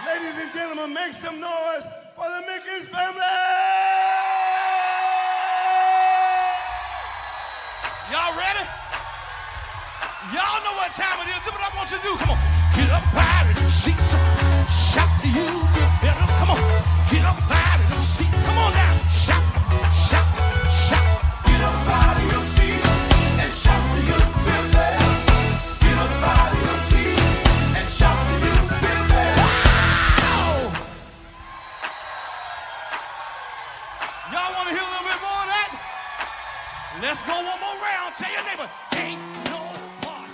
Ladies and gentlemen, make some noise for the Mickens family! Y'all ready? Y'all know what time it is. Do what I want you to do. Come on. Get up out of the seats. Shout to you. Better. Come on. Get up out of the seats. Come on now. Shout, shout, shout. Get up out of your seat and shout to you. Feel better. Get up out of your seat and shout to you. Feel better. Wow! Y'all want to hear a little bit more of that? Let's go one more round. Tell your neighbor, ain't no party.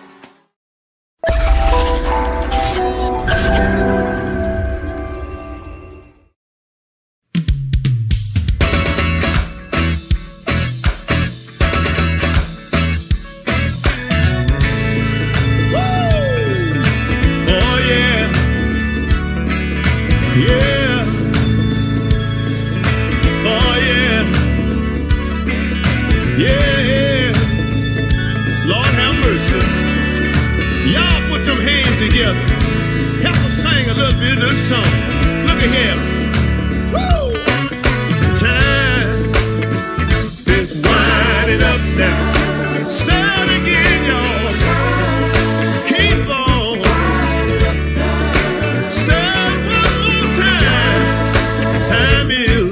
Oh, yeah. Yeah. Oh, yeah. Yeah. Lord have mercy. Y'all put them hands together. Help us sing a little bit of this song. Look at here. Woo! Time is winding up now. Start again, y'all. Keep on. Start one more time. Time is.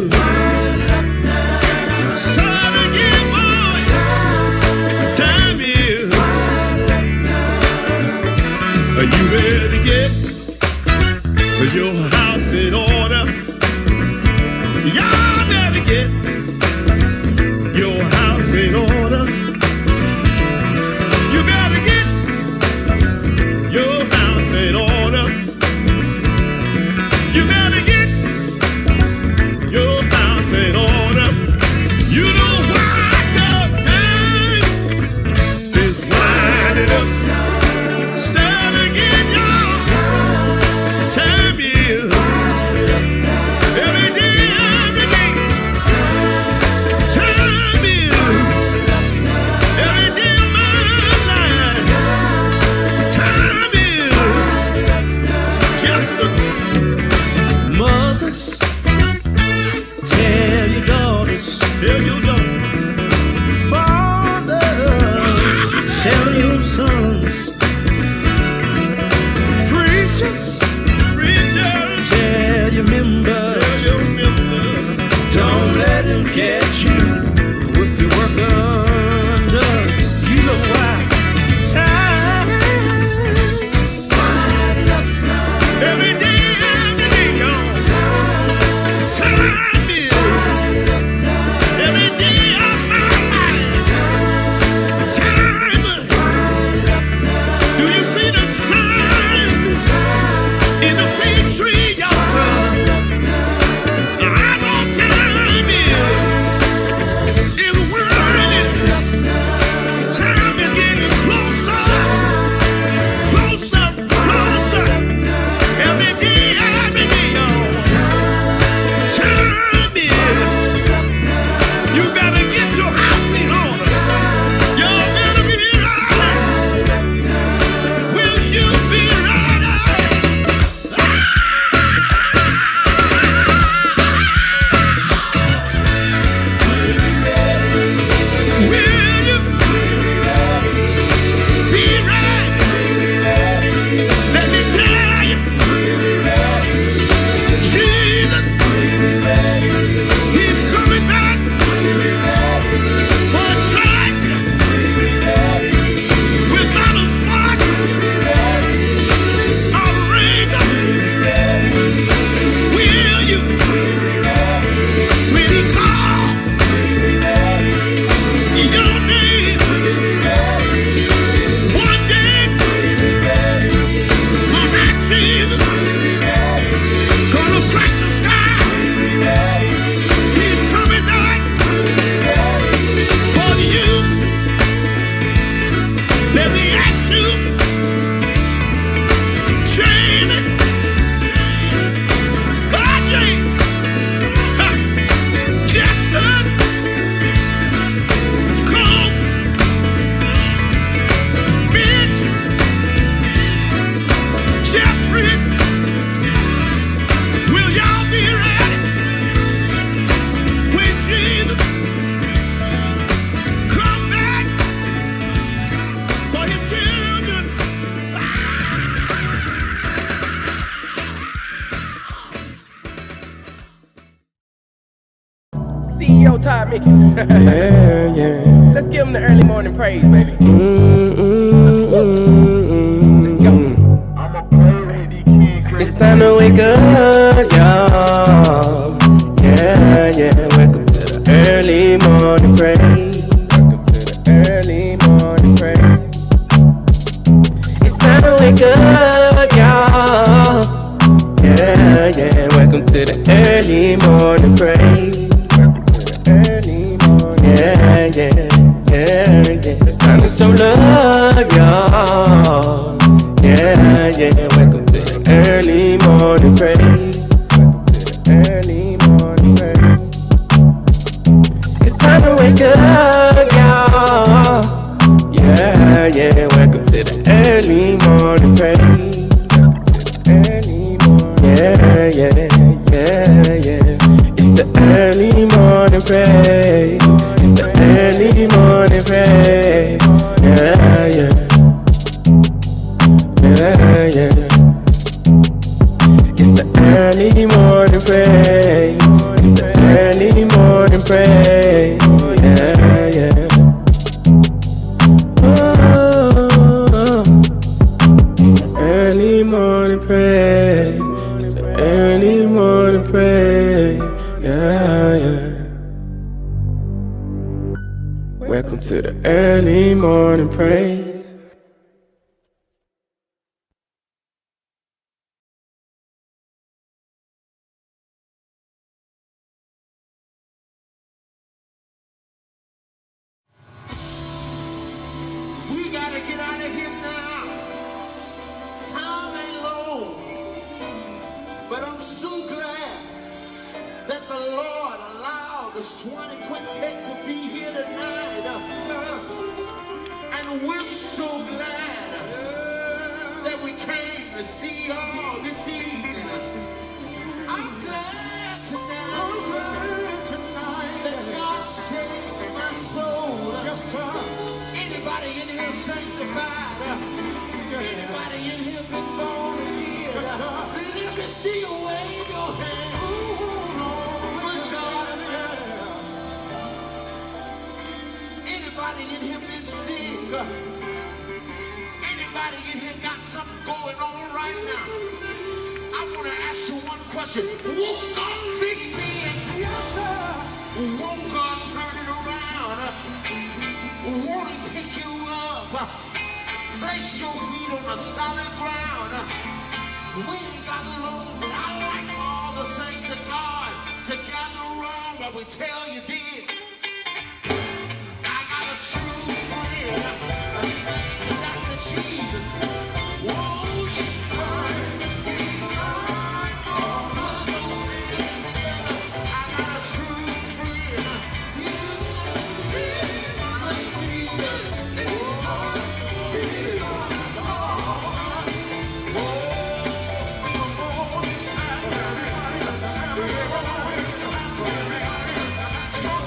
Start again, boy. Time is. Are you ready to get your house in order? Y'all better get your house in order. You gotta get your house in order. You gotta get your house in order. You know why the time is winding up. Start again, y'all. Time is every day, every day. Time is every day of my life. Time is just a mothers. Tell your daughters. Tell your daughters. Fathers. Tell your sons. Preachers. Preachers. Tell your members. Tell your members. Don't let him catch you with your work undone. You know why? Time. Every day, y'all. Time is every day of my life. Time. Do you see the signs in the fig tree, y'all? I know time is winding. Time is getting closer, closer, closer. Every day, y'all. Time is. You gotta get your house in order. Y'all better be ready. Will you be ready? CEO Todd Mickens. Yeah, yeah. Let's give him the early morning praise, baby. Let's go. It's time to wake up, y'all. Yeah, yeah. Welcome to the early morning praise. Welcome to the early morning praise. It's time to wake up, y'all. Yeah, yeah. Welcome to the early morning praise. Welcome to the early morning. Yeah, yeah, yeah, yeah. It's time to show love, y'all. Yeah, yeah. Welcome to the early morning praise. Welcome to the early morning praise. It's time to wake up, y'all. Yeah, yeah. Welcome to the early morning praise. Early morning. Yeah, yeah, yeah, yeah. It's the early morning praise. It's the early morning praise. Yeah, yeah. Yeah, yeah. It's the early morning praise. It's the early morning praise. Yeah, yeah. Early morning praise. It's the early morning praise. Yeah, yeah. Welcome to the early morning praise. We gotta get out of here now. Time ain't long, but I'm so glad that the Lord allowed the Swanee Quintet to be here tonight. And we're so glad that we came to see y'all this evening. I'm glad tonight that God saved my soul. Yes, sir. Anybody in here sanctified? Anybody in here been born again? Yes, sir. Let me see you wave your hand. Good God. Anybody in here been sick? Anybody in here got something going on right now? I want to ask you one question. Won't God fix it? Yes, sir. Won't God turn it around? Won't He pick you up? Place your feet on the solid ground. We ain't got long, but I like for all the saints of God to gather around while we tell you this. I got a true friend. His name is Dr. Jesus. Whoa, yes, I got a true friend. Join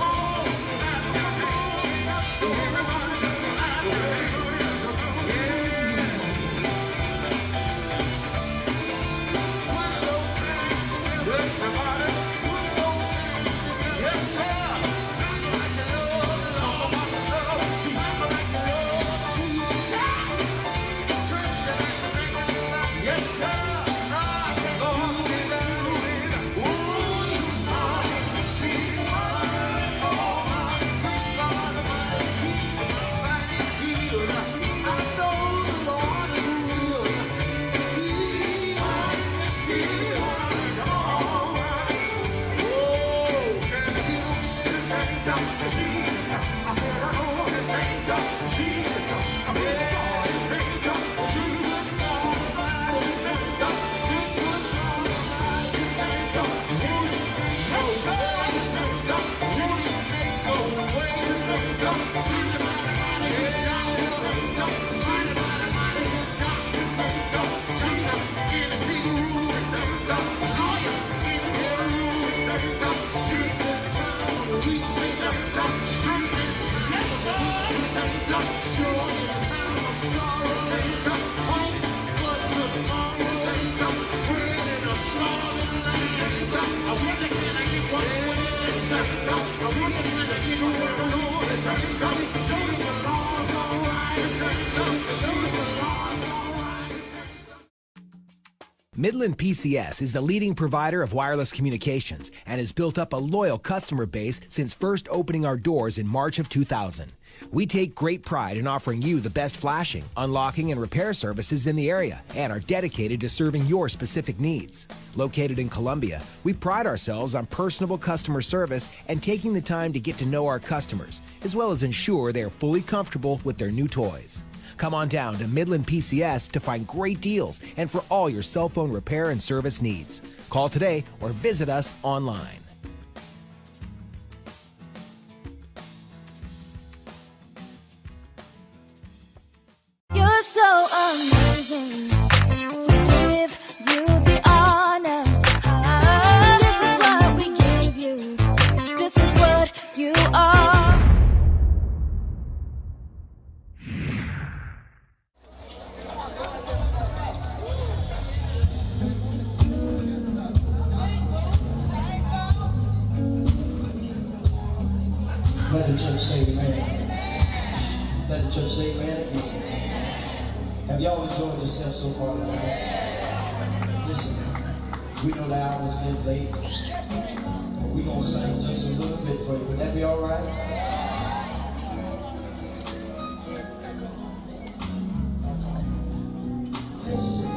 Midland PCS is the leading provider of wireless communications and has built up a loyal customer base since first opening our doors in March of 2000. We take great pride in offering you the best flashing, unlocking, and repair services in the area and are dedicated to serving your specific needs. Located in Columbia, we pride ourselves on personable customer service and taking the time to get to know our customers, as well as ensure they are fully comfortable with their new toys. Come on down to Midland PCS to find great deals and for all your cell phone repair and service needs. Call today or visit us online. You're so amazing. Give you the honor. This is what we give you. This is what you are. Let the church say amen. Let the church say amen again. Have y'all enjoyed yourself so far tonight? Listen, we know the hour's getting late, but we're going to sing just a little bit for you. Would that be all right? Listen.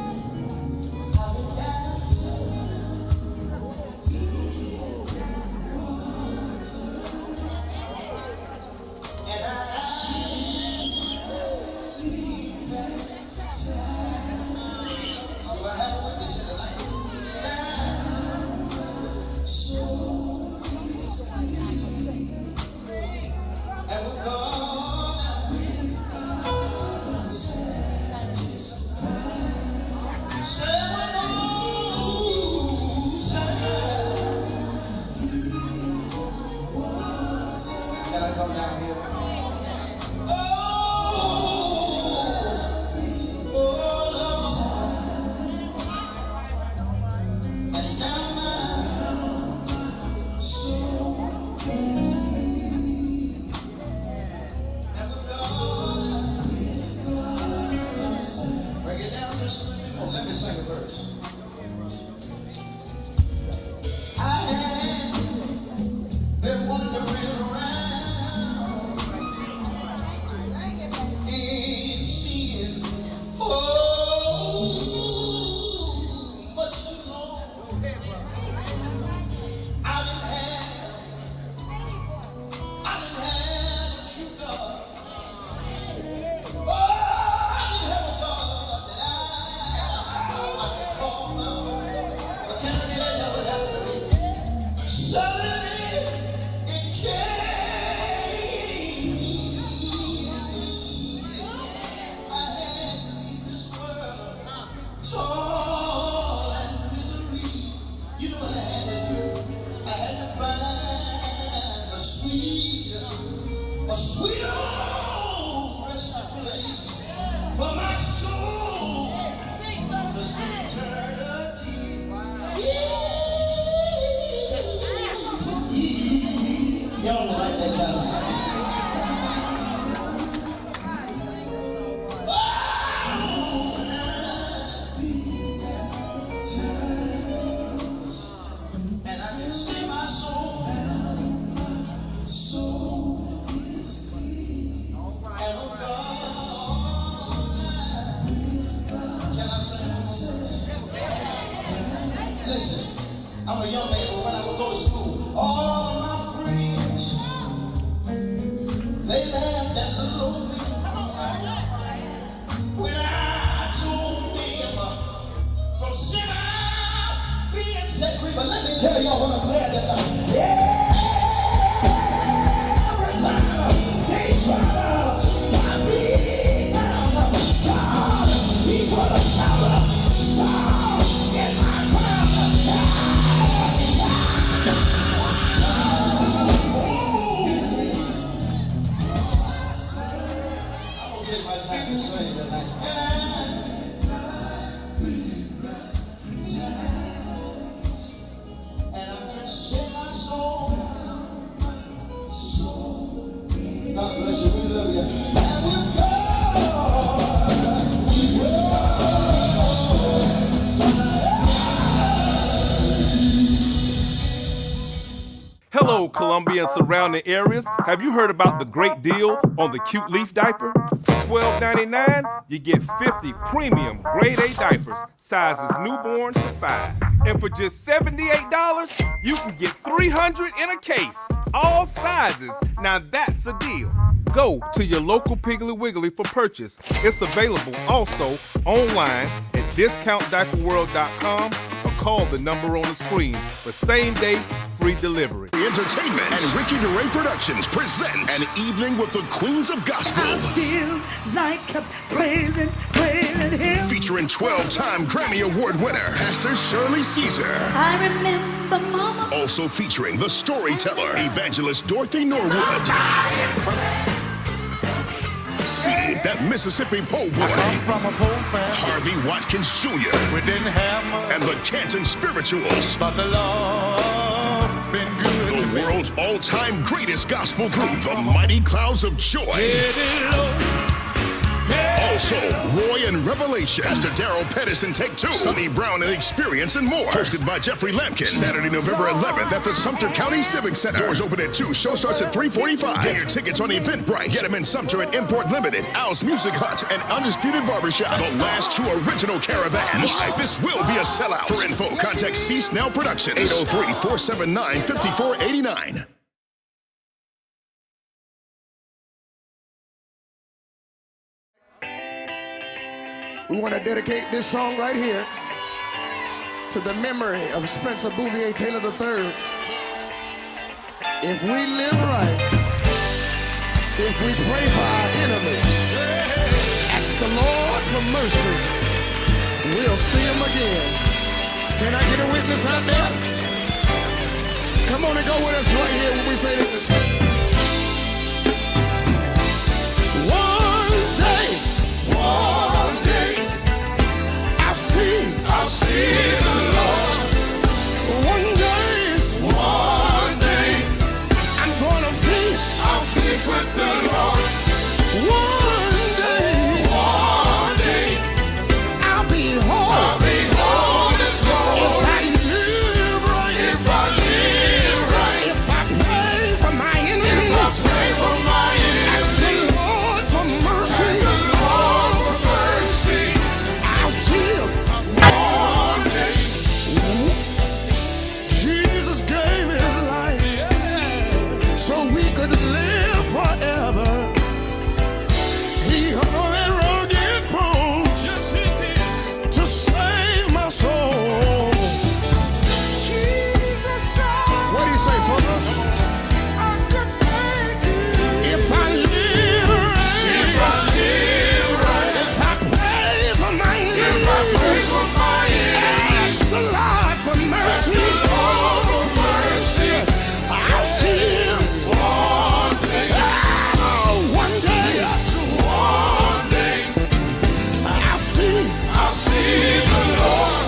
And I'm just Hello, Columbia and surrounding areas. Have you heard about the great deal on the Cute Leaf diaper? For $12.99, you get 50 premium grade A diapers, sizes newborn to 5. And for just $78, you can get 300 in a case, all sizes. Now that's a deal. Go to your local Piggly Wiggly for purchase. It's available also online at discountdiaperworld.com or call the number on the screen for same-day free delivery. Entertainment and Ricky DeRay Productions present An Evening with the Queens of Gospel. I feel like praising him. Featuring 12-time Grammy Award winner, Pastor Shirley Caesar. I remember Mama. Also featuring the storyteller, Evangelist Dorothy Norwood. See that Mississippi po' boy, From a poor family, Harvey Watkins Jr. we didn't have much, and the Canton Spirituals. but the Lord been good to The me. world's all-time greatest gospel group, the Mighty Clouds of Joy. Also, Roy and Revelation, Pastor Darrell Pettis and Take Two, Sonny Brown and Experience, and more. Hosted by Jeffrey Lampkin. Saturday, November 11th at the Sumter County Civic Center. Doors open at 2. Show starts at 3:45. Get your tickets on Eventbrite. Get them in Sumter at Import Limited, Al's Music Hut, and Undisputed Barbershop. The last 2 original caravans. Live, this will be a sellout. For info, contact C. Snell Productions, 803-479-5489. We want to dedicate this song right here to the memory of Spencer Bouvier Taylor III. If we live right, if we pray for our enemies, ask the Lord for mercy, we'll see him again. Can I get a witness out there? Come on and go with us right here when we say this. One day, I'll see the Lord. One day, I'm gonna feast. I'll feast with the Lord. One day, I'll be whole. As Lord. If I live right, if I pray for my enemies, ask the Lord for mercy. I'll see him. Jesus gave his life so we could live forever. He hung that rugged cross to save my soul. What do you say, fellas? If I live right, if I pray for my enemies, ask the Lord for mercy. I'll see him. One day. I'll see the Lord.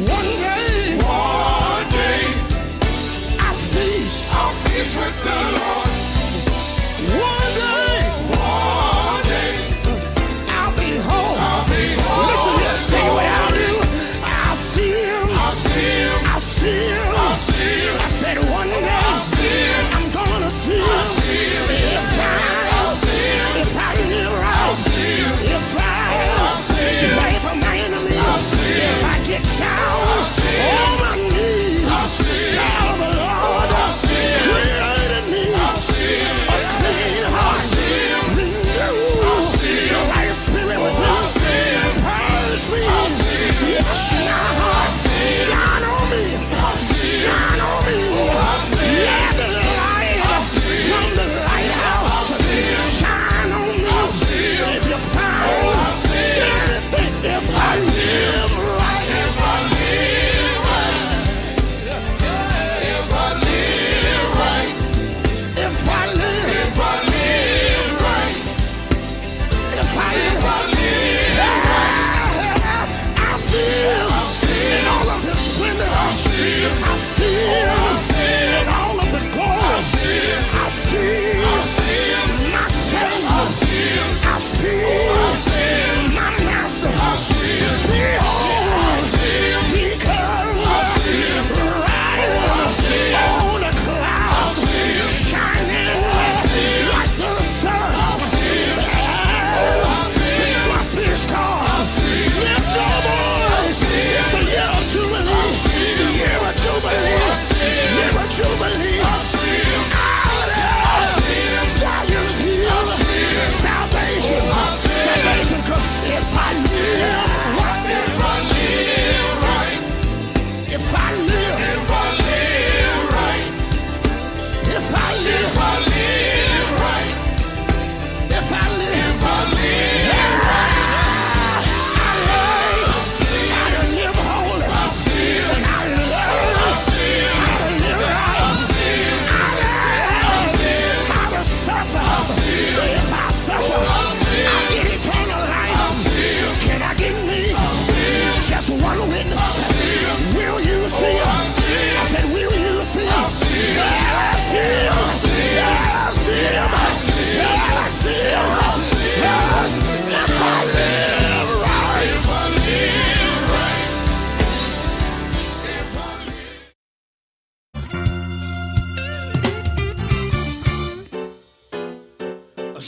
One day. I'll feast with the Lord. One day. I'll be home. Listen here, tell you what I'll do. I'll see him. I said one day I'm gonna see him. If I live right, if I pray for my enemies, if I get down on my knees, tell the Lord, create in me a clean heart, renew the right spirit within me, purge me, wash my heart, shine on me. Shine on me. Let the light from the lighthouse shine on me. If you find anything, if I live right,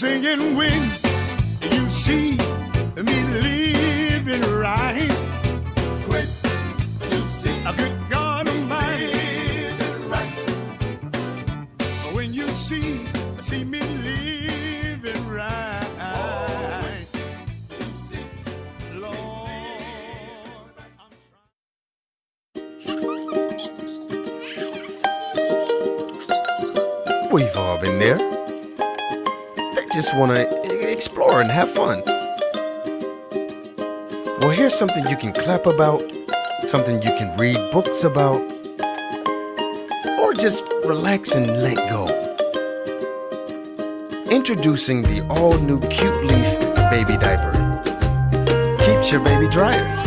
singing when you see me living right. When you see a good God Almighty living right. When you see me living right. You see, Lord, I'm trying. We've all been there. They just want to explore and have fun. Well, here's something you can clap about, something you can read books about, or just relax and let go. Introducing the all-new Cute Leaf baby diaper. Keeps your baby drier.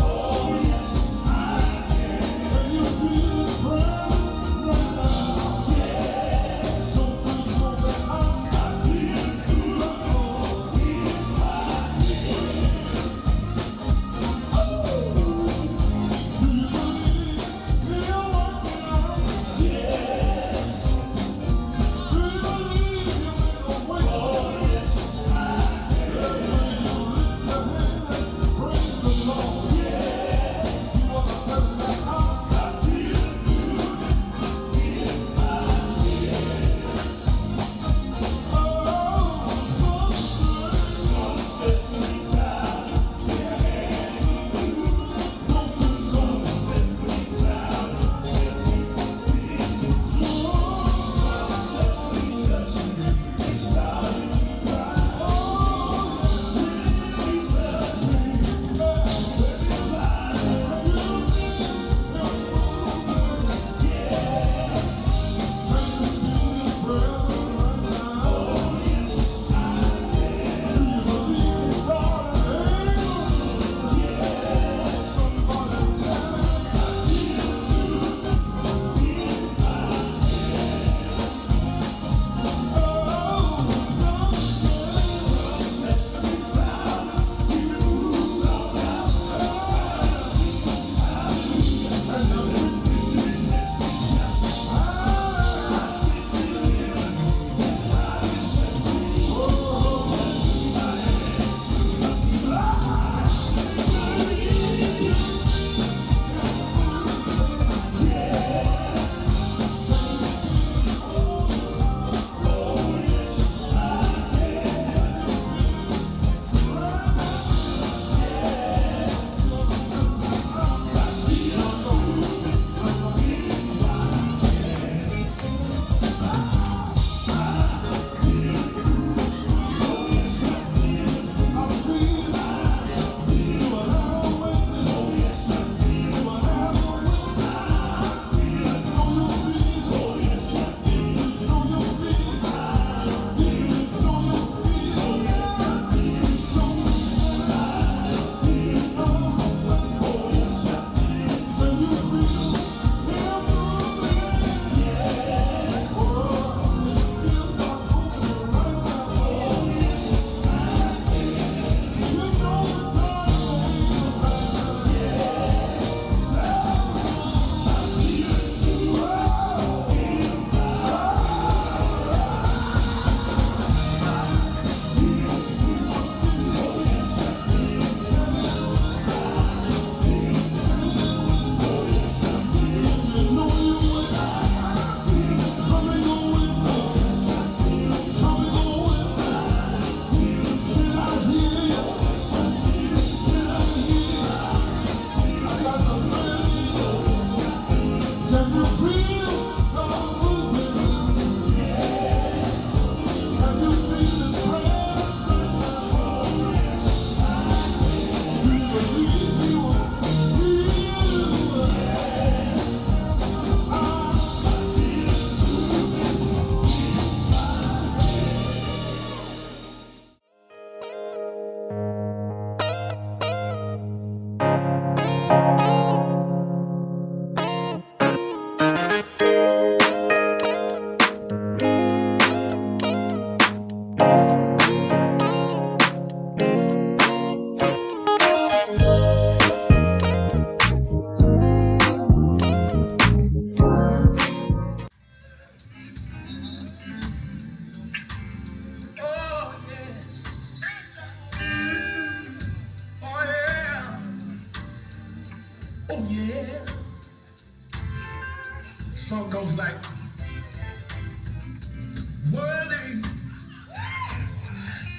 Oh, yes, I can.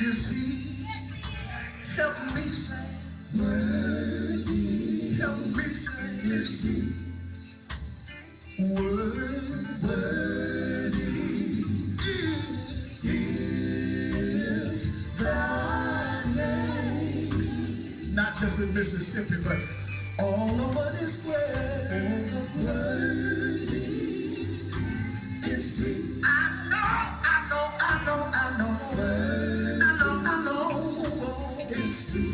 is he. Help me say, worthy. Help me say, is he. Worthy is thy name. Not just in Mississippi, but all over this world. Worthy is he. I know. Is he.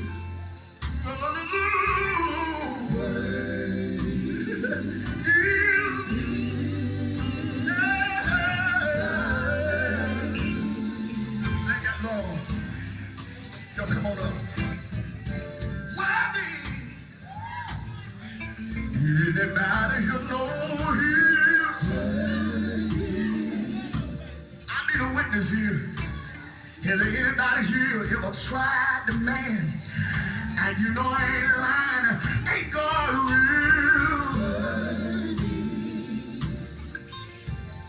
Yo, come on up. Worthy. Anybody you know here? I need a witness here. Is there anybody here ever tried the man? And you know I ain't lying. Ain't God real?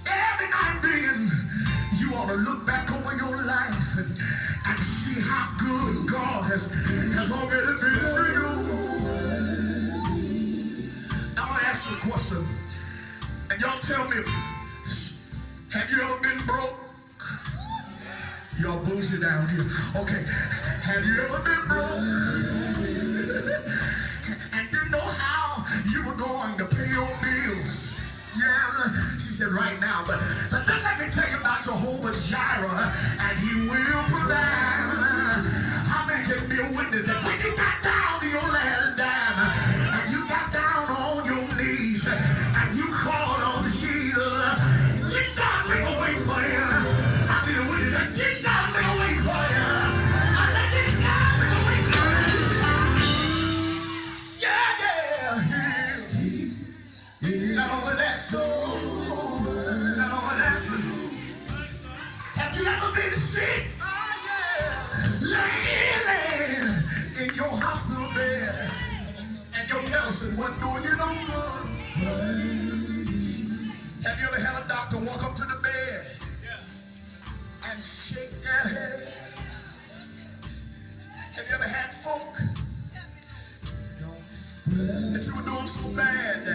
Every night then, you ought to look back over your life and see how good God has already been to you. I'm going to ask you a question. And y'all tell me, have you ever been broke? Y'all bougie down here. Okay. Have you ever been broke? And didn't know how you were going to pay your bills? Yeah, she said right now, but then let me tell you about Jehovah Jireh, and he will provide. How many can be a witness that when you got down to your last dime, and you got down on your knees, and you called on Jesus, did God make a way for you? I be the witness that did God make a way for you? I said, did God make a way for you? Yeah. Not only that, have you ever been sick? Oh, yeah. Laying in your hospital bed, and your medicine wasn't doing you no good. Have you ever had a doctor walk up to the bed and shake their head? Have you ever had folk that you were doing so bad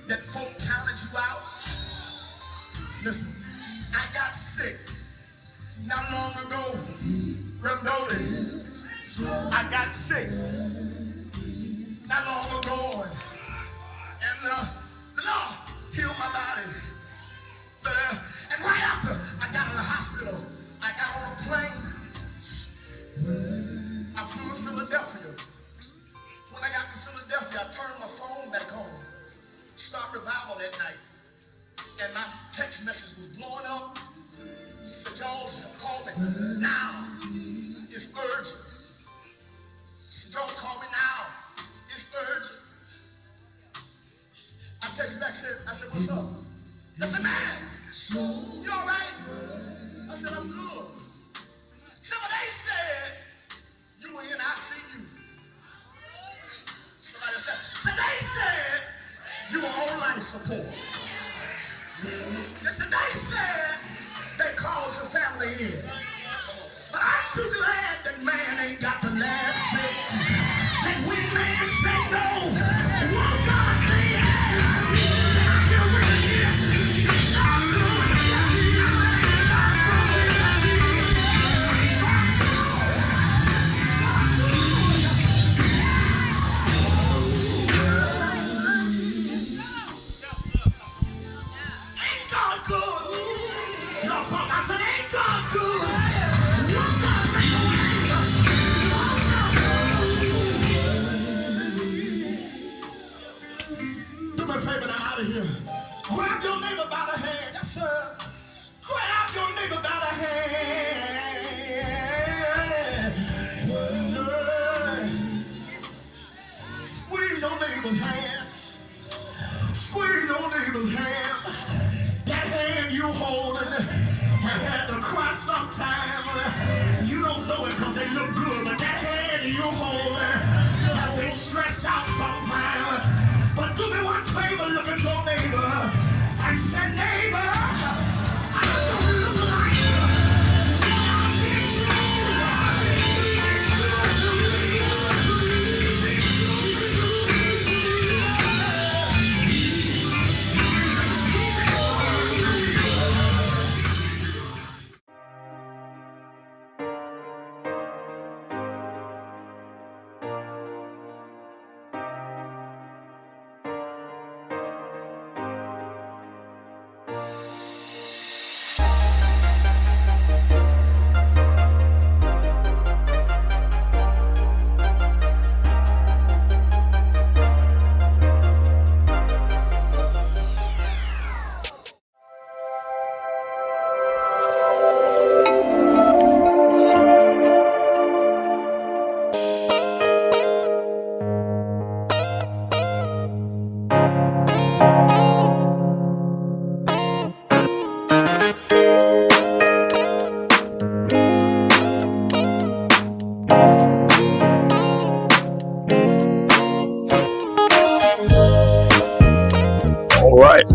that folk counted you out? Listen, I got sick not long ago. Notice, I got sick not long ago, and the Lord healed my body. And right after I got in the hospital, I got on a plane. I flew to Philadelphia. When I got to Philadelphia, I turned my phone back on. Start revival that night. And my text message was blowing up. Said, y'all call me now. It's urgent. Said, y'all call me now. It's urgent. I text back, I said, what's up? I said, man, you all right? I said, I'm good. So they said, you were in ICU. Somebody said, so they said, you were on life support. Listen, they said they called your family in. But I'm too glad that man ain't got the last say. That when man say no, one God say yes. Ain't God good? Y'all talk, I said, ain't God good? Do me a favor, I'm out of here. Grab your neighbor by the hand. Yes, sir. Grab your neighbor by the hand. Squeeze your neighbor's hand. Squeeze your neighbor's hand. That hand you holding have had to cry sometime. You don't know it because they look good, but that hand you holding have been stressed out sometime. But do me one favor, look at your neighbor and say, neighbor, I don't look like you. I've been through All right.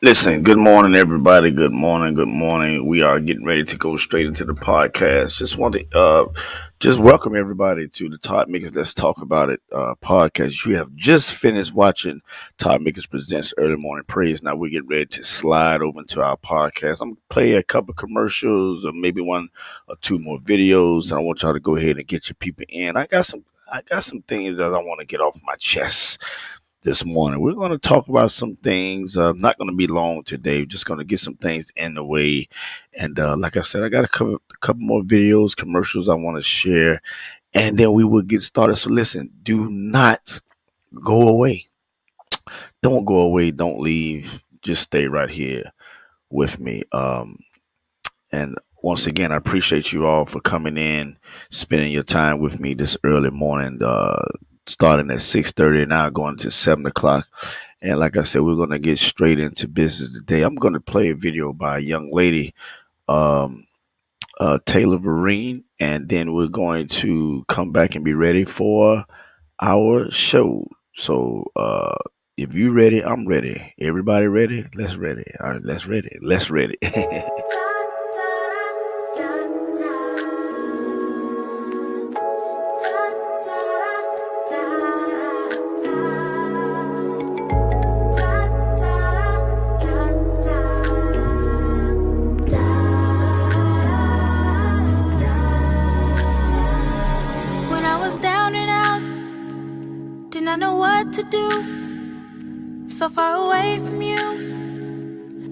Listen, good morning, everybody. Good morning. Good morning. We are getting ready to go straight into the podcast. Just want to just welcome everybody to the Todd Mickens Let's Talk About It podcast. You have just finished watching Todd Mickens Presents Early Morning Praise. Now we're getting ready to slide over into our podcast. I'm going to play a couple commercials or maybe one or two more videos. And I want y'all to go ahead and get your people in. I got some things that I want to get off my chest this morning. We're going to talk about some things. Not going to be long today. We're just going to get some things in the way. And like I said, I got a couple more videos, commercials I want to share, and then we will get started. So listen, do not go away. Don't go away. Don't leave. Just stay right here with me. And once again, I appreciate you all for coming in, spending your time with me this early morning, starting at 6:30 now going to 7 o'clock. And like I said, we're going to get straight into business today. I'm going to play a video by a young lady, Taylor Vereen, and then we're going to come back and be ready for our show. So if you ready, I'm ready. Everybody ready? Let's ready. All right, let's ready. Let's ready. To do so far away from you,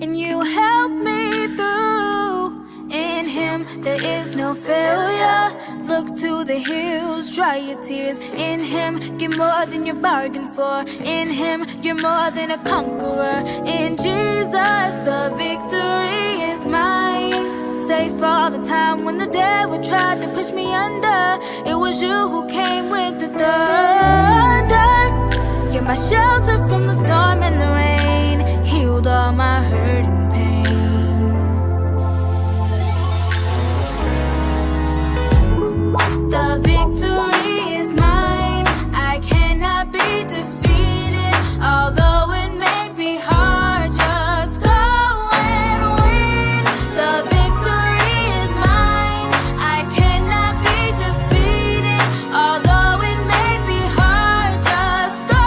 and you help me through. In him there is no failure. Look to the hills, dry your tears. In him get more than you bargained for. In him you're more than a conqueror. In Jesus the victory is mine. Safe all the time when the devil tried to push me under. It was you who came with the thunder. You're my shelter from the storm and the rain. Healed all my hurt and pain. The victory is mine. I cannot be defeated. Although it may be hard, just go and win. The victory is mine. I cannot be defeated. Although it may be hard, just go.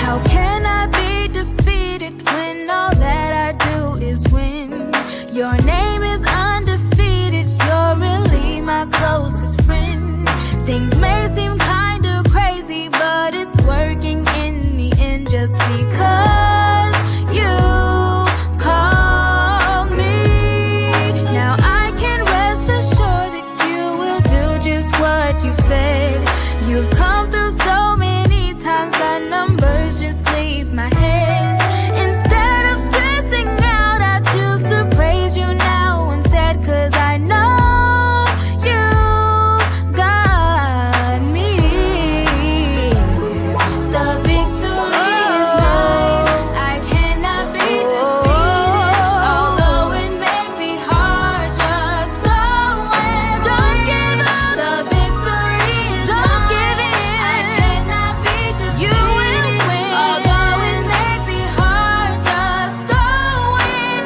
How can I be defeated when all that I do is win? Your name is undefeated. You're really my closest friend. Things may seem kinda crazy, but it's working in the end just because you called me. Now I can rest assured that you will do just what you said. You've come through so many times that numbers just leave my head. Instead of stressing out, I choose to praise you now instead, 'cause I know you got me. The victory is mine. I cannot be defeated. Although it may be hard, just go and don't give up. The victory is don't give in. I cannot be defeated. You will win. Although it may be hard, just go in.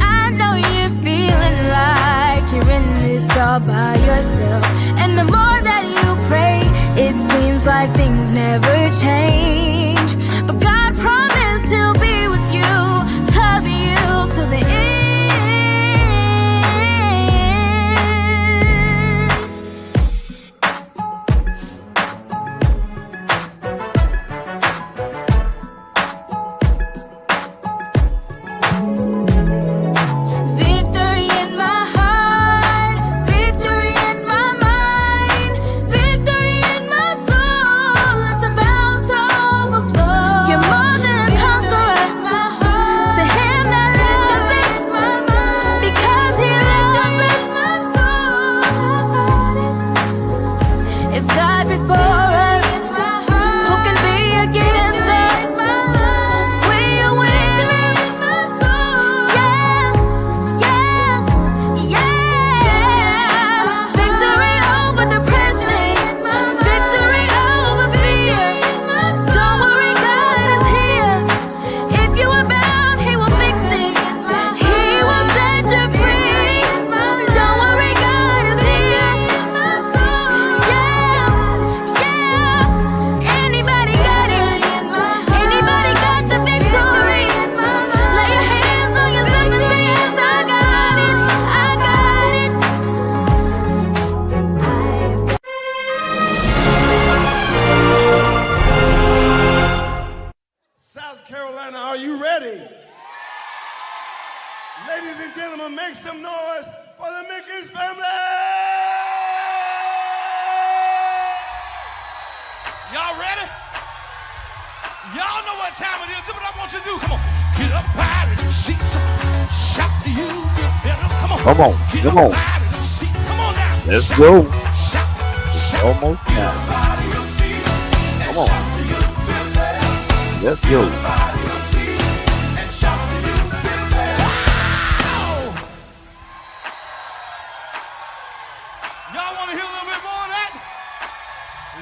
I know you're feeling like you're in this all by yourself. And the more that you pray, it seems like things never change. But God promised he'll be with you, cover you to the end. Victory in my heart, victory in my mind, victory in my soul. It's about to make some noise for the Mickens family? Y'all ready? Y'all know what time it is. Do what I want you to do. Come on. Get up out of the seats. Shout to you. Come on. Come on. Get Come up on. out of the seat. Come on now. Let's Shout, go. Shout, shout. Almost time. Come on. Let's go. Y'all want to hear a little bit more of that?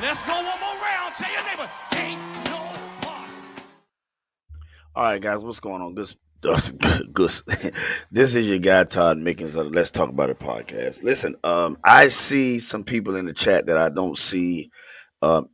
Let's go one more round. Tell your neighbor, ain't no party. All right, guys, what's going on? Gus. This is your guy Todd Mickens of the Let's Talk About It podcast. Listen, I see some people in the chat that I don't see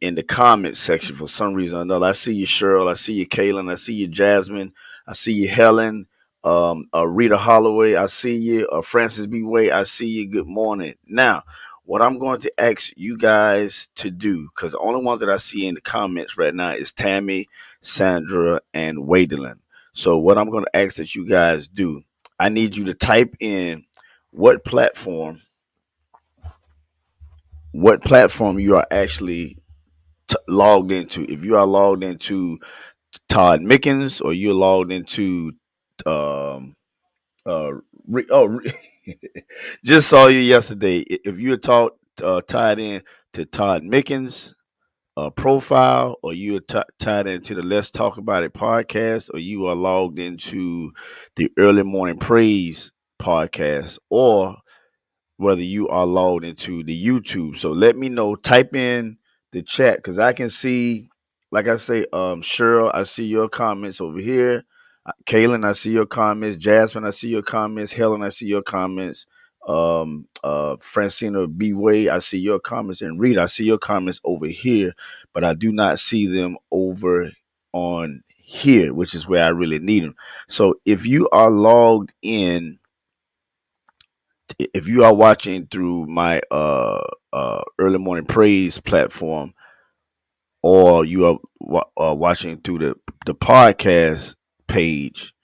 in the comment section for some reason or another. I see you, Cheryl. I see you, Kaylin. I see you, Jasmine. I see you, Helen. Rita Holloway. I see you, Francis B. Way. I see you. Good morning. Now, what I'm going to ask you guys to do, because the only ones that I see in the comments right now is Tammy, Sandra, and Wadelin. So what I'm going to ask that you guys do, I need you to type in what platform you are actually logged into. If you are logged into Todd Mickens or you're logged into just saw you yesterday. If you're tied in to Todd Mickens profile, or you are tied into the Let's Talk About It podcast, or you are logged into the Early Morning Praise podcast, or whether you are logged into the YouTube. So let me know. Type in the chat, because I can see, like I say, Cheryl, I see your comments over here. Kaylin, I see your comments. Jasmine, I see your comments. Helen, I see your comments. Francina B. Way, I see your comments. And Rita, I see your comments over here, but I do not see them over on here, which is where I really need them. So if you are logged in, if you are watching through my Early Morning Praise platform, or you are watching through the podcast page,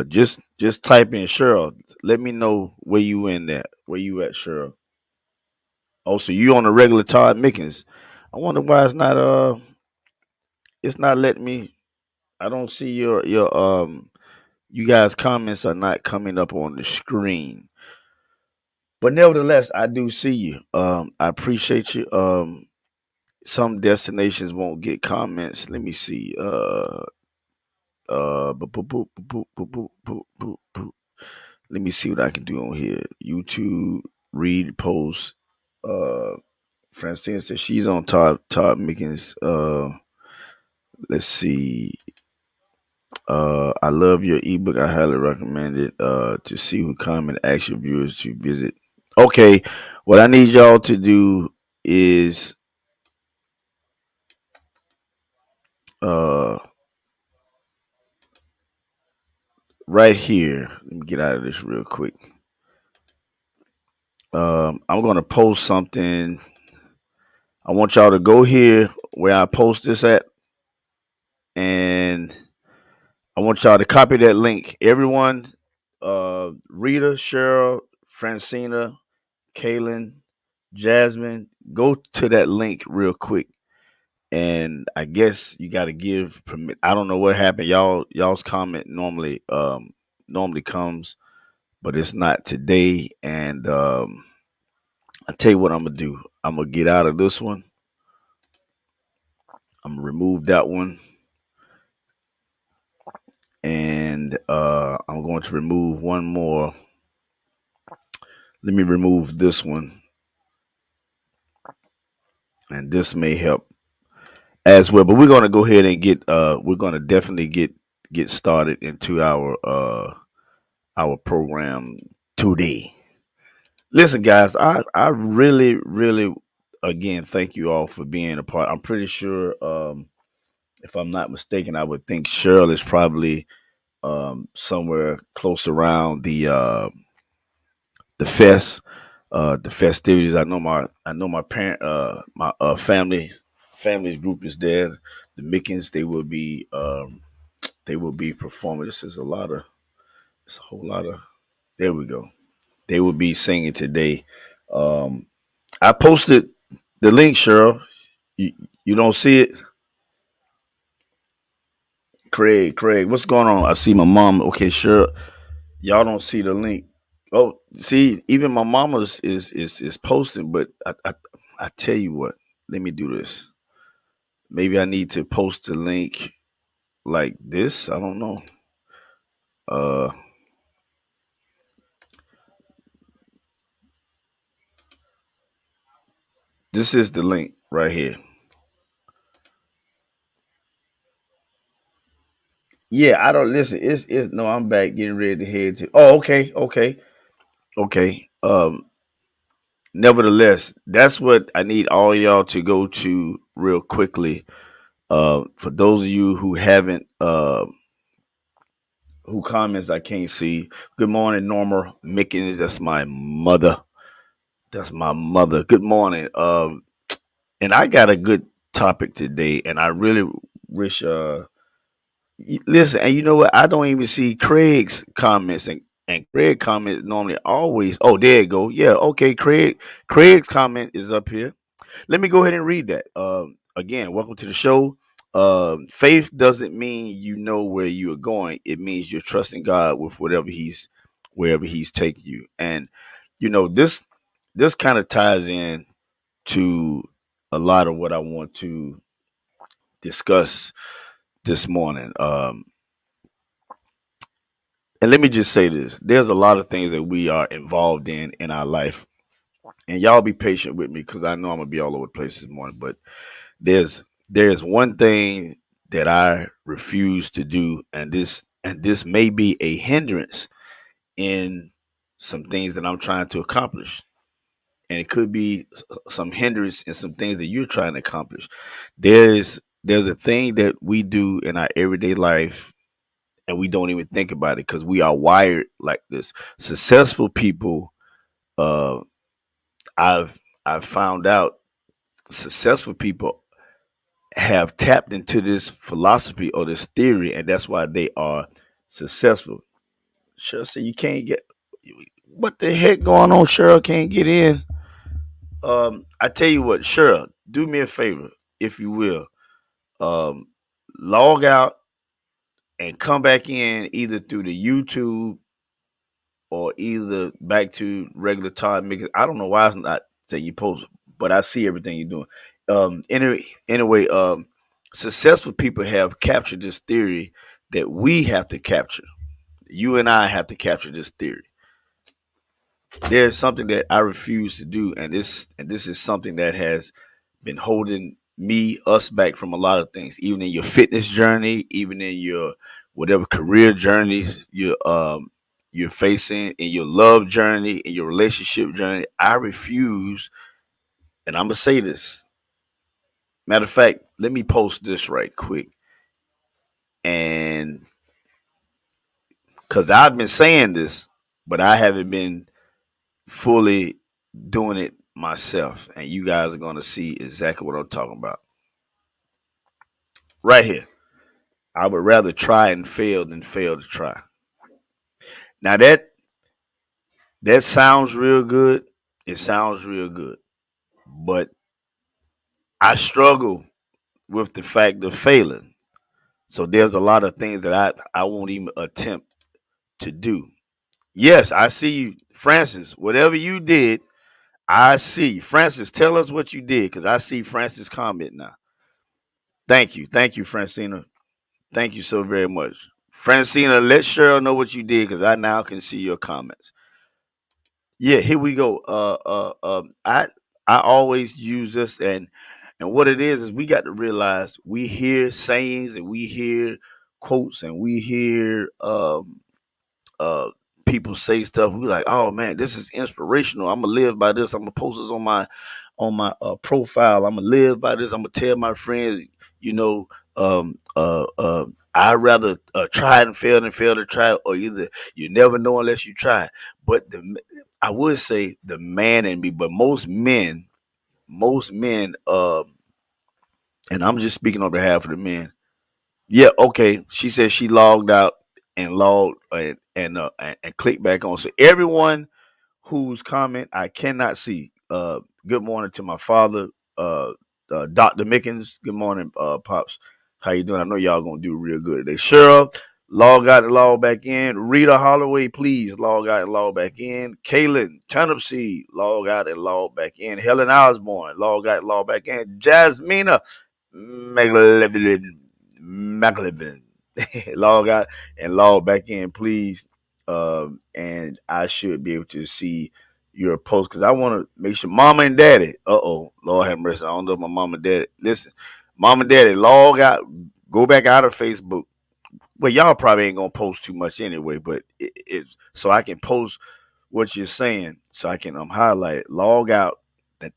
just type in Cheryl. Let me know where you in that. Where you at, Cheryl? Oh, so you on the regular Todd Mickens. I wonder why it's not letting me. I don't see your you guys' comments are not coming up on the screen. But nevertheless, I do see you. I appreciate you. Some destinations won't get comments. Let me see. Boop, boop, boop, boop, boop, boop, boop, boop, boop. Let me see what I can do on here. YouTube, read, post. Francine says she's on Todd Mickens. Let's see. I love your ebook. I highly recommend it. To see who come and ask your viewers to visit. Okay, what I need y'all to do is right here. Let me get out of this real quick. I'm gonna post something. I want y'all to go here where I post this at, and I want y'all to copy that link. Everyone, Rita, Cheryl, Francina, Kaylin, Jasmine, go to that link real quick. And I guess you got to give permit. I don't know what happened. Y'all's comment normally comes, but it's not today. And I tell you what I'm gonna do. I'm gonna get out of this one. I'm gonna remove that one, and I'm going to remove one more. Let me remove this one, and this may help as well. But we're gonna go ahead and we're gonna definitely get started into our program today. Listen, guys, I really, really, again, thank you all for being a part. I'm pretty sure, if I'm not mistaken, I would think Cheryl is probably somewhere close around the festivities. I know my parent, my family's group is there. The Mickens, they will be performing. It's a whole lot of There we go. They will be singing today. Um, I posted the link, Cheryl. You, you don't see it? Craig, what's going on? I see my mom. Okay, sure. Y'all don't see the link. Oh, see, even my mama's is posting, but I tell you what, let me do this. Maybe I need to post the link like this. I don't know. Uh this is the link right here. Yeah, I don't listen. It's no, I'm back getting ready to head to. Oh, okay. Nevertheless, that's what I need all y'all to go to real quickly. For those of you who haven't who comments I can't see. Good morning, Norma Mickens. That's my mother. That's my mother. Good morning. And I got a good topic today, and I really wish listen, and you know what? I don't even see Craig's comments, and Craig comments normally always. Oh, there you go. Yeah, okay, Craig. Craig's comment is up here. Let me go ahead and read that. Again, welcome to the show. Faith doesn't mean you know where you are going. It means you're trusting God with wherever He's taking you. And you know this kind of ties in to a lot of what I want to discuss this morning. And let me just say this: there's a lot of things that we are involved in our life, and y'all be patient with me because I know I'm gonna be all over the place this morning, but there's there's one thing that I refuse to do, and this may be a hindrance in some things that I'm trying to accomplish. And it could be some hindrance in some things that you're trying to accomplish. There's a thing that we do in our everyday life and we don't even think about it because we are wired like this. Successful people, uh I've found out successful people have tapped into this philosophy or this theory, and that's why they are successful. Cheryl said you can't get what the heck going on, Cheryl can't get in. I tell you what, Cheryl, do me a favor, if you will. Um Log out and come back in either through the YouTube or either back to regular Todd Mickens. I don't know why it's not that you post, but I see everything you're doing. Anyway, successful people have captured this theory that we have to capture. You and I have to capture this theory. There's something that I refuse to do, and this is something that has been holding us back from a lot of things, even in your fitness journey, even in your whatever career journeys you're facing, in your love journey, in your relationship journey. I refuse, and I'm gonna say this. Matter of fact, let me post this right quick, and because I've been saying this, but I haven't been fully doing it myself, and you guys are gonna see exactly what I'm talking about right here. I would rather try and fail than fail to try. Now that sounds real good. It sounds real good. But I struggle with the fact of failing. So there's a lot of things that I won't even attempt to do. Yes, I see you, Francis. Whatever you did, I see. Francis, tell us what you did, because I see Francis comment now. Thank you. Thank you, Francina. Thank you so very much. Francina, let Cheryl know what you did because I now can see your comments. Yeah, here we go. I always use this, and what it is we got to realize we hear sayings and we hear quotes and we hear uh people say stuff. We like, oh man, this is inspirational. I'm gonna live by this. I'm gonna post this on my profile. I'm gonna live by this. I'm gonna tell my friends, you know, I'd rather try and fail than fail to try, or either you never know unless you try. But I would say the man in me, but most men, and I'm just speaking on behalf of the men. Yeah, okay. She said she logged out and logged and click back on. So everyone whose comment I cannot see. Good morning to my father, Dr. Mickens. Good morning, Pops. How you doing? I know y'all gonna do real good today. Cheryl, log out and log back in. Rita Holloway, please log out and log back in. Kaylin, Turnip Seed, log out and log back in. Helen Osborne, log out and log back in. Jasmina McLevin, log out and log back in, please. And I should be able to see your post because I want to make sure mama and daddy. Lord have mercy. I don't know if my mama and daddy. Listen, mama and daddy, log out, go back out of Facebook. Well, y'all probably ain't gonna post too much anyway, but it's so I can post what you're saying, so I can highlight it. Log out. That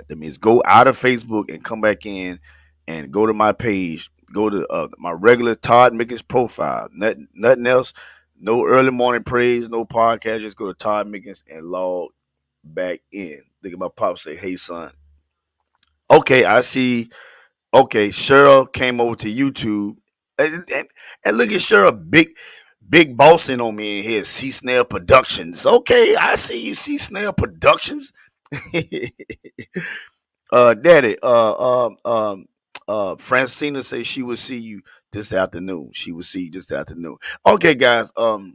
means go out of Facebook and come back in, and go to my page. Go to my regular Todd Mickens profile. Nothing else. No early morning praise. No podcast. Just go to Todd Mickens and log back in. Look at my pop say, "Hey son." Okay, I see. Okay, Cheryl came over to YouTube, and look at Cheryl, big bossing on me in here. C Snail Productions. Okay, I see you, C Snail Productions. Daddy, Francina says she will see you this afternoon. She will see you this afternoon. Okay, guys. So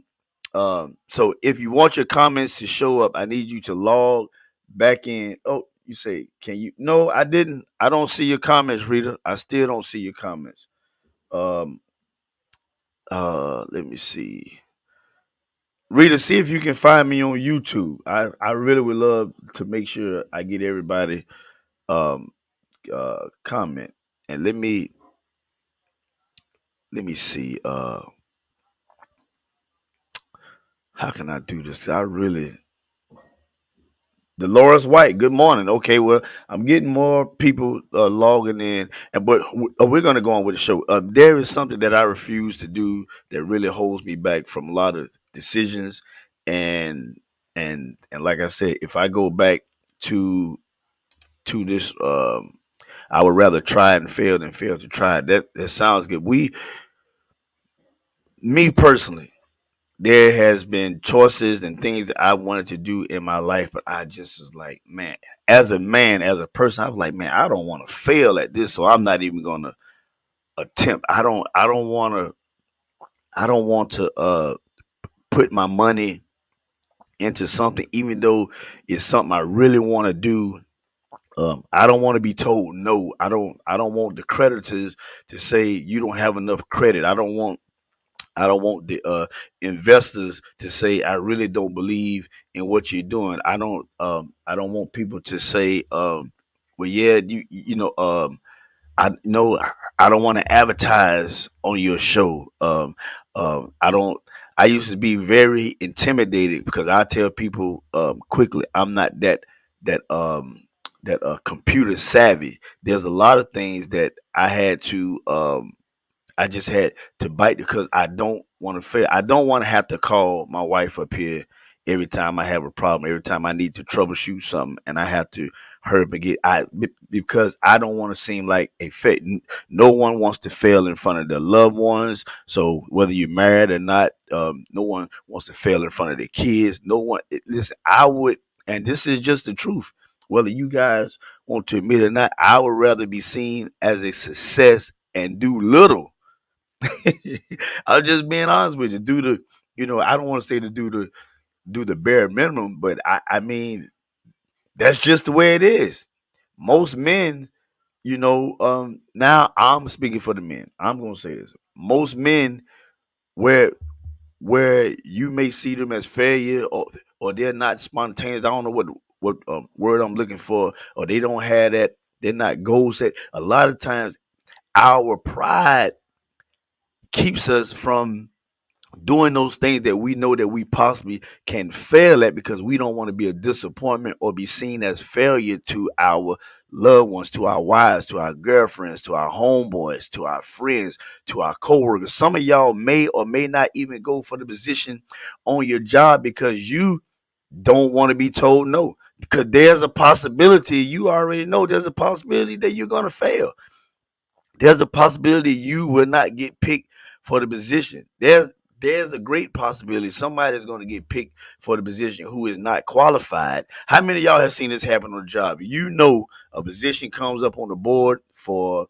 if you want your comments to show up, I need you to log back in. Oh, you say, can you? No, I didn't. I don't see your comments, Rita. I still don't see your comments. Let me see. Rita, see if you can find me on YouTube. I really would love to make sure I get everybody comment. And let me see. How can I do this? Dolores White, good morning. Okay, well, I'm getting more people logging in, but we're going to go on with the show. There is something that I refuse to do that really holds me back from a lot of decisions, and like I said, if I go back to this, I would rather try and fail than fail to try. That sounds good. Me personally, there has been choices and things that I wanted to do in my life, but I just was like, man, as a person, I was like, man, I don't want to fail at this, so I'm not even gonna attempt. I don't want to put my money into something, even though it's something I really want to do. I don't want to be told no. I don't want the creditors to say you don't have enough credit. I don't want the investors to say I really don't believe in what you're doing. I don't want people to say, well, yeah, I know I don't want to advertise on your show. I don't. I used to be very intimidated because I tell people quickly I'm not that computer savvy. There's a lot of things that I had to I just had to bite because I don't want to fail. I don't want to have to call my wife up here every time I have a problem, every time I need to troubleshoot something, and I have to hurry up and because I don't want to seem like a fail. No one wants to fail in front of their loved ones. So whether you're married or not, no one wants to fail in front of their kids. No one. Listen, I would, and this is just the truth. Whether you guys want to admit it or not, I would rather be seen as a success and do little. I'm just being honest with you. I don't want to say to do the bare minimum, but I mean that's just the way it is. Most men, now I'm speaking for the men. I'm gonna say this. Most men, where you may see them as failure, or they're not spontaneous. I don't know what word I'm looking for, or they don't have that. They're not goal set. A lot of times, our pride keeps us from doing those things that we know that we possibly can fail at because we don't want to be a disappointment or be seen as failure to our loved ones, to our wives, to our girlfriends, to our homeboys, to our friends, to our coworkers. Some of y'all may or may not even go for the position on your job because you don't want to be told no. Because there's a possibility, you already know there's a possibility that you're going to fail. There's a possibility you will not get picked for the position. there's a great possibility somebody's going to get picked for the position who is not qualified. How many of y'all have seen this happen on the job? You know, a position comes up on the board for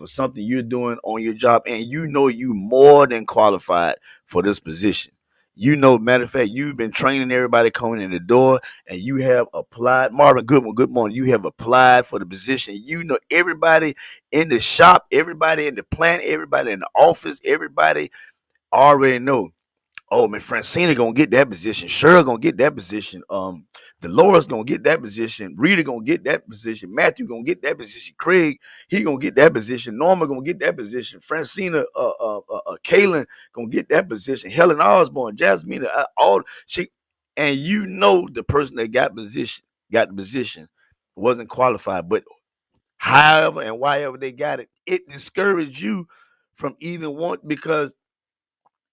something you're doing on your job, and you know you more than qualified for this position. You know, matter of fact, you've been training everybody coming in the door, and you have applied. Marvin Goodman, good morning. You have applied for the position. You know, everybody in the shop, everybody in the plant, everybody in the office, everybody already know. Oh man, Francina gonna get that position. Cheryl gonna get that position. Dolores gonna get that position. Rita gonna get that position. Matthew gonna get that position. Craig, he gonna get that position. Norma gonna get that position. Francina, Kaylin gonna get that position. Helen Osborne, Jasmine, all she, and you know the person that got the position wasn't qualified, but however and why ever they got it, it discouraged you from even because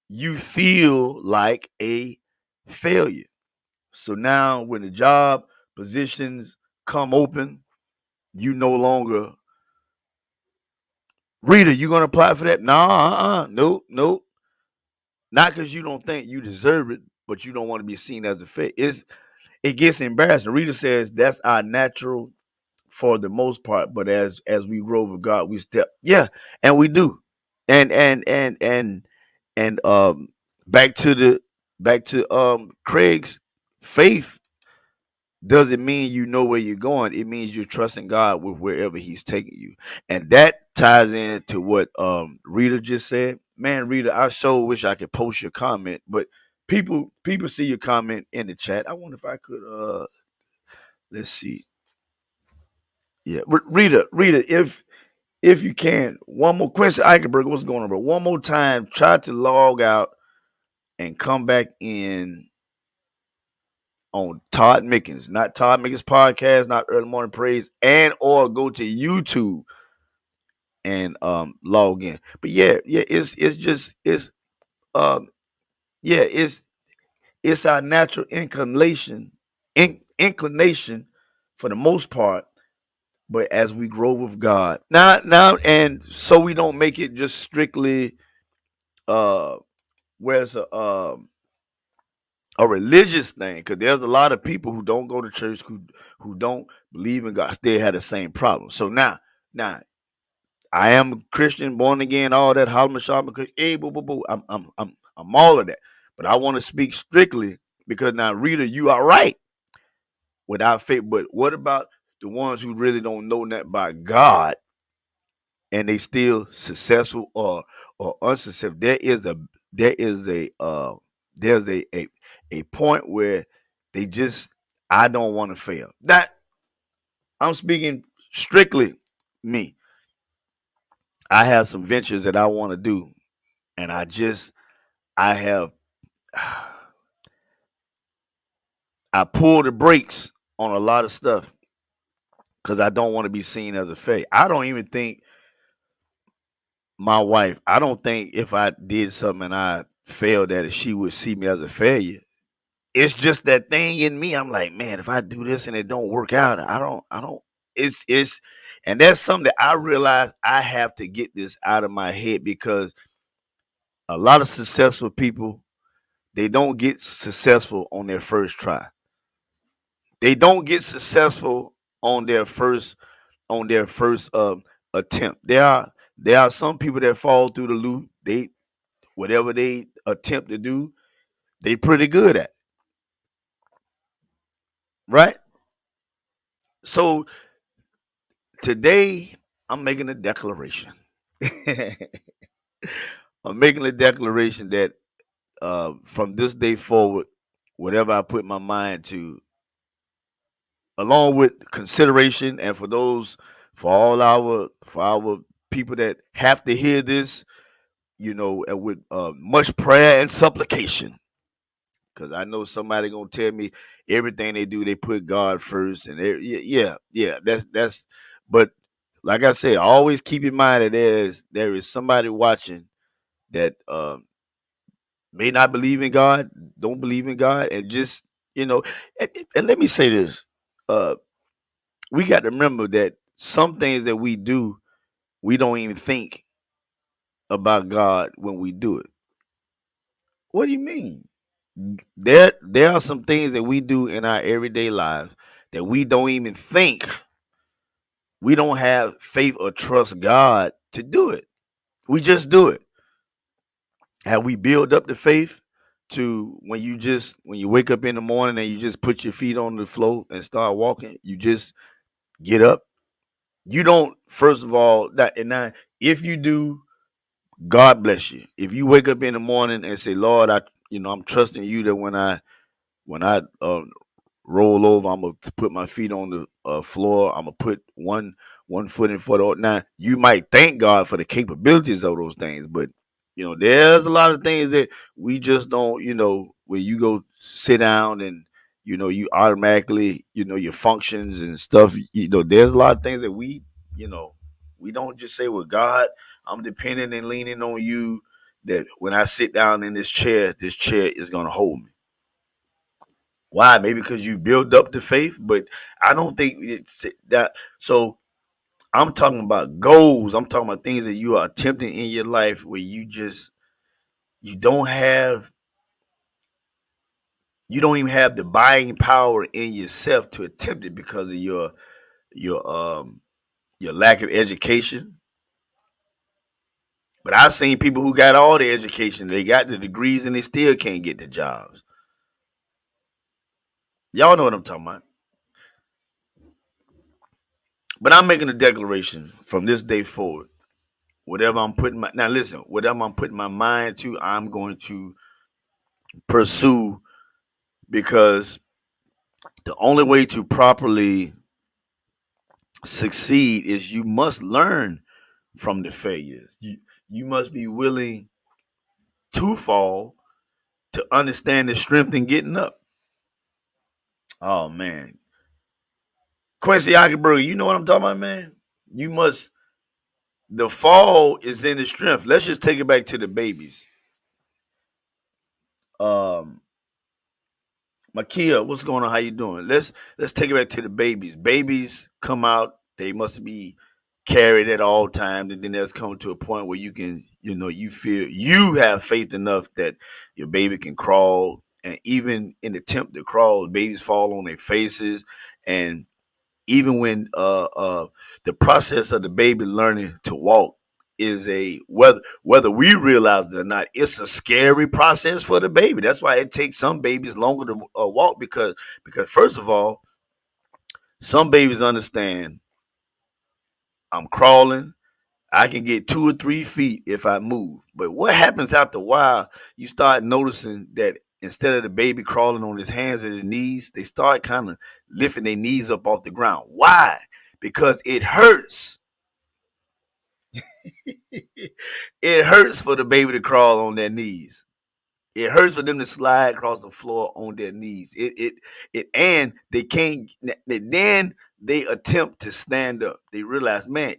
you feel like a failure. So now when the job positions come open, you no longer, Rita, you gonna apply for that? Nah, nope. Not because you don't think you deserve it, but you don't want to be seen as a fit. It gets embarrassing. Rita says that's our natural for the most part, but as we grow with God, we step, yeah, and we do. And back to Craig's faith doesn't mean you know where you're going. It means you're trusting God with wherever He's taking you, and that ties into what Rita just said. Man, Rita, I sure wish I could post your comment, but people see your comment in the chat. I wonder if I could. Let's see. Yeah, Rita, if you can, one more, Quincy Eichenberg, what's going on, bro? One more time, try to log out and come back in on Todd Mickens, not Todd Mickens podcast, not Early Morning Praise, and or go to YouTube and log in. But um yeah, it's our natural inclination for the most part. But as we grow with God, now, and so we don't make it just strictly where it's a religious thing, because there's a lot of people who don't go to church, who don't believe in God, still had the same problem. So now I am a Christian, born again, all that, holla shama, hey, boo, boo, boo. I'm all of that. But I want to speak strictly because now, Rita, you are right without faith. But what about the ones who really don't know nothing about God and they still successful or unsuccessful? There's a point where they just, I don't want to fail. That I'm speaking strictly me. I have some ventures that I want to do, and I have I pull the brakes on a lot of stuff because I don't want to be seen as a failure. I don't even think my wife, I don't think if I did something and I failed at it, she would see me as a failure. It's just that thing in me. I'm like, man, if I do this and it don't work out, I don't. It's, and that's something that I realize I have to get this out of my head, because a lot of successful people, they don't get successful on their first try. They don't get successful on their first attempt. There are some people that fall through the loop. They, whatever they attempt to do, they pretty good at, right? So today I'm making a declaration. I'm making a declaration that from this day forward, whatever I put my mind to, along with consideration, and for our people that have to hear this, and with much prayer and supplication, because I know somebody gonna tell me everything they do, they put God first, and yeah, that's. But like I said, always keep in mind that there is somebody watching that may not believe in God, don't believe in God, and just and let me say this: we got to remember that some things that we do, we don't even think about God when we do it. What do you mean? There are some things that we do in our everyday lives that we don't even think. We don't have faith or trust God to do it. We just do it. Have we build up the faith to when you wake up in the morning and you just put your feet on the floor and start walking, you just get up. You don't, first of all, that and now if you do, God bless you. If you wake up in the morning and say, Lord, I'm trusting you that when I roll over, I'm gonna put my feet on the floor. I'm gonna put one foot in front of. Now you might thank God for the capabilities of those things, but there's a lot of things that we just don't. When you go sit down and you automatically your functions and stuff. There's a lot of things that you know we don't just say, well, God, I'm depending and leaning on you. That when I sit down in this chair is gonna hold me. Why? Maybe because you build up the faith, but I don't think it's that. So I'm talking about goals. I'm talking about things that you are attempting in your life where you don't have you don't even have the buying power in yourself to attempt it because of your your lack of education. But I've seen people who got all the education, they got the degrees, and they still can't get the jobs. Y'all know what I'm talking about. But I'm making a declaration from this day forward. Whatever I'm putting my mind to, I'm going to pursue because the only way to properly succeed is you must learn from the failures. You must be willing to fall to understand the strength in getting up. Oh man. Quincy Ockenberg, you know what I'm talking about, man? You must the fall is in the strength. Let's just take it back to the babies. Um Makia, what's going on? How you doing? Let's take it back to the babies. Babies come out, they must be carried at all times, and then there's come to a point where you can, you feel you have faith enough that your baby can crawl, and even in the attempt to crawl, babies fall on their faces, and even when the process of the baby learning to walk is a whether we realize it or not, it's a scary process for the baby. That's why it takes some babies longer to walk because first of all, some babies understand I'm crawling. I can get 2 or 3 feet if I move. But what happens after a while, you start noticing that instead of the baby crawling on his hands and his knees, they start kind of lifting their knees up off the ground. Why? Because it hurts. It hurts for the baby to crawl on their knees. It hurts for them to slide across the floor on their knees. And they can't. Then they attempt to stand up. They realize, man,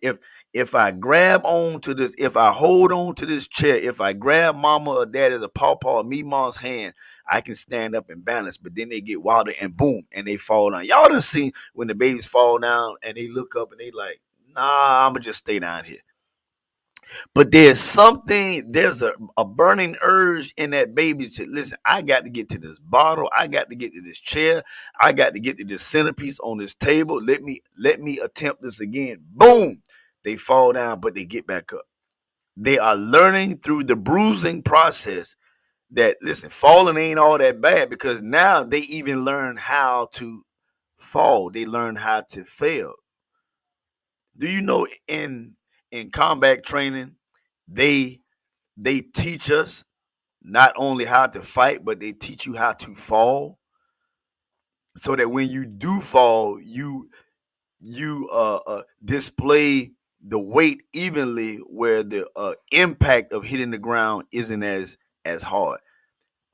if I grab on to this, if I hold on to this chair, if I grab mama or daddy, the pawpaw or me mom's hand, I can stand up and balance. But then they get wilder and boom, and they fall down. Y'all done seen when the babies fall down and they look up and they like, nah, I'ma just stay down here. But there's a burning urge in that baby to listen. I got to get to this bottle. I got to get to this chair. I got to get to this centerpiece on this table. Let me attempt this again. Boom. They fall down, but they get back up. They are learning through the bruising process that listen, falling ain't all that bad because now they even learn how to fall. They learn how to fail. Do you know in combat training, they they teach us not only how to fight, but they teach you how to fall, so that when you do fall, you display the weight evenly, where the impact of hitting the ground isn't as hard.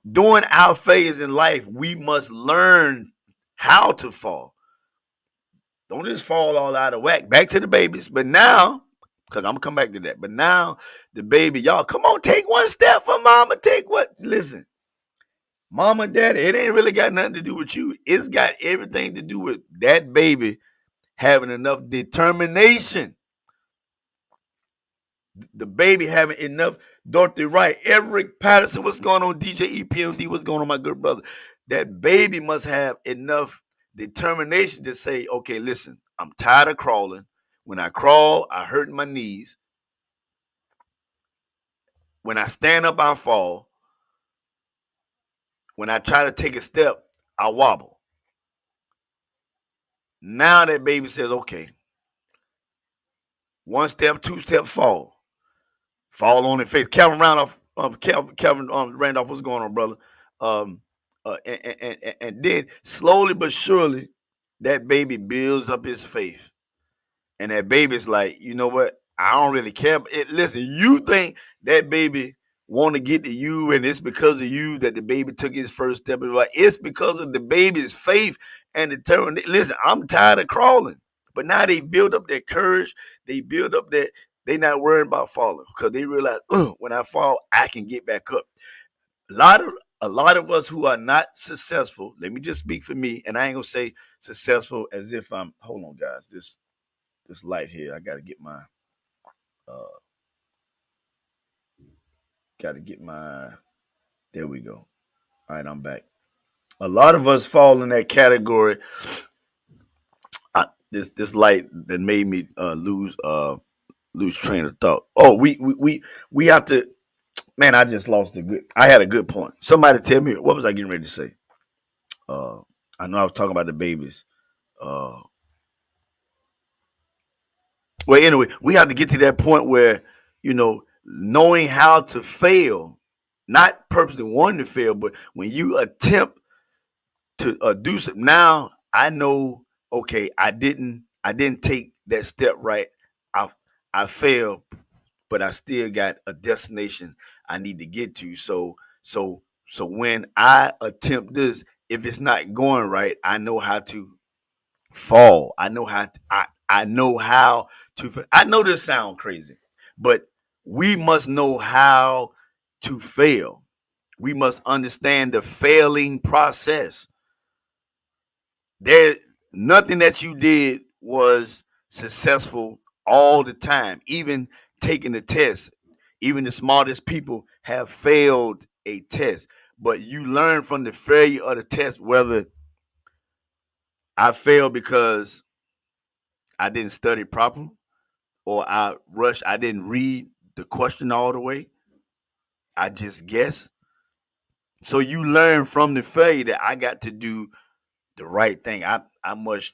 During our phase in life, we must learn how to fall. Don't just fall all out of whack. Back to the babies. But now, because I'm gonna come back to that. But now the baby, y'all, come on, take one step for mama. Take what? Listen, mama, daddy, it ain't really got nothing to do with you. It's got everything to do with that baby having enough determination The baby having enough. Dorothy Wright, Eric Patterson, what's going on? DJ EPMD, what's going on, my good brother? That baby must have enough determination to say, okay, listen, I'm tired of crawling. When I crawl, I hurt my knees. When I stand up, I fall. When I try to take a step, I wobble. Now that baby says, okay, one step, two step, fall on their face. Calvin Randolph, Calvin Randolph, what's going on, brother? Um, and then slowly but surely, that baby builds up his faith, and that baby's like, you know what? I don't really care. Listen, you think that baby want to get to you, and it's because of you that the baby took his first step. It's because of the baby's faith and determination. Listen, I'm tired of crawling, but now they build up their courage. They build up that they not worried about falling because they realize, when I fall, I can get back up. A lot of us who are not successful, let me just speak for me, and I ain't gonna say successful as if I'm. Hold on, guys. This light here, I gotta get my. There we go. All right, I'm back. A lot of us fall in that category. This light that made me lose train of thought. Oh, we have to. Man, I just lost I had a good point. Somebody tell me, what was I getting ready to say? I know I was talking about the babies. Well, anyway, we have to get to that point where, knowing how to fail, not purposely wanting to fail, but when you attempt to do something. Now I know, okay, I didn't take that step right. I failed, but I still got a destination I need to get to. So when I attempt this, if it's not going right, I know how to fall. I know how I know how to. I know this sounds crazy, but we must know how to fail. We must understand the failing process. There, nothing that you did was successful all the time. Even taking the test, even the smartest people have failed a test. But you learn from the failure of the test whether I failed because I didn't study properly, or I rushed, I didn't read the question all the way. I just guessed. So you learn from the failure that I got to do the right thing. I must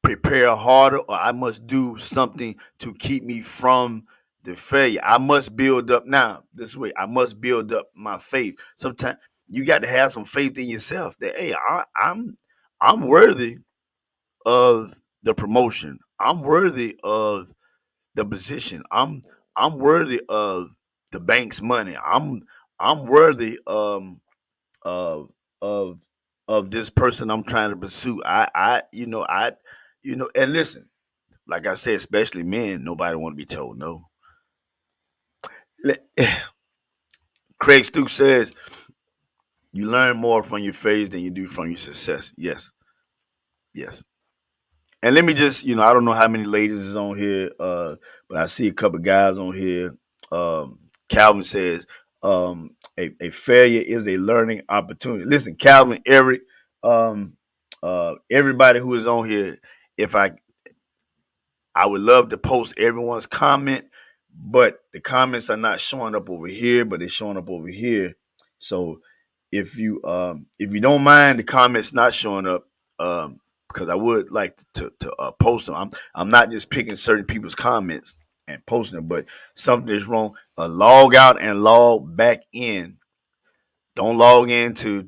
prepare harder, or I must do something to keep me from the failure. I must build up now this way. I must build up my faith. Sometimes you got to have some faith in yourself that, hey, I'm worthy of the promotion. I'm worthy of the position. I'm worthy of the bank's money. I'm worthy of of this person I'm trying to pursue. And listen, like I said, especially men, nobody want to be told no. Craig Stooks says you learn more from your failures than you do from your success. Yes. And let me just, I don't know how many ladies is on here, but I see a couple guys on here. Calvin says, a failure is a learning opportunity. Listen, Calvin, Eric, everybody who is on here, if I would love to post everyone's comment, but the comments are not showing up over here, but they're showing up over here. So if you don't mind the comments not showing up, because I would like to post them. I'm not just picking certain people's comments and posting them, but something is wrong. Log out and log back in. Don't log into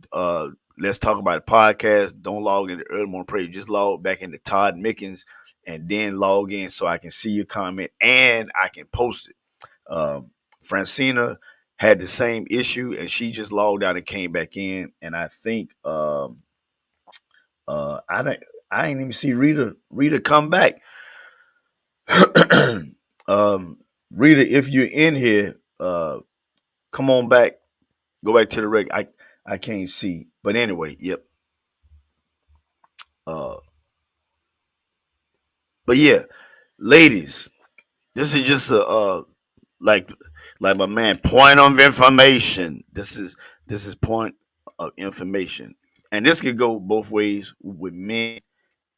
Let's Talk About It podcast. Don't log into Early Morning Prayer. Just log back into Todd Mickens and then log in so I can see your comment and I can post it. Francina had the same issue and she just logged out and came back in. And I think I ain't even see Rita come back. Rita, if you're in here, come on back. Go back to the reg. I can't see. But anyway, yep. But yeah, ladies, this is just a like like my man point of information. This is point of information, and this could go both ways with men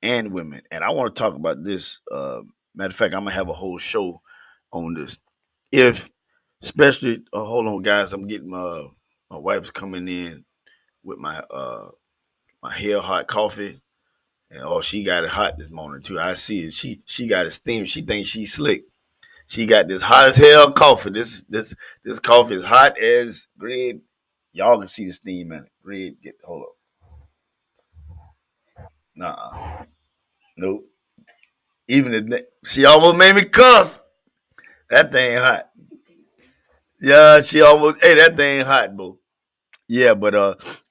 and women. And I want to talk about this. Matter of fact, I'm gonna have a whole show on this. If especially, hold on, guys, I'm getting my wife's coming in with my hair hot coffee. And oh, she got it hot this morning too. I see it. She got it steaming. She thinks she's slick. She got this hot as hell coffee. This coffee is hot as Greg. Y'all can see the steam in it. Greg, hold up. Nah, nope. She almost made me cuss. That thing hot. Yeah, she almost. Hey, that thing hot, boo. Yeah, but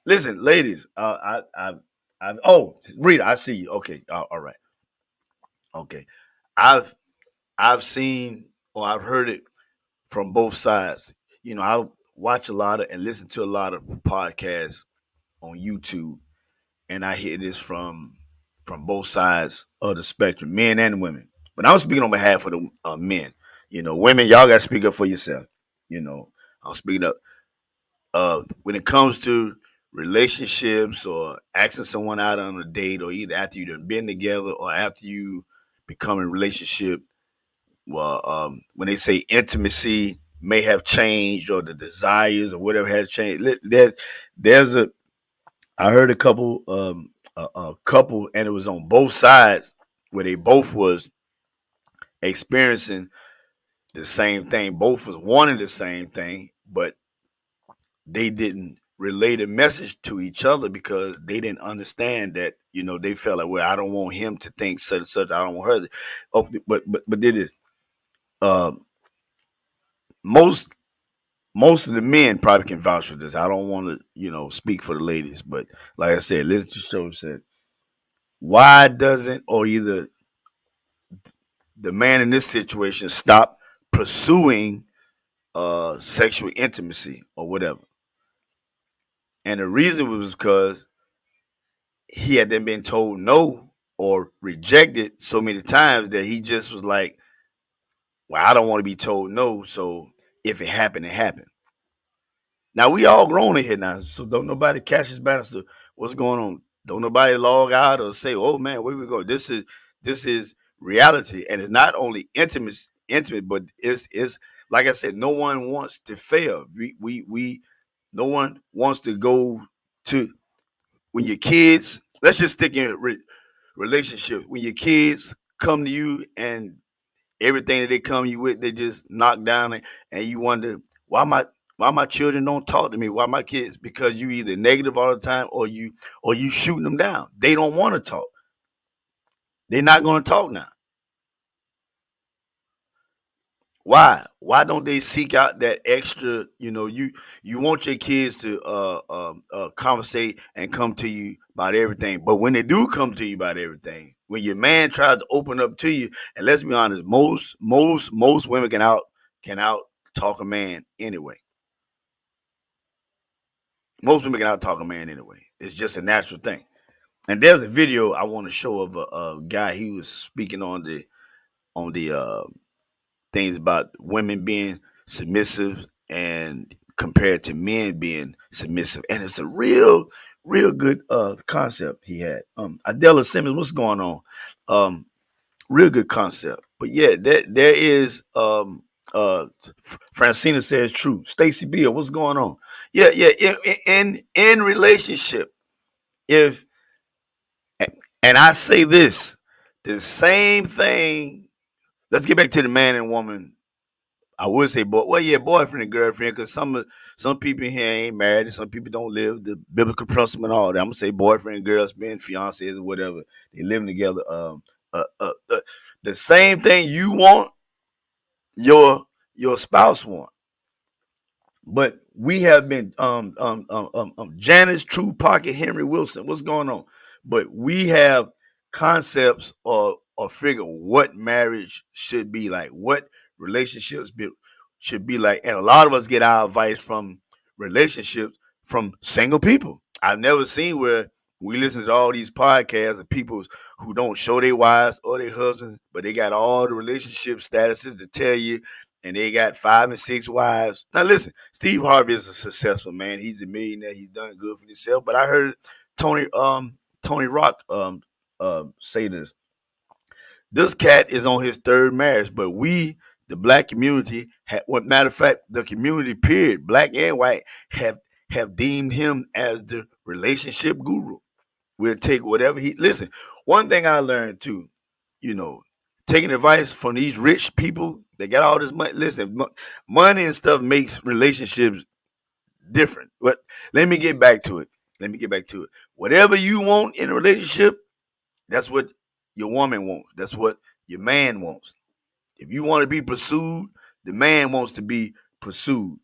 listen, ladies. Oh, Rita, I see you. Okay, all right. Okay, I've I've seen or I've heard it from both sides. I watch a lot of and listen to a lot of podcasts on YouTube, and I hear this from both sides of the spectrum, men and women. But I'm speaking on behalf of the men. Women, y'all got to speak up for yourself. I'm speaking up. When it comes to relationships or asking someone out on a date, or either after you've been together or after you become in a relationship, well, when they say intimacy may have changed or the desires or whatever has changed, there's a I heard a couple, and it was on both sides where they both was experiencing the same thing. Both was wanting the same thing, but they didn't relay the message to each other because they didn't understand that. They felt like, well, I don't want him to think such and such. I don't want her to. Oh, but did this. Most most of the men probably can vouch for this. I don't want to, speak for the ladies, but like I said, listen to the show said, why doesn't or either the man in this situation stop pursuing sexual intimacy or whatever? And the reason was because he had then been told no or rejected so many times that he just was like, well, I don't want to be told no, so if it happened, it happened. Now we all grown in here now, so don't nobody catch his balance to what's going on. Don't nobody log out or say, "Oh man, where we go?" This is reality, and it's not only intimate, but it's like I said, no one wants to fail. We no one wants to go to when your kids. Let's just stick in relationship. When your kids come to you and everything that they come you with, they just knock down, and you wonder why my children don't talk to me, why my kids, because you either negative all the time or you shooting them down. They don't want to talk. They're not going to talk now. Why don't they seek out that extra? You want your kids to conversate and come to you about everything, but when they do come to you about everything, when your man tries to open up to you, and let's be honest, most women can out talk a man anyway. Most women can out talk a man anyway. It's just a natural thing. And there's a video I want to show of a guy. He was speaking on the things about women being submissive and compared to men being submissive, and it's a real good concept he had. Adela Simmons, what's going on? Real good concept. But yeah, there is Francina says true. Stacy Beal, what's going on? Yeah, in relationship, if and I say this, the same thing. Let's get back to the man and woman. I would say boyfriend and girlfriend, because some people in here ain't married, and some people don't live the biblical principle and all that. I'm gonna say boyfriend and girls, being fiancés or whatever, they living together. The same thing you want, your spouse want. But we have been Janice True Pocket Henry Wilson. What's going on? But we have concepts or figure what marriage should be like, what should be like, and a lot of us get our advice from relationships from single people. I've never seen where We listen to all these podcasts of people who don't show their wives or their husbands, but they got all the relationship statuses to tell you, and they got 5 and 6 wives. Now listen, Steve Harvey is a successful man. He's a millionaire. He's done good for himself. But I heard Tony Rock say this. This cat is on his 3rd marriage, but we, the black community, matter of fact, the community period, black and white, have deemed him as the relationship guru. We'll take whatever he listen. One thing I learned too, taking advice from these rich people that got all this money. Listen, money and stuff makes relationships different. But let me get back to it. Whatever you want in a relationship, that's what your woman wants. That's what your man wants. If you want to be pursued, the man wants to be pursued.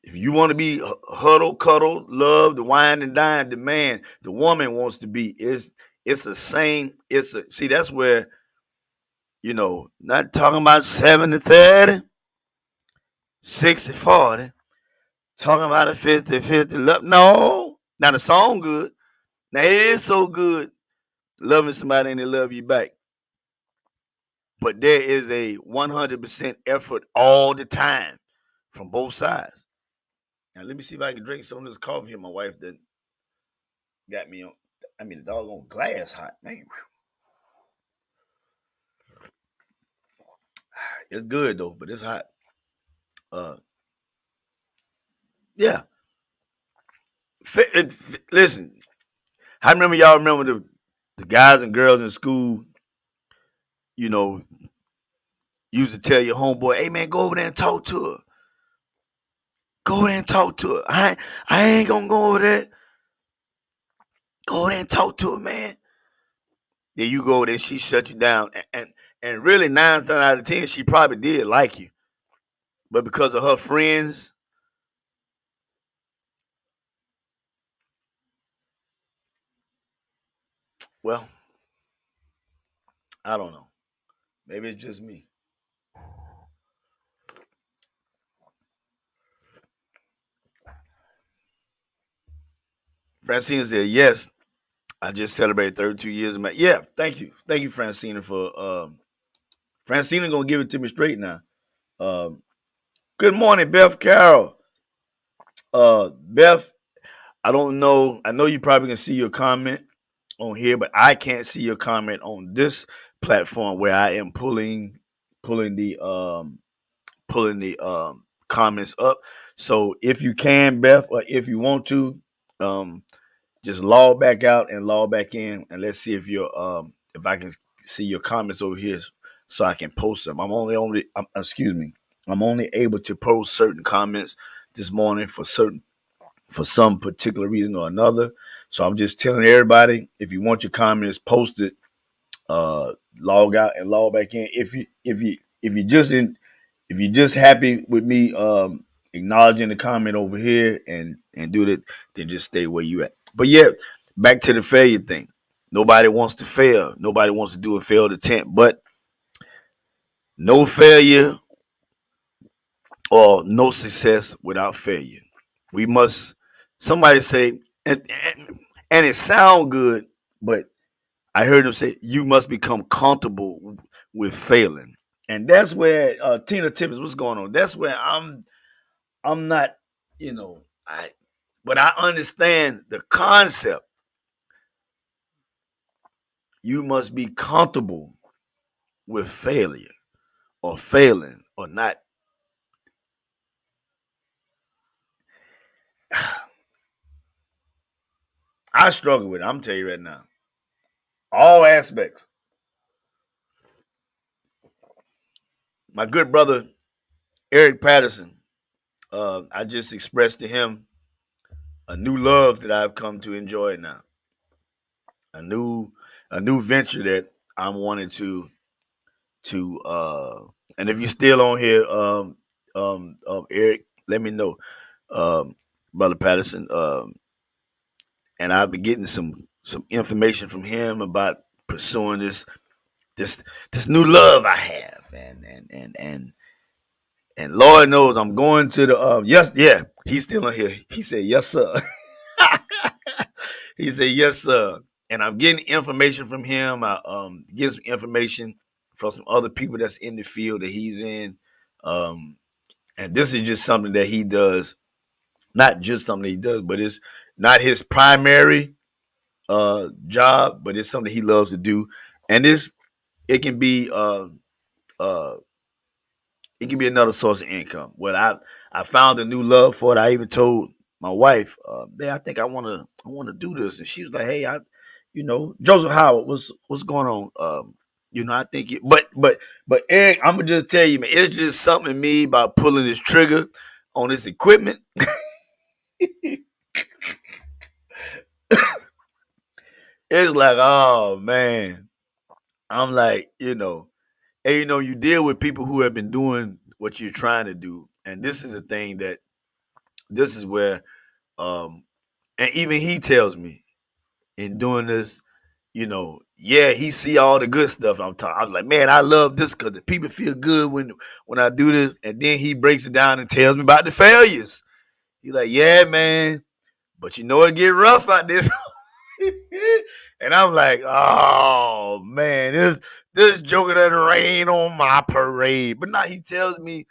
If you want to be huddle, cuddle, love, the wine and dine, the woman wants to be. It's the same. See, that's where, not talking about 70-30, 60-40, talking about a 50-50 love. No, now the song good. Now it is so good loving somebody and they love you back. But there is a 100% effort all the time from both sides. Now, let me see if I can drink some of this coffee here. My wife done got me on. The doggone glass hot, man. It's good though, but it's hot. Yeah. Listen, I remember y'all remember the guys and girls in school, used to tell your homeboy, hey man, go over there and talk to her. Go over there and talk to her. I ain't gonna go over there. Go over there and talk to her, man. Then you go over there, she shut you down. And really 9 times out of 10, she probably did like you. But because of her friends, well, I don't know. Maybe it's just me. Francina said, yes, I just celebrated 32 years of marriage. Yeah, thank you. Thank you, Francina, for Francina gonna give it to me straight now. Good morning, Beth Carroll. Beth, I don't know. I know you probably can see your comment on here, but I can't see your comment on this platform where I am pulling the comments up. So if you can, Beth, or if you want to, just log back out and log back in, and let's see if if I can see your comments over here, so I can post them. I'm only able to post certain comments this morning for some particular reason or another. So I'm just telling everybody, if you want your comments posted, log out and log back in. If you're just happy with me acknowledging the comment over here and do that, then just stay where you at. But yeah, back to the failure thing. Nobody wants to fail. Nobody wants to do a failed attempt, but no failure or no success without failure. We must, somebody say, and it sound good, but I heard them say, you must become comfortable with failing. And that's where Tina Tippett, what's going on? That's where I'm not, but I understand the concept. You must be comfortable with failure or failing or not. I struggle with it. I'm telling you right now. All aspects. My good brother, Eric Patterson, I just expressed to him a new love that I've come to enjoy now. A new venture that I'm wanting to and if you're still on here, Eric, let me know, Brother Patterson. And I've been getting some information from him about pursuing this new love I have, and Lord knows I'm going to the he's still on here. He said yes sir. He said, yes, sir. And I'm getting information from him. I get some information from some other people that's in the field that he's in. And this is just something that he does. Not just something that he does, but it's not his primary job, but it's something he loves to do. And it can be uh it can be another source of income. Well, I found a new love for it. I even told my wife, man, I think I wanna do this. And she was like, hey, Joseph Howard, what's going on? I think but Eric, I'm gonna just tell you, man, it's just something in me about pulling this trigger on this equipment. It's like, oh man. I'm like, and you deal with people who have been doing what you're trying to do. And this is a thing that this is where and even he tells me in doing this, yeah, he see all the good stuff I'm talking. I was like, man, I love this because the people feel good when I do this. And then he breaks it down and tells me about the failures. He's like, yeah, man, but it get rough out this. And I'm like, oh man, this joker doesn't rain on my parade. But now he tells me,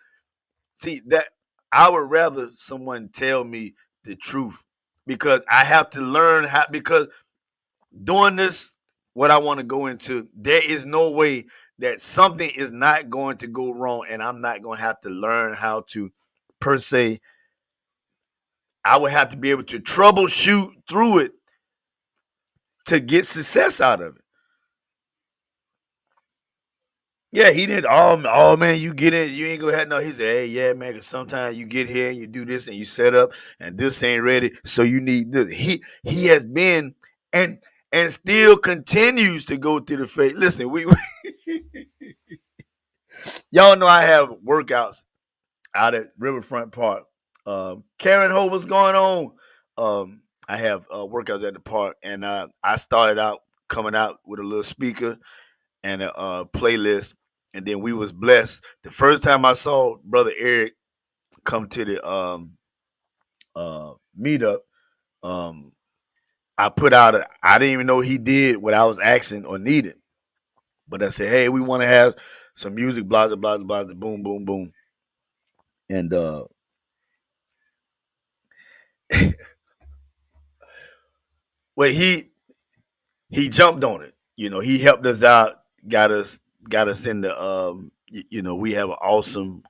see, that I would rather someone tell me the truth because I have to learn how, because doing this, what I want to go into, there is no way that something is not going to go wrong and I'm not going to have to learn how to, per se, I would have to be able to troubleshoot through it to get success out of it. Yeah, he didn't. Oh man, you get it. You ain't gonna have no. He said, "Hey, yeah, man. Cause sometimes you get here and you do this and you set up and this ain't ready, so you need this." He has been and still continues to go through the faith. Listen, we y'all know I have workouts out at Riverfront Park. Karen Ho, what's going on? I have workouts at the park, and I started out coming out with a little speaker and a playlist, and then we was blessed. The first time I saw Brother Eric come to the meetup, I put out I didn't even know he did what I was asking or needed, but I said, hey, we want to have some music, blah blah blah blah, boom boom boom, and well, he jumped on it. He helped us out, got us in the we have an awesome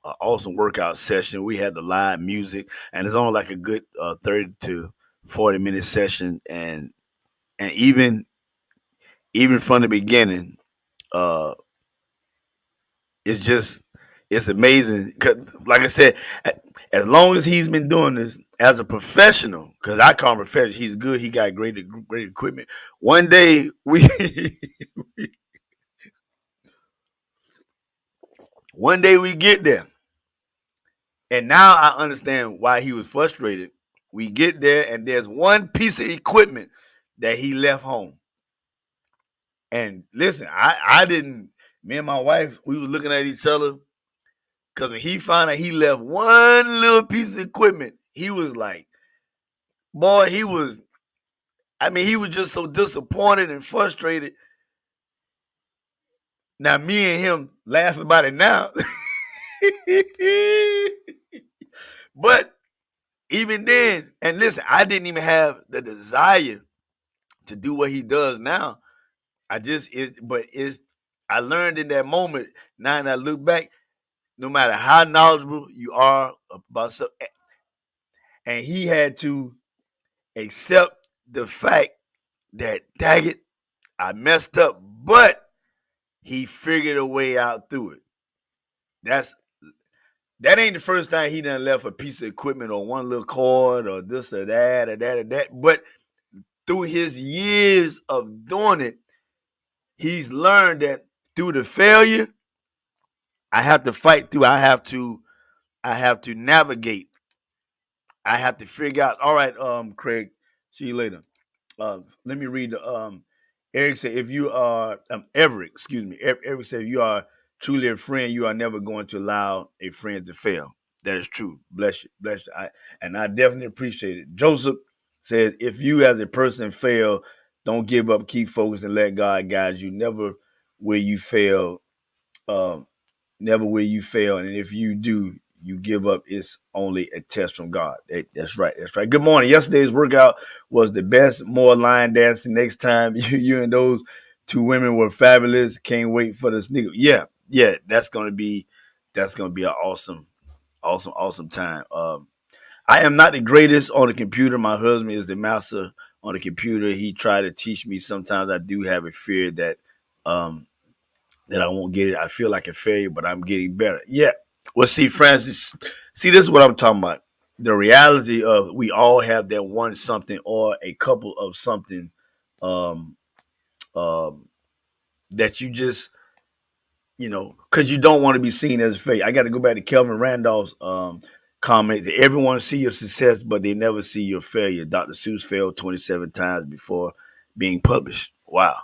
workout session. We had the live music, and it's only like a good 30 to 40-minute session, and even from the beginning, uh it's amazing. 'Cause, like I said, as long as he's been doing this as a professional, because I call him professional, he's good. He got great equipment. One day we get there, and now I understand why he was frustrated. We get there, and there's one piece of equipment that he left home. And listen, I didn't. Me and my wife, we were looking at each other because when he found out he left one little piece of equipment, he was like, boy, he was just so disappointed and frustrated. Now, me and him laughing about it now. But even then, and listen, I didn't even have the desire to do what he does now. I learned in that moment. Now that I look back, no matter how knowledgeable you are about something, and he had to accept the fact that, dang it, I messed up, but he figured a way out through it. That ain't the first time he done left a piece of equipment or one little cord or this or that or that or that. But through his years of doing it, he's learned that through the failure, I have to fight through. I have to navigate. I have to figure out. All right, Craig, see you later. Let me read the Eric said, if you are Everett, excuse me, Everett said, if you are truly a friend, you are never going to allow a friend to fail. That is true. Bless you. I definitely appreciate it. Joseph says, if you as a person fail, don't give up, keep focused, and let God guide you. Never will you fail. Um, never will you fail. And if you do, you give up, it's only a test from God. That's right. That's right. Good morning. Yesterday's workout was the best. More line dancing next time. You and those two women were fabulous. Can't wait for the sneaker. Yeah. That's gonna be an awesome time. I am not the greatest on the computer. My husband is the master on the computer. He tried to teach me. Sometimes I do have a fear that um, that I won't get it. I feel like a failure, but I'm getting better. Yeah. Well, see, Francis, this is what I'm talking about. The reality of we all have that one something or a couple of something um, um, that you just, because you don't want to be seen as a failure. I got to go back to Kelvin Randolph's comment that everyone see your success, but they never see your failure. Dr. Seuss failed 27 times before being published. Wow.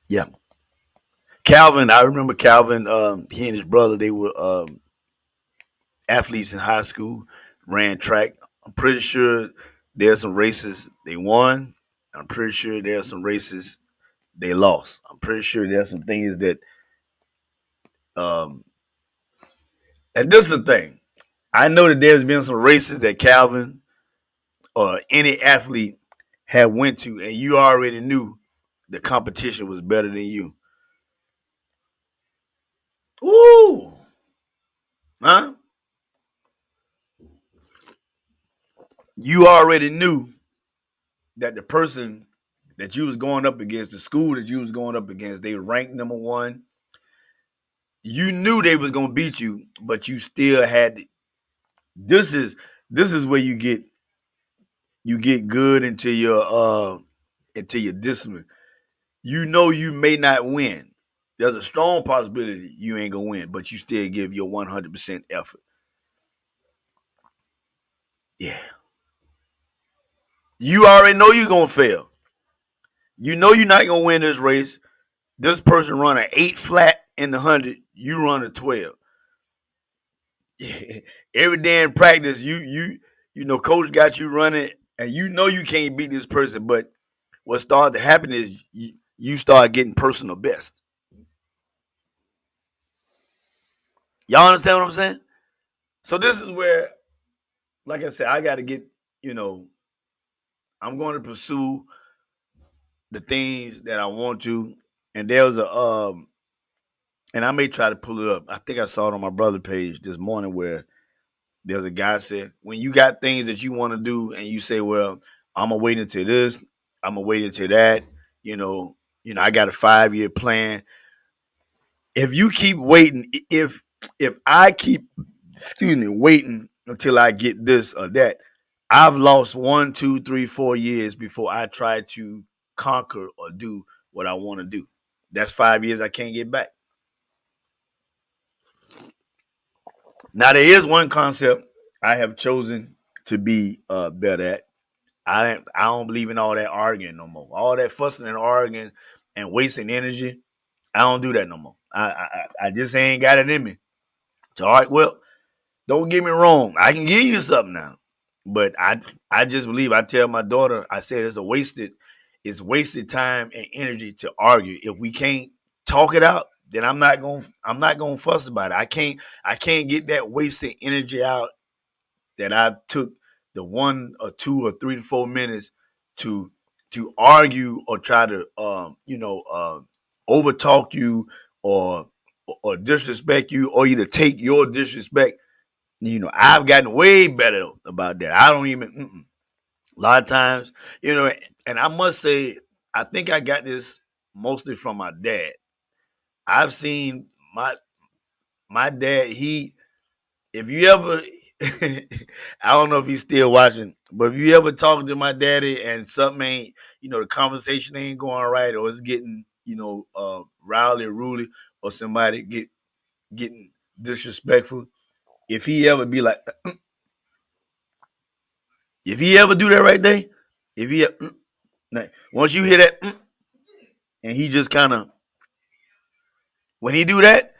Yeah. Calvin, I remember Calvin, he and his brother, they were athletes in high school, ran track. I'm pretty sure there's some races they won. I'm pretty sure there's some races they lost. I'm pretty sure there's some things that, and this is the thing. I know that there's been some races that Calvin or any athlete had went to, and you already knew the competition was better than you. Ooh, huh? You already knew that the person that you was going up against, the school that you was going up against, they ranked number one. You knew they was gonna beat you, but you still had to, this is where you get good into your discipline. You know you may not win. There's a strong possibility you ain't gonna win, but you still give your 100% effort. Yeah. You already know you're gonna fail. You know you're not gonna win this race. This person run an 8 flat in the 100, you run a 12. Every day in practice, you know, coach got you running, and you know you can't beat this person. But what started to happen is you start getting personal best. Y'all understand what I'm saying? So this is where, like I said, I got to get, I'm going to pursue the things that I want to. And there was and I may try to pull it up. I think I saw it on my brother page this morning where there's a guy said, when you got things that you want to do and you say, well, I'm gonna wait until this, I'm gonna wait until that, I got a 5-year plan. If you keep waiting, if I keep, waiting until I get this or that, I've lost 1, 2, 3, 4 years before I try to conquer or do what I want to do. That's 5 years I can't get back. Now there is one concept I have chosen to be better at. I don't believe in all that arguing no more. All that fussing and arguing and wasting energy. I don't do that no more. I just ain't got it in me. So, all right, well, don't get me wrong. I can give you something now. But I just believe, I tell my daughter, I said it's wasted time and energy to argue. If we can't talk it out, then I'm not gonna fuss about it. I can't get that wasted energy out that I took the 1 or 2 or 3 to 4 minutes to argue or try to overtalk you or disrespect you, or either take your disrespect. I've gotten way better about that. I don't even a lot of times, and I must say, I think I got this mostly from my dad. I've seen my dad, if you ever I don't know if he's still watching, but if you ever talk to my daddy and something ain't, the conversation ain't going right, or it's getting, rowdy or ruly, or somebody getting disrespectful, if he ever be like, if he ever do that right there, if he once you hear that, and he just kind of, when he do that,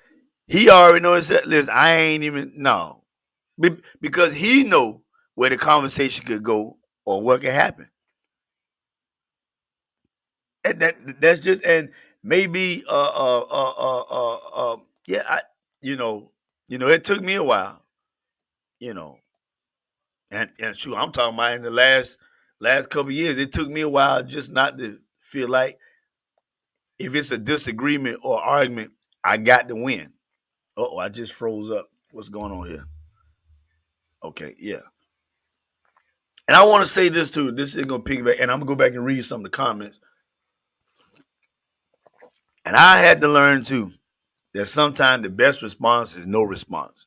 he already knows that. Listen, I ain't even no. because he know where the conversation could go or what could happen. And that's just and maybe yeah, it took me a while, you know, and shoot, I'm talking about in the last couple of years, it took me a while just not to feel like if it's a disagreement or argument, I got to win. Oh, I just froze up. What's going on here? Okay, yeah. And I want to say this too. This is gonna piggyback, and I'm gonna go back and read some of the comments. And I had to learn too that sometimes the best response is no response.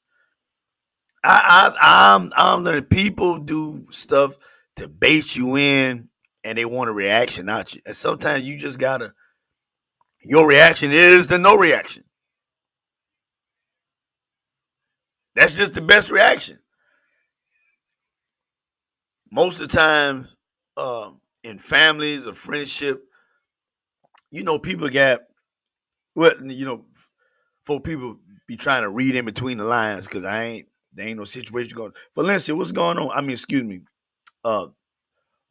I'm learning people do stuff to bait you in, and they want a reaction out you. And sometimes you just gotta. Your reaction is the no reaction. That's just the best reaction. Most of the time, in families or friendship, people got well, for people be trying to read in between the lines because there ain't no situation going. Valencia, what's going on? I mean, excuse me, uh,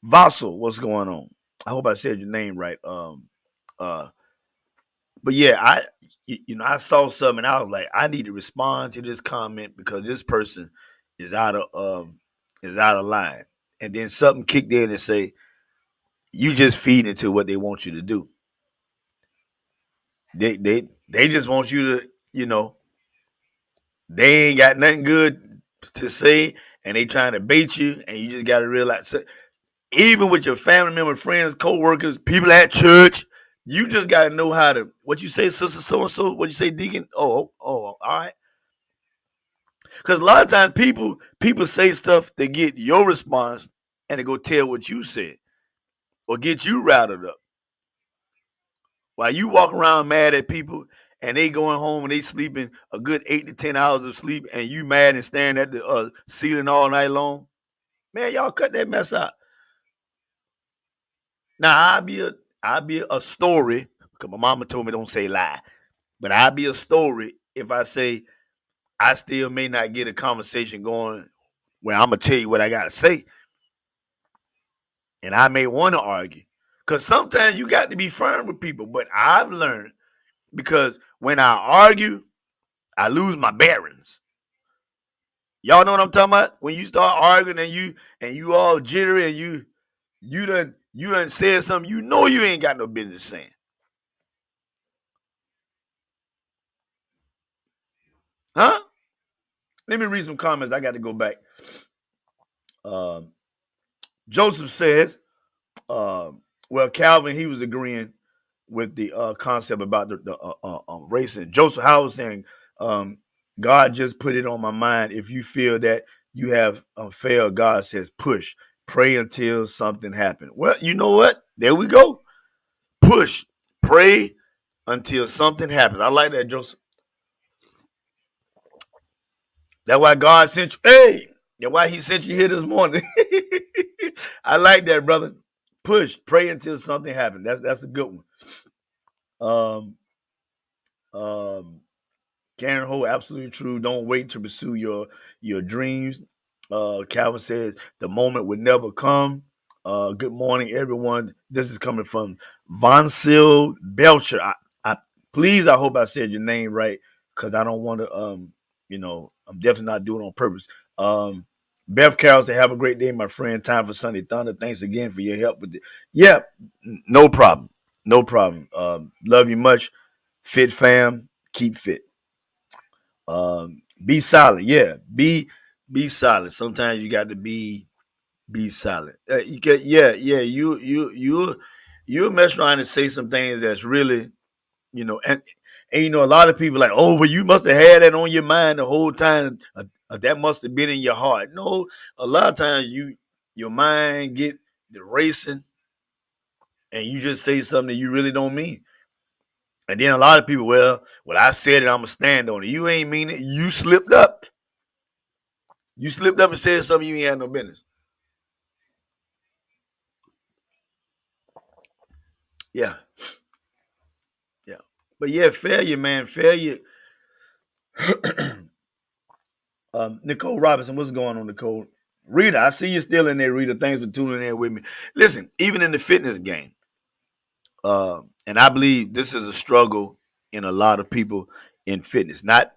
Vassal, what's going on? I hope I said your name right. Uh, but yeah, I saw something and I was like, I need to respond to this comment because this person is out of line. And then something kicked in and say, you just feed into what they want you to do. They just want you to, they ain't got nothing good to say and they trying to bait you and you just got to realize even with your family member, friends, co-workers, people at church, you just got to know how to, what you say, sister so-and-so, what you say, deacon? Oh, all right. Because a lot of times people say stuff to get your response and to go tell what you said or get you routed up. While you walk around mad at people and they going home and they sleeping a good 8 to 10 hours of sleep and you mad and staring at the ceiling all night long, man, y'all cut that mess out. Now I'll be a story because my mama told me don't say lie, but I'll be a story if I say I still may not get a conversation going where I'm gonna tell you what I gotta say, and I may want to argue because sometimes you got to be firm with people. But I've learned because when I argue, I lose my bearings. Y'all know what I'm talking about? When you start arguing and you all jittery and you done said something you ain't got no business saying. Huh? Let me read some comments. I got to go back. Joseph says, well, Calvin, he was agreeing with the concept about the racing. Joseph Howard saying, God just put it on my mind. If you feel that you have failed, God says, push. Pray until something happens. Well, you know what? There we go. Push. Pray until something happens. I like that, Joseph. That's why God sent you. Hey, that's why he sent you here this morning. I like that, brother. Push. Pray until something happens. That's a good one. Karen Ho, absolutely true. Don't wait to pursue your dreams. Calvin says the moment would never come. Good morning, everyone. This is coming from Vonsil Belcher. I hope I said your name right because I don't want to. I'm definitely not doing it on purpose. Bev Carroll said, "Have a great day, my friend. Time for Sunday Thunder. Thanks again for your help with it. Yeah, no problem, no problem. Love you much. Fit fam, keep fit. Be silent. Yeah, be silent. Sometimes you got to be silent. You get yeah. You mess around and say some things that's really and a lot of people like, oh, well, you must have had that on your mind the whole time. That must have been in your heart. No, a lot of times your mind get the racing, and you just say something that you really don't mean. And then a lot of people, well, I said it, I'm gonna stand on it. You ain't mean it. You slipped up. You slipped up and said something you ain't had no business. Yeah, yeah. But yeah, failure, man, failure. Nicole Robinson, what's going on, Nicole? Rita, I see you still in there, Rita. Thanks for tuning in with me. Listen, even in the fitness game, and I believe this is a struggle in a lot of people in fitness, not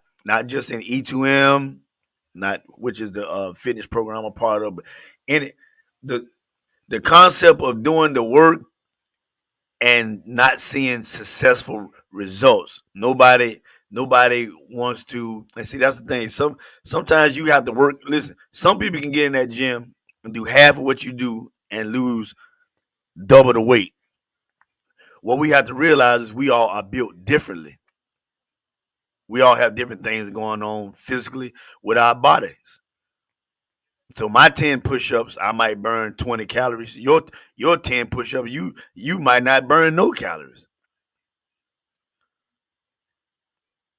just in E2M, not which is the fitness program I'm a part of, but in it, the the concept of doing the work and not seeing successful results. Nobody wants to. And see, that's the thing. Sometimes you have to work. Listen, some people can get in that gym and do half of what you do and lose double the weight. What we have to realize is we all are built differently. We all have different things going on physically with our bodies. So my 10 push-ups, I might burn 20 calories. Your 10 push-ups, you might not burn no calories.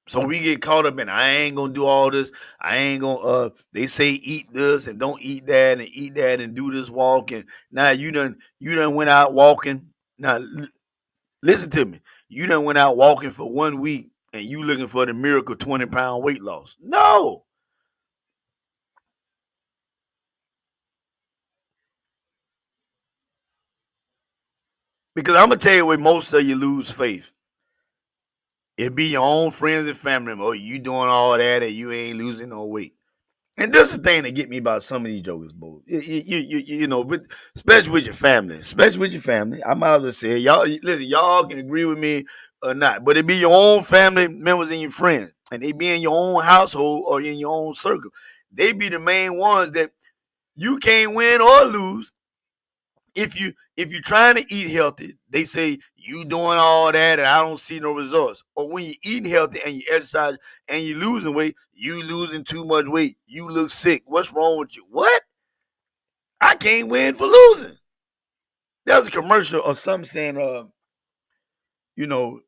So we get caught up in I ain't gonna do all this. I ain't gonna they say eat this and don't eat that and do this walk. And now you done went out walking. Now listen to me. You done went out walking for 1 week and you looking for the miracle 20-pound weight loss. No. Because I'm gonna tell you where most of you lose faith. It be your own friends and family members. Oh, you doing all that and you ain't losing no weight. And this is the thing that get me about some of these jokers, boy. You know, but especially with your family. I might as well say, y'all, listen, y'all can agree with me or not, but it be your own family members and your friends, and they be in your own household or in your own circle. They be the main ones that you can't win or lose if you're trying to eat healthy. They say you doing all that and I don't see no results. Or when you're eating healthy and you exercise and you losing weight, you losing too much weight. You look sick. What's wrong with you? What? I can't win for losing. There's a commercial or something saying, you know,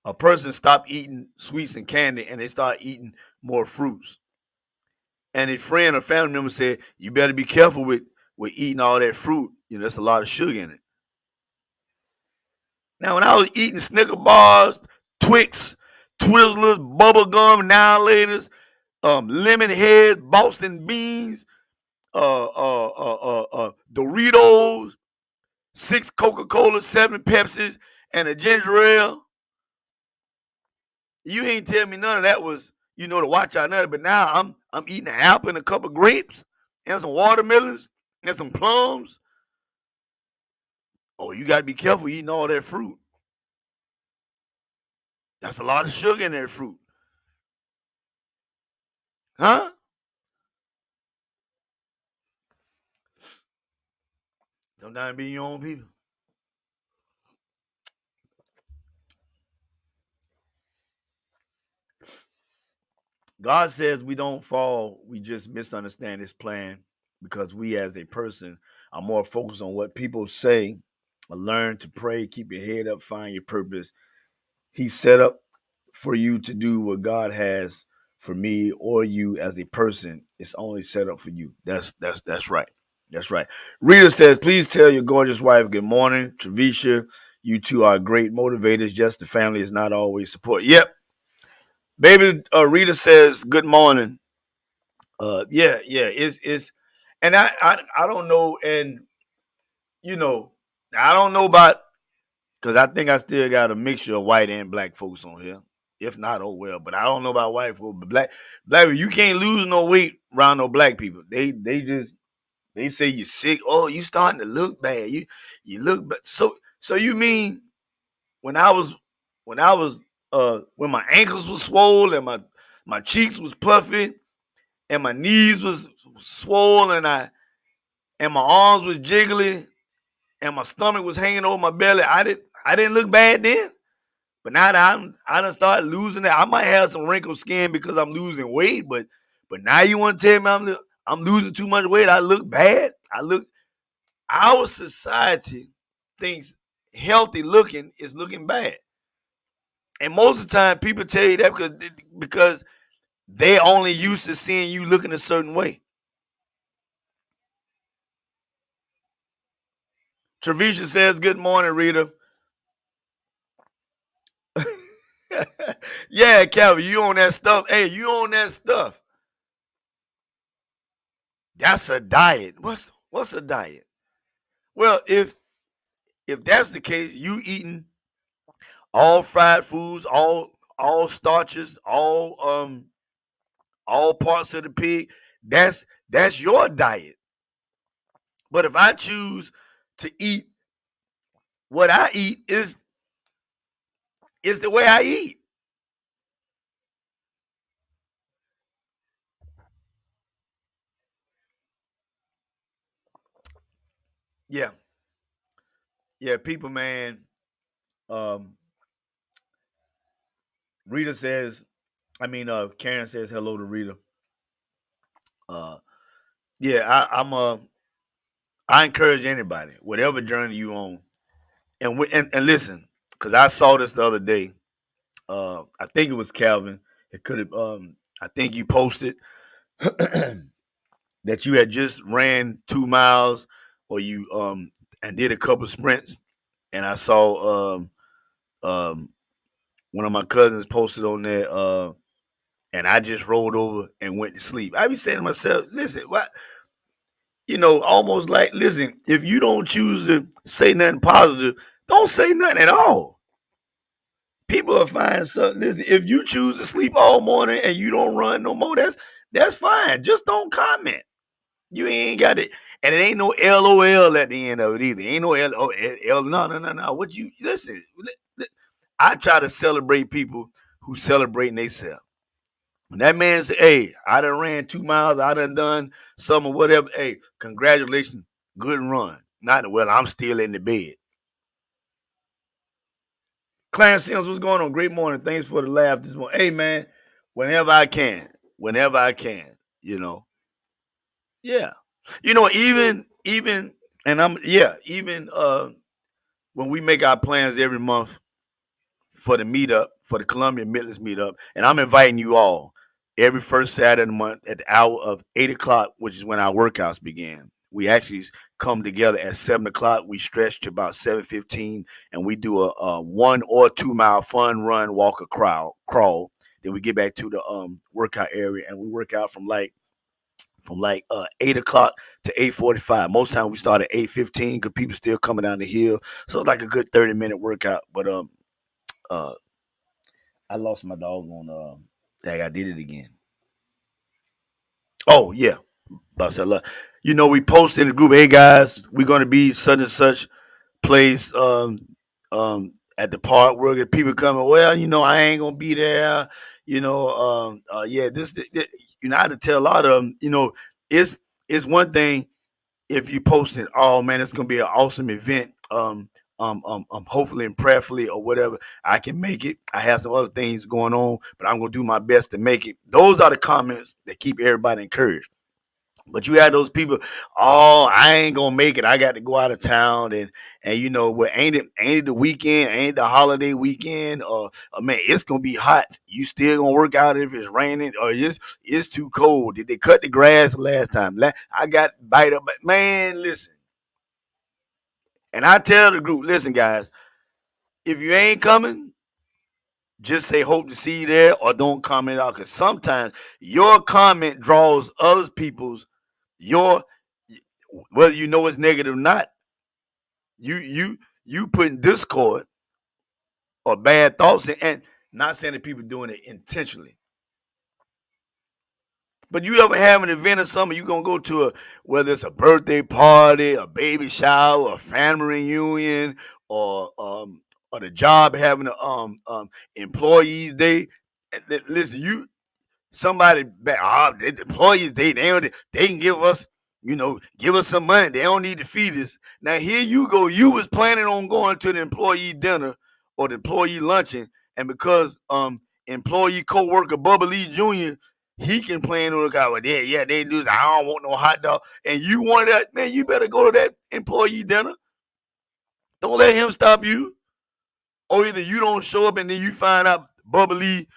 a person stopped eating sweets and candy and they start eating more fruits. And a friend or family member said, you better be careful with eating all that fruit. You know, there's a lot of sugar in it. Now, when I was eating Snicker bars, Twix, Twizzlers, bubble gum, now laters, lemon heads, Boston beans, Doritos, 6 Coca-Cola, 7 Pepsis, and a ginger ale. You ain't tell me none of that was, to watch out none of it. But now I'm eating an apple and a couple of grapes and some watermelons and some plums. Oh, you gotta be careful eating all that fruit. That's a lot of sugar in that fruit. Huh? Sometimes be your own people. God says we don't fall, we just misunderstand his plan because we as a person are more focused on what people say, learn to pray, keep your head up, find your purpose. He set up for you to do what God has for me or you as a person. It's only set up for you. That's right. That's right. Rita says, please tell your gorgeous wife good morning. Trevisha, you two are great motivators. Just the family is not always support. Yep. Baby Rita says, good morning. Yeah, it's and I don't know, and I don't know about because I think I still got a mixture of white and black folks on here. If not, oh well. But I don't know about white folks. But black, you can't lose no weight around no black people. They say you're sick. Oh, you starting to look bad. You look bad. So you mean when I was when my ankles was swollen and my cheeks was puffy and my knees was swollen and my arms was jiggly and my stomach was hanging over my belly. I didn't look bad then. But now that I done started losing it, I might have some wrinkled skin because I'm losing weight. But now you want to tell me I'm losing too much weight? I look bad. Our society thinks healthy looking is looking bad, and most of the time people tell you that because they only used to seeing you looking a certain way. Trevisha says, "Good morning, Rita." Yeah, Calvin, you on that stuff. Hey, you on that stuff. That's a diet. What's a diet? Well, if that's the case, you eating all fried foods, all starches, all parts of the pig. That's your diet. But if I choose to eat what I eat is the way I eat. Yeah. Yeah, people, man. Um, Rita says, Karen says hello to Rita. Uh, yeah, I encourage anybody, whatever journey you on, and listen, because I saw this the other day. I think it was Calvin. It could have. I think you posted that you had just ran 2 miles, or you and did a couple sprints, and I saw um one of my cousins posted on there. And I just rolled over and went to sleep. I be saying to myself, listen, what almost like, listen, if you don't choose to say nothing positive, don't say nothing at all. People are fine. So listen, if you choose to sleep all morning and you don't run no more, that's fine. Just don't comment. You ain't got it, and it ain't no LOL at the end of it either. Ain't no LOL. No. What you listen? I try to celebrate people who celebrating themselves. When that man said, hey, I done ran 2 miles, I done some or whatever. Hey, congratulations, good run. Not well, I'm still in the bed. Clarence Sims, what's going on? Great morning. Thanks for the laugh this morning. Hey man, whenever I can, you know. Yeah. Even and even when we make our plans every month for the meetup, for the Columbia Midlands meetup, and I'm inviting you all every first Saturday of the month at the hour of 8 o'clock, which is when our workouts begin. We actually come together at 7 o'clock. We stretch to about 7:15, and we do a 1 or 2 mile fun run, walk, or crawl. Then we get back to the workout area, and we work out from 8 o'clock to 8:45. Most time we start at 8:15 because people still coming down the hill, so it's like a good 30-minute workout. But uh, I lost my dog on dang, I did it again. Oh yeah. We posted in the group, hey guys, we're gonna be such and such place at the park where people coming, well, I ain't gonna be there, yeah, I had to tell a lot of them, it's one thing if you posted, oh man, it's gonna be an awesome event. Hopefully and prayerfully or whatever, I can make it. I have some other things going on, but I'm gonna do my best to make it. Those are the comments that keep everybody encouraged. But you had those people, oh, I ain't gonna make it. I got to go out of town, and well, ain't it the weekend? Ain't it the holiday weekend? Or man, it's gonna be hot. You still gonna work out if it's raining or it's too cold? Did they cut the grass last time? I got bite up, but man, listen. And I tell the group, listen, guys, if you ain't coming, just say hope to see you there or don't comment out. Because sometimes your comment draws other people's your whether you know it's negative or not, you putting discord or bad thoughts in, and not saying that people doing it intentionally. But you ever have an event or something, you gonna go to whether it's a birthday party, a baby shower, a family reunion, or the job having a employees day. Listen, somebody back, the employees they can give us some money. They don't need to feed us. Now here you go. You was planning on going to the employee dinner or the employee luncheon, and because employee co-worker Bubba Lee Jr. he can plan on the guy. Well, yeah, they do. I don't want no hot dog. And you want that, man? You better go to that employee dinner. Don't let him stop you. Or either you don't show up and then you find out Bubba Lee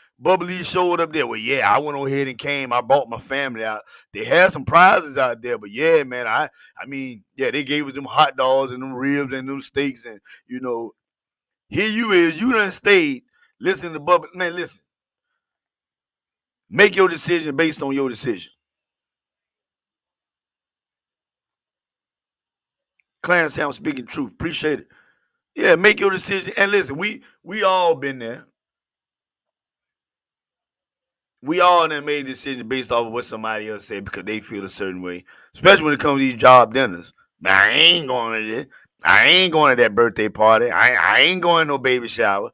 showed up there. Well, yeah, I went on ahead and came. I brought my family out. They had some prizes out there, but yeah, man, yeah, they gave us them hot dogs and them ribs and them steaks, and here you done stayed. Listen to Bubba. Man, listen. Make your decision based on your decision. Clarence, I'm speaking truth. Appreciate it. Yeah, make your decision. And listen, we all been there. We all done made a decision based off of what somebody else said because they feel a certain way. Especially when it comes to these job dinners. Man, I ain't going to this. I ain't going to that birthday party. I ain't going to no baby shower.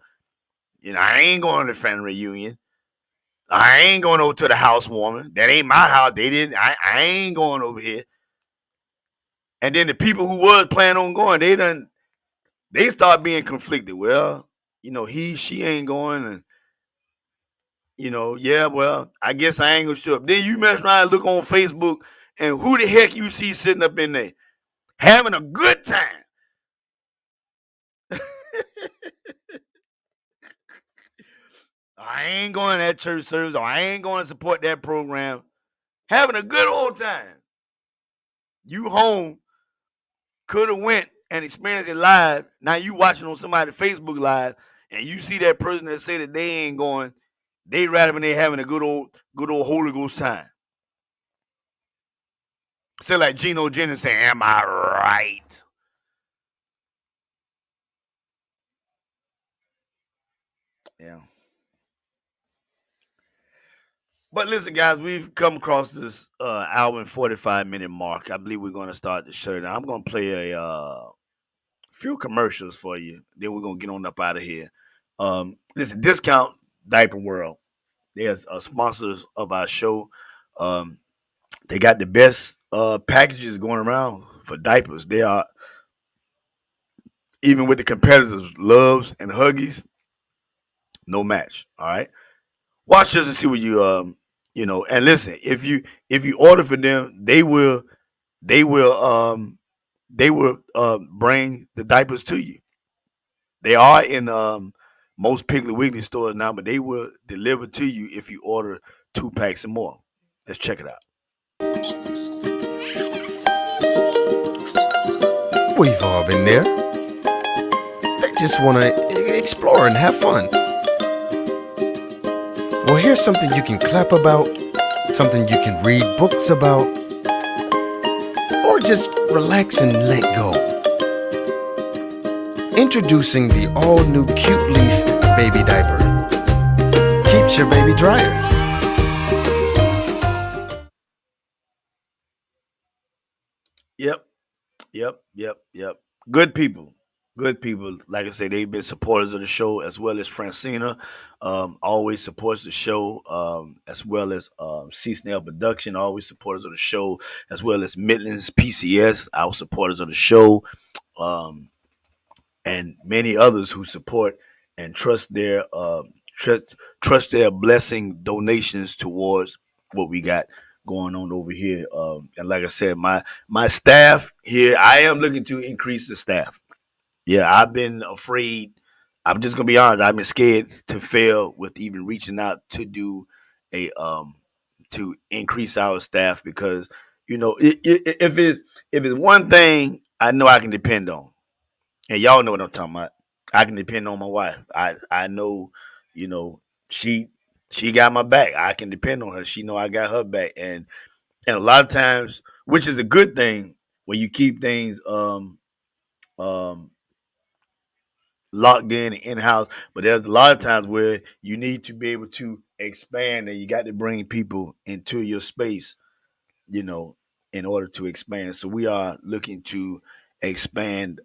I ain't going to the family reunion. I ain't going over to the housewarming. That ain't my house. They didn't. I ain't going over here. And then the people who was planning on going, they start being conflicted. Well, she ain't going, and yeah, well, I guess I ain't gonna show up. Then you mess around and look on Facebook, and who the heck you see sitting up in there having a good time? I ain't going to that church service, or I ain't going to support that program. Having a good old time. You home, could have went and experienced it live. Now you watching on somebody's Facebook live, and you see that person that say that they ain't going. They rather when they having a good old Holy Ghost time. Say like Geno Jennings saying, "Am I right?" Yeah. But listen, guys, we've come across this hour and 45-minute mark. I believe we're going to start the show now. I'm going to play a few commercials for you. Then we're going to get on up out of here. Listen, Discount Diaper World. They're sponsors of our show. They got the best packages going around for diapers. They are, even with the competitors, Loves and Huggies, no match. All right. Watch this and see what and listen, if you order for them, they will bring the diapers to you. They are in most Piggly Wiggly stores now, but they will deliver to you if you order 2 packs or more. Let's check it out. We've all been there. They just want to explore and have fun. Well, here's something you can clap about, something you can read books about, or just relax and let go. Introducing the all-new Cute Leaf baby diaper. Keeps your baby drier. Yep. Good people. Good people. Like I say, they've been supporters of the show, as well as Francina. Always supports the show, as well as C-Snail Production, always supporters of the show, as well as Midlands PCS, our supporters of the show, and many others who support and trust their blessing donations towards what we got going on over here. And like I said, my staff here, I am looking to increase the staff. Yeah, I've been afraid. I'm just gonna be honest. I've been scared to fail with even reaching out to do a to increase our staff because if it's one thing I know I can depend on, and y'all know what I'm talking about. I can depend on my wife. I know, she got my back. I can depend on her. She know I got her back, and a lot of times, which is a good thing when you keep things um locked in house. But there's a lot of times where you need to be able to expand, and you got to bring people into your space, in order to expand. So we are looking to expand.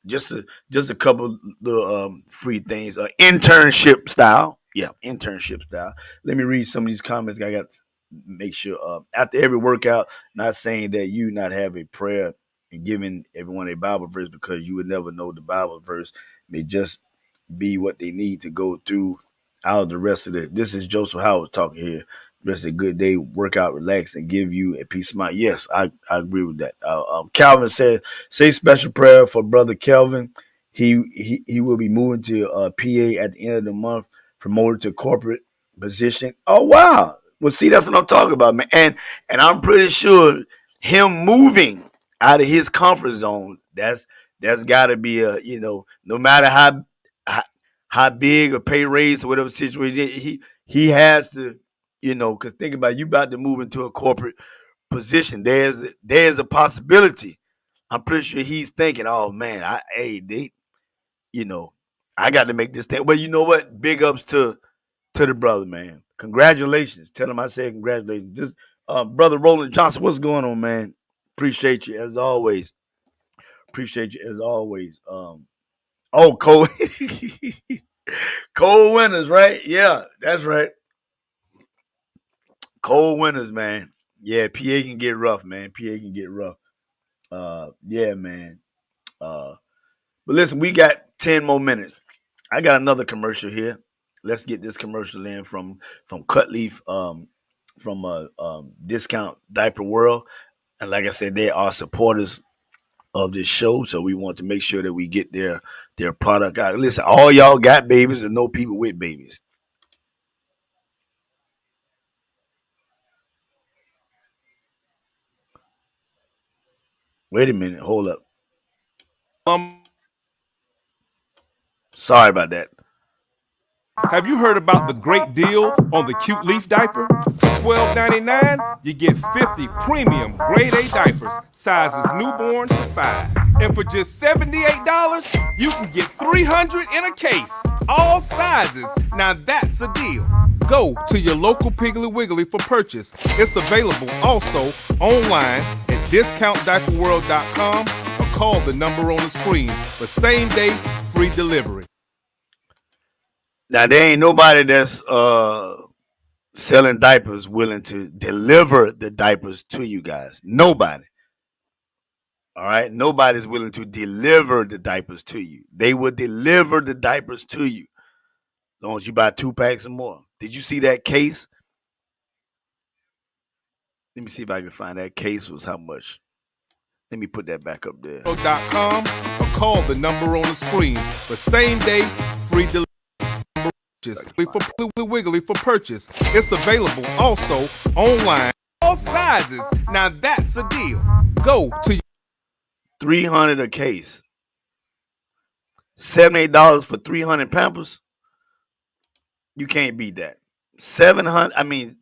Just a couple of free things. Internship style. Yeah, internship style. Let me read some of these comments. I got to make sure. After every workout, not saying that you not have a prayer and giving everyone a Bible verse because you would never know the Bible verse may just be what they need to go through out the rest of it. This is Joseph Howard talking here. Rest of a good day, work out, relax, and give you a peace of mind. Yes, I agree with that. Calvin said, say special prayer for brother Kelvin. He will be moving to PA at the end of the month, promoted to corporate position. Oh wow! Well, see, that's what I'm talking about, man. And I'm pretty sure him moving out of his comfort zone. That's got to be no matter how big a pay raise or whatever situation he has to. Because think about it, you about to move into a corporate position. There's a possibility I'm pretty sure he's thinking, "Oh man, you know, I got to make this thing." But you know what? Big ups to the brother, man. Congratulations. Tell him I said congratulations. Just brother Roland Johnson, what's going on, man? Appreciate you as always. Appreciate you as always. Oh, Cole. Cold winters, right? Yeah, that's right. Cold winters, man. Yeah, PA can get rough, man. PA can get rough. Yeah, man. But listen, we got 10 more minutes. I got another commercial here. Let's get this commercial in from Cutleaf, from Discount Diaper World. And like I said, they are supporters of this show, so we want to make sure that we get their product out. Listen, all y'all got babies and know people with babies. Wait a minute, hold up. Sorry about that. Have you heard about the great deal on the cute leaf diaper? $12.99, you get 50 premium grade A diapers, sizes newborn to 5. And for just $78, you can get 300 in a case, all sizes. Now that's a deal. Go to your local Piggly Wiggly for purchase. It's available also online at discountdiaperworld.com or call the number on the screen for same-day free delivery. Now there ain't nobody that's selling diapers willing to deliver the diapers to you guys. Nobody. All right. Nobody's willing to deliver the diapers to you. They will deliver the diapers to you. As long as you buy 2 packs or more. Did you see that case? Let me see if I can find that case was how much. Let me put that back up there. .com or call the number on the screen for same-day free delivery. For Piggly Wiggly for purchase. It's available also online. All sizes. Now that's a deal. Go to $300 a case. $78 for 300 Pampers. You can't beat that. 300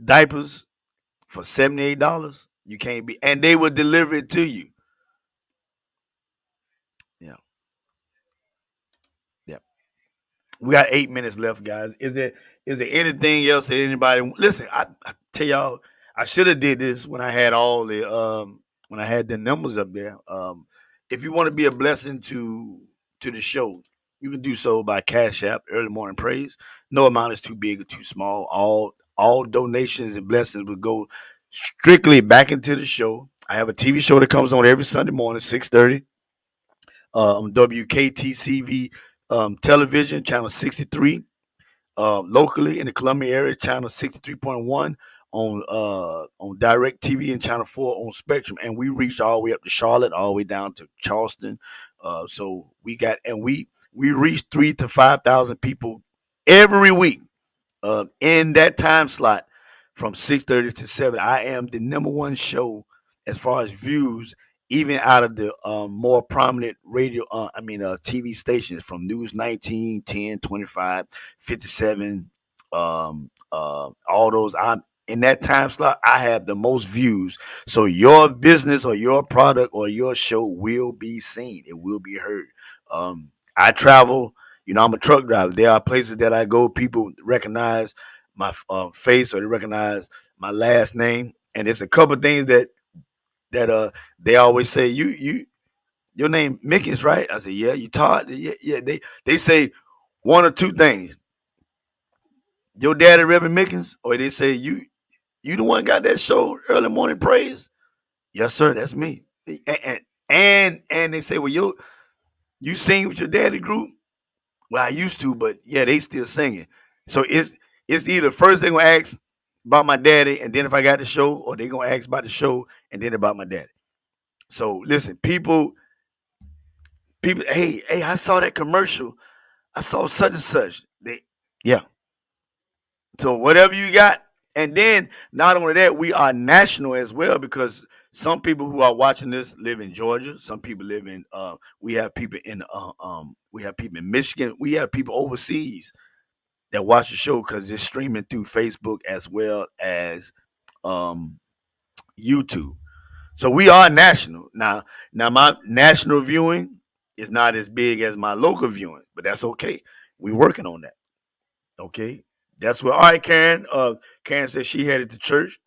diapers for $78. You can't beat, and they will deliver it to you. Yeah. Yeah. We got 8 minutes left, guys. Is there anything else that anybody listen? I tell y'all, I should have did this when I had all the when I had the numbers up there. If you want to be a blessing to the show, you can do so by Cash App, Early Morning Praise. No amount is too big or too small. All donations and blessings will go strictly back into the show. I have a TV show that comes on every Sunday morning, 6:30, on WKTCV television, channel 63. Locally in the Columbia area, channel 63.1 on Direct TV and channel 4 on Spectrum, and we reach all the way up to Charlotte, all the way down to Charleston. So we reach 3,000 to 5,000 people every week in that time slot from 6:30 to 7. I am the number one show as far as views, even out of the more prominent radio, TV stations from News 19, 10, 25, 57, all those. I'm in that time slot. I have the most views. So your business or your product or your show will be seen. It will be heard. I travel. I'm a truck driver. There are places that I go. People recognize my face or they recognize my last name, and there's a couple of things that they always say your name Mickens, right? I say, yeah. You Todd? Yeah. They say one or two things. Your daddy Reverend Mickens, or they say you the one got that show Early Morning Praise. Yes, sir, that's me. And they say, well, you sing with your daddy group. Well, I used to, but yeah, they still singing. So it's either first they gonna ask about my daddy, and then if I got the show, or they gonna ask about the show, and then about my daddy. So listen, people, hey, I saw that commercial. I saw such and such. Yeah. So whatever you got, and then not only that, we are national as well because some people who are watching this live in Georgia. Some people live in. We have people in. We have people in Michigan. We have people overseas that watch the show because it's streaming through Facebook as well as YouTube. So we are national. Now my national viewing is not as big as my local viewing, but that's okay. We working on that. Okay. That's what all right, Karen. Karen said she headed to church.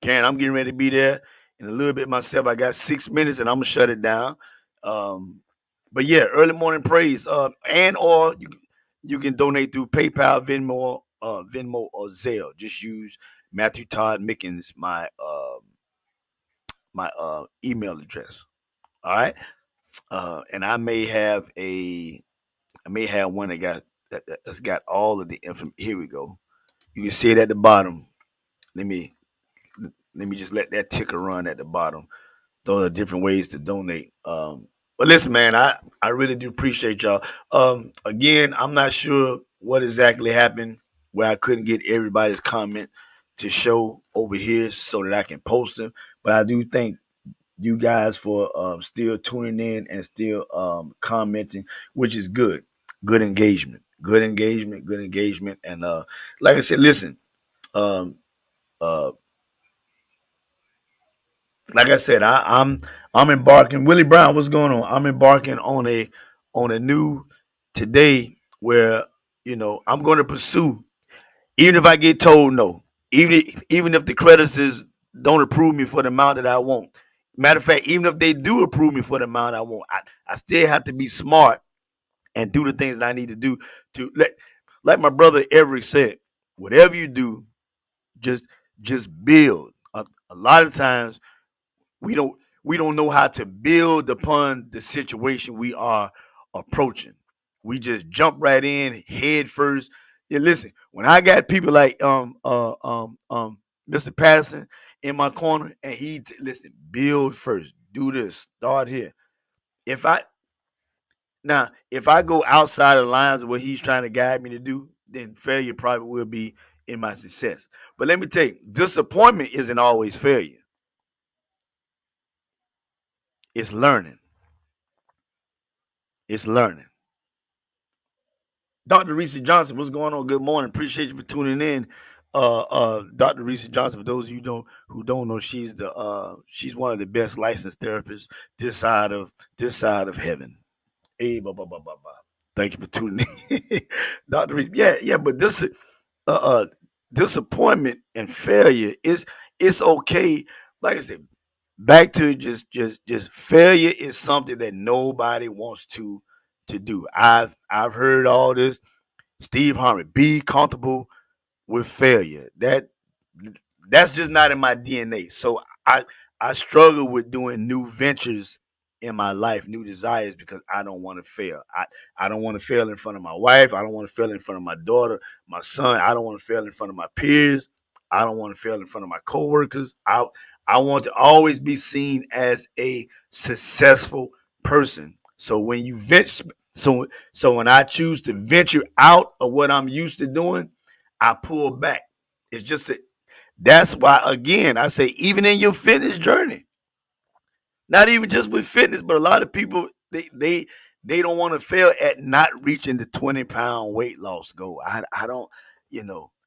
Karen, I'm getting ready to be there in a little bit myself. I got 6 minutes and I'm gonna shut it down. Um, but yeah, early morning praise. And or you can donate through PayPal, Venmo or Zelle. Just use Matthew Todd Mickens, my email address. All right. And I may have one that's got all of the information. Here we go. You can see it at the bottom. Let me just let that ticker run at the bottom. Those are different ways to donate. But listen, man, I really do appreciate y'all. Again, I'm not sure what exactly happened where I couldn't get everybody's comment to show over here so that I can post them. But I do thank you guys for still tuning in and still commenting, which is good. Good engagement. Good engagement. Good engagement. And like I said, listen. Um, uh, like I said, I'm embarking. Willie Brown, what's going on? I'm embarking on a new today where I'm going to pursue, even if I get told no, even if the creditors don't approve me for the amount that I want. Matter of fact, even if they do approve me for the amount I want, I still have to be smart and do the things that I need to do to like my brother Eric said, whatever you do, just just build. A lot of times we don't know how to build upon the situation we are approaching. We just jump right in head first. Yeah, listen, when I got people like Mr. Patterson in my corner and listen, build first, do this, start here. If I if I go outside of the lines of what he's trying to guide me to do, then failure probably will be in my success. But let me tell you, disappointment isn't always failure. It's learning. It's learning. Dr. Reese Johnson, what's going on? Good morning. Appreciate you for tuning in. Dr. Reese Johnson, for those of you who don't know, she's one of the best licensed therapists this side of heaven. Hey, blah, blah, blah, blah, blah. Thank you for tuning in. Dr. Reese. Yeah, but disappointment and failure is it's okay. Like I said, back to just failure is something that nobody wants to do. I've heard all this. Steve Harvey, be comfortable with failure. That's just not in my DNA. So I struggle with doing new ventures in my life, new desires, because I don't want to fail. I don't want to fail in front of my wife. I don't want to fail in front of my daughter, my son. I don't want to fail in front of my peers. I don't want to fail in front of my coworkers. I want to always be seen as a successful person. So when you venture, so when I choose to venture out of what I'm used to doing, I pull back. It's just that's why again I say even in your fitness journey, not even just with fitness, but a lot of people they don't want to fail at not reaching the 20-pound weight loss goal. I don't,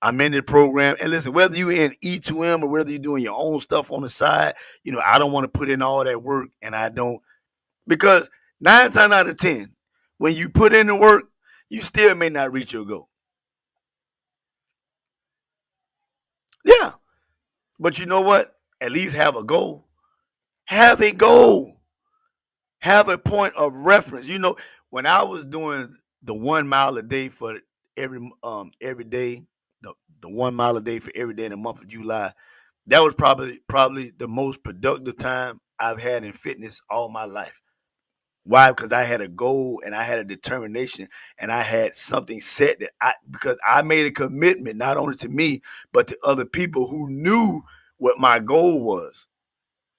I'm in the program. And listen, whether you're in E2M or whether you're doing your own stuff on the side, I don't want to put in all that work and I don't, because 9 times out of 10, when you put in the work, you still may not reach your goal. Yeah. But you know what? At least have a goal. Have a goal. Have a point of reference. When I was doing the 1 mile a day for every day, the 1 mile a day for every day in the month of July, that was probably the most productive time I've had in fitness all my life. Why? Because I had a goal and I had a determination and I had something set because I made a commitment not only to me, but to other people who knew what my goal was.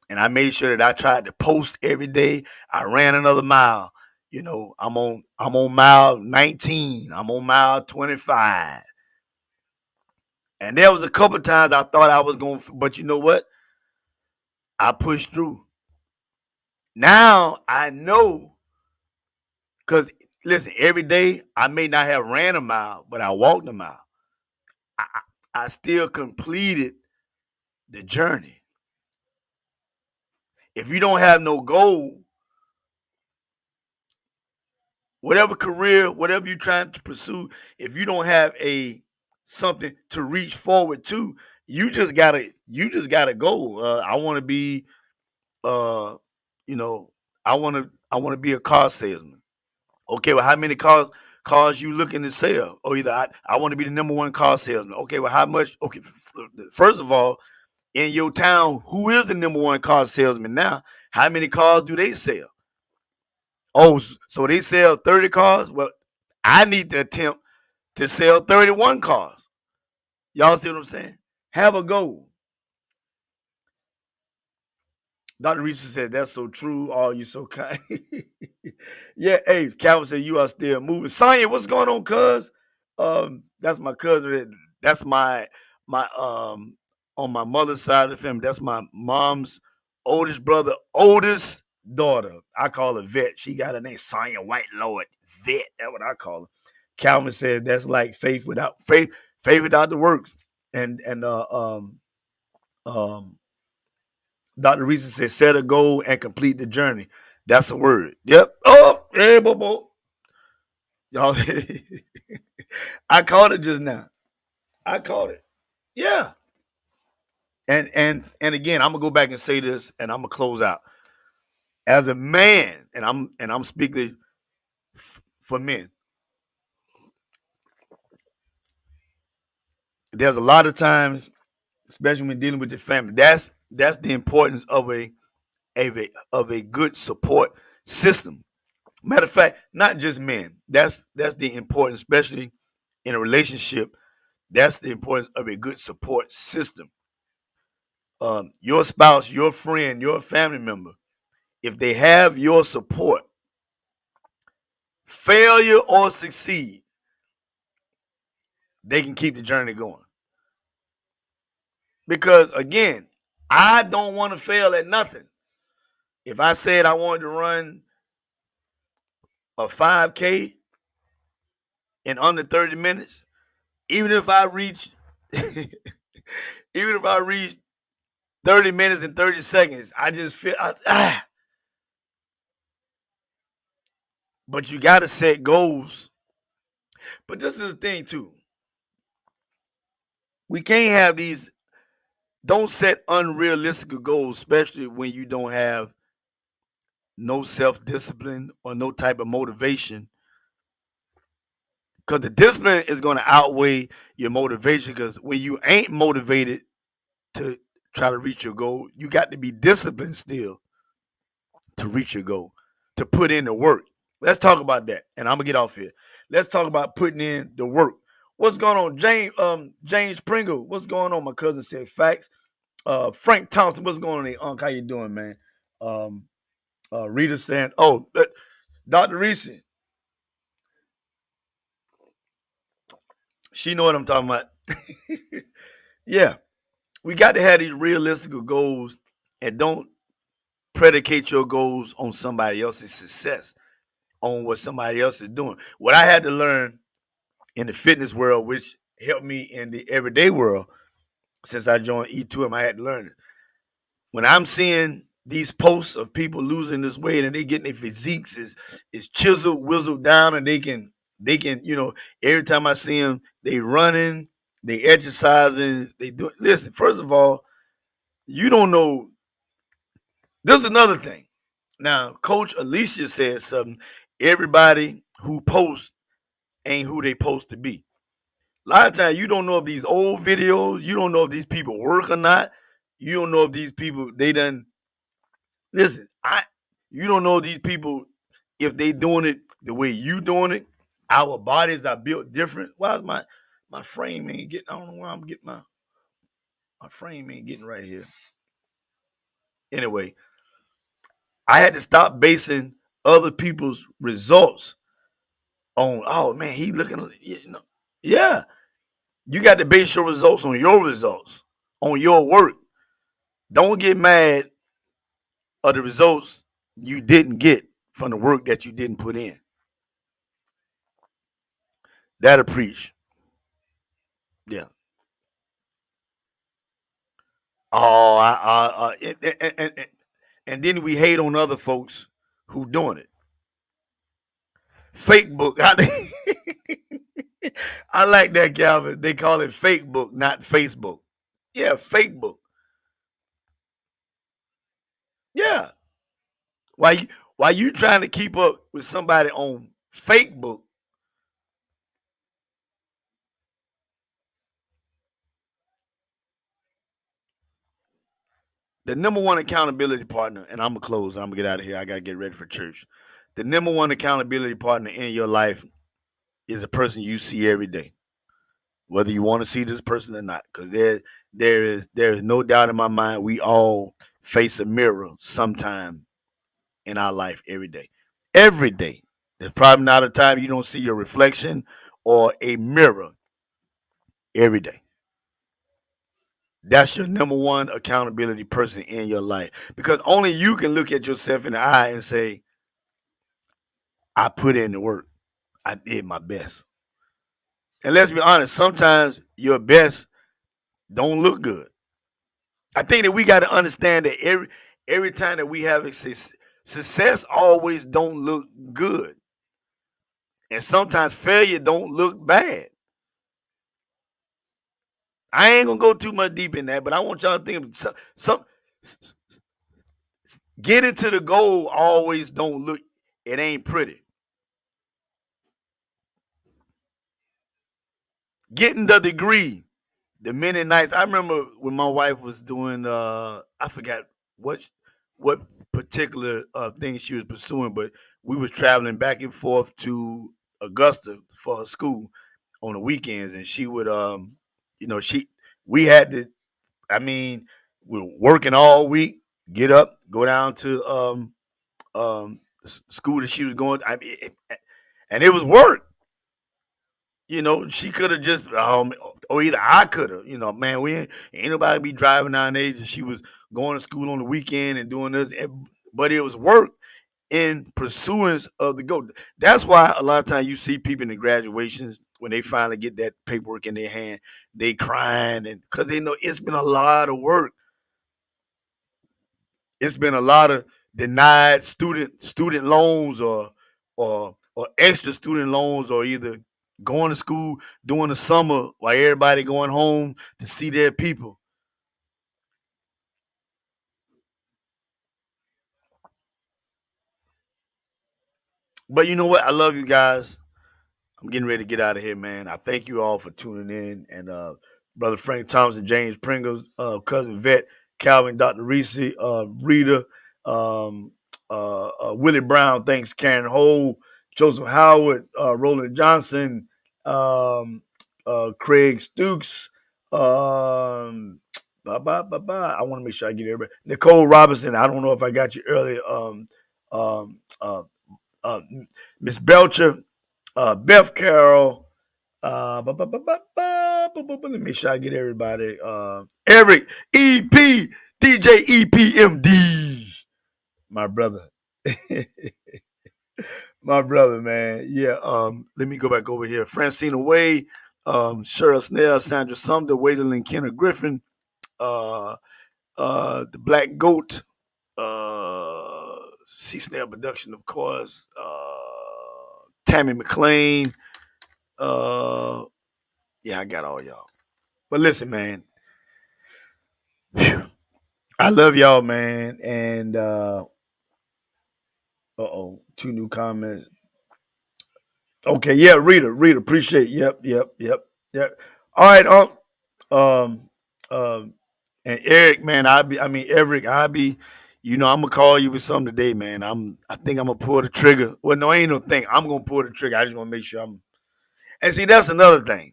And I made sure that I tried to post every day. I ran another mile. I'm on mile 19. I'm on mile 25. And there was a couple times I thought I was going, but you know what? I pushed through. Now I know, because listen, every day I may not have ran a mile, but I walked a mile. I still completed the journey. If you don't have no goal, whatever career, whatever you're trying to pursue, if you don't have a something to reach forward to, you just gotta go. I want to be, uh, you know, I want to be a car salesman. Okay, well, how many cars you looking to sell? Or either I want to be the number one car salesman. Okay, well, how much? Okay, first of all, in your town, who is the number one car salesman now? How many cars do they sell? Oh, so they sell 30 cars? Well, I need to attempt to sell 31 cars. Y'all see what I'm saying? Have a goal. Dr. Reese said, that's so true. Oh, you so kind. Yeah, hey, Calvin said you are still moving. Sonya, what's going on, cuz? That's my cousin. That's my on my mother's side of the family. That's my mom's oldest brother, oldest daughter. I call her Vet. She got her name Sonya White Lord. Vet. That's what I call her. Calvin said that's like faith without the works. And um Dr. Reese said, set a goal and complete the journey. That's a word. Yep. Oh, hey, Bobo. Y'all, I caught it just now. I caught it. Yeah. And again, I'm gonna go back and say this, and I'm gonna close out. As a man, and I'm speaking for men. There's a lot of times, especially when dealing with your family, that's the importance of a good support system. Matter of fact, not just men. That's the importance, especially in a relationship. That's the importance of a good support system. Your spouse, your friend, your family member, if they have your support, failure or succeed, they can keep the journey going. Because again, I don't want to fail at nothing. If I said I wanted to run a 5K in under 30 minutes, even if I reach even if I reach 30 minutes and 30 seconds, I just feel but you got to set goals. But this is the thing too. We can't have these, don't set unrealistic goals, especially when you don't have no self-discipline or no type of motivation. Because the discipline is going to outweigh your motivation. Because when you ain't motivated to try to reach your goal, you got to be disciplined still to reach your goal, to put in the work. Let's talk about that. And I'm gonna get off here. Let's talk about putting in the work. What's going on? James Pringle, what's going on? My cousin said facts. Frank Thompson, what's going on there? Unc, how you doing, man? Rita saying, Dr. Reese, she know what I'm talking about. Yeah, we got to have these realistic goals and don't predicate your goals on somebody else's success, on what somebody else is doing. What I had to learn in the fitness world, which helped me in the everyday world since I joined E2M, I had to learn it. When I'm seeing these posts of people losing this weight and they getting their physiques is chiseled, whizzled down, and they can, every time I see them, they running, they exercising, they do. Listen, first of all, you don't know. This is another thing. Now, Coach Alicia said something. Everybody who posts ain't who they supposed to be. A lot of times you don't know if these old videos, you don't know if these people work or not. You don't know if these people, they done, listen, you don't know these people, if they doing it the way you doing it. Our bodies are built different. Why is my frame ain't getting, I don't know why I'm getting my frame ain't getting right here. Anyway, I had to stop basing other people's results on, oh man, he looking, yeah. You got to base your results, on your work. Don't get mad at the results you didn't get from the work that you didn't put in. That'll preach. Yeah. Oh, and then we hate on other folks who doing it. Fake book. I like that, Calvin. They call it fake book, not Facebook. Yeah, fake book. Yeah. Why you trying to keep up with somebody on fake book? The number one accountability partner, and I'm gonna close. I'm gonna get out of here. I gotta get ready for church. The number one accountability partner in your life is a person you see every day, whether you want to see this person or not. Because there is no doubt in my mind we all face a mirror sometime in our life every day. Every day. There's probably not a time you don't see your reflection or a mirror every day. That's your number one accountability person in your life. Because only you can look at yourself in the eye and say, I put in the work. I did my best. And let's be honest, sometimes your best don't look good. I think that we got to understand that every time that we have a success always don't look good. And sometimes failure don't look bad. I ain't gonna go too much deep in that, but I want y'all to think of some getting to the goal always don't look, it ain't pretty. Getting the degree, the many nights. I remember when my wife was doing I forgot what particular thing she was pursuing, but we was traveling back and forth to Augusta for her school on the weekends, and she would we had to, I mean, we were working all week, get up, go down to school that she was going. And it was work. She could have just, or either I could have. Man, we ain't nobody be driving down there. She was going to school on the weekend and doing this, but it was work in pursuance of the goal. That's why a lot of times you see people in the graduations when they finally get that paperwork in their hand, they crying, and because they know it's been a lot of work. It's been a lot of denied student loans or extra student loans, or either going to school during the summer while everybody going home to see their people. But you know what? I love you guys. I'm getting ready to get out of here, man. I thank you all for tuning in. And Brother Frank Thompson, James Pringles, Cousin Vet, Calvin, Dr. Reese, Rita, Willie Brown, thanks, Karen Hole, Joseph Howard, Roland Johnson, Craig Stukes, I want to make sure I get everybody. Nicole Robinson, I don't know if I got you earlier. Miss Belcher, Beth Carroll, let me make sure I get everybody. Eric, EP, DJ EPMD, my brother. My brother, man. Yeah, let me go back over here. Francina Way, Cheryl Snell, Sandra Sumter, Waylon Kenner Griffin, the Black Goat, C Snell Production, of course, Tammy McLean. Yeah, I got all y'all. But listen, man. I love y'all, man. And two new comments. Okay, yeah, Rita, appreciate. Yep. All right, and Eric, man, Eric, I'm gonna call you with something today, man. I think I'm gonna pull the trigger. Well, no, ain't no thing. I'm gonna pull the trigger. I just want to make sure and see, that's another thing.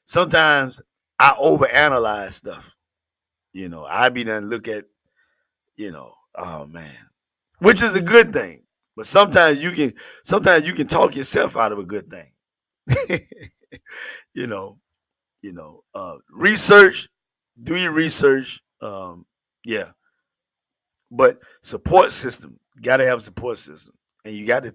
Sometimes I overanalyze stuff. I be done look at, oh man, which is a good thing. But sometimes you can talk yourself out of a good thing. you know, research, do your research. Yeah. But support system, got to have a support system. And you got to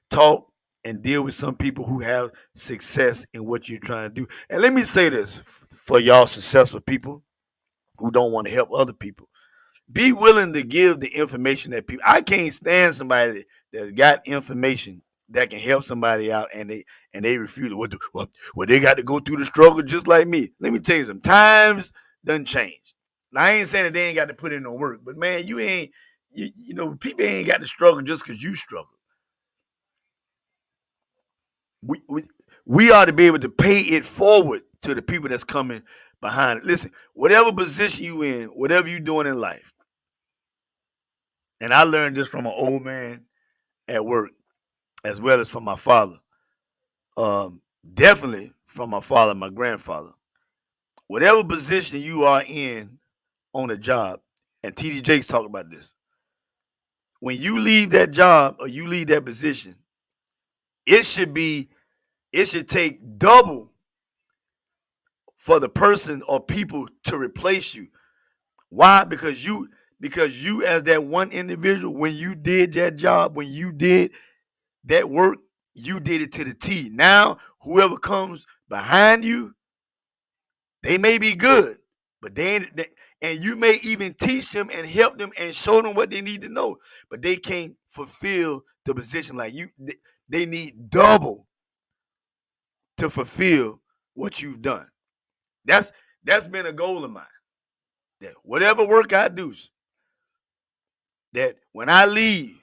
talk and deal with some people who have success in what you're trying to do. And let me say this for y'all successful people who don't want to help other people. Be willing to give the information that people. I can't stand somebody that's got information that can help somebody out, and they refuse it. Well, they got to go through the struggle just like me. Let me tell you, some times done change. Now I ain't saying that they ain't got to put in no work, but man, you know, people ain't got to struggle just because you struggle. We, we we ought to be able to pay it forward to the people that's coming behind it. Listen, whatever position you in, whatever you doing in life, and I learned this from an old man at work as well as from my father. Definitely from my father and my grandfather. Whatever position you are in on a job, and TD Jakes talk about this. When you leave that job or you leave that position, it should take double for the person or people to replace you. Why? Because you as that one individual, when you did that job, when you did that work, you did it to the T. Now, whoever comes behind you, they may be good, but and you may even teach them and help them and show them what they need to know, but they can't fulfill the position like you. They need double to fulfill what you've done. That's been a goal of mine. That whatever work I do, that when I leave,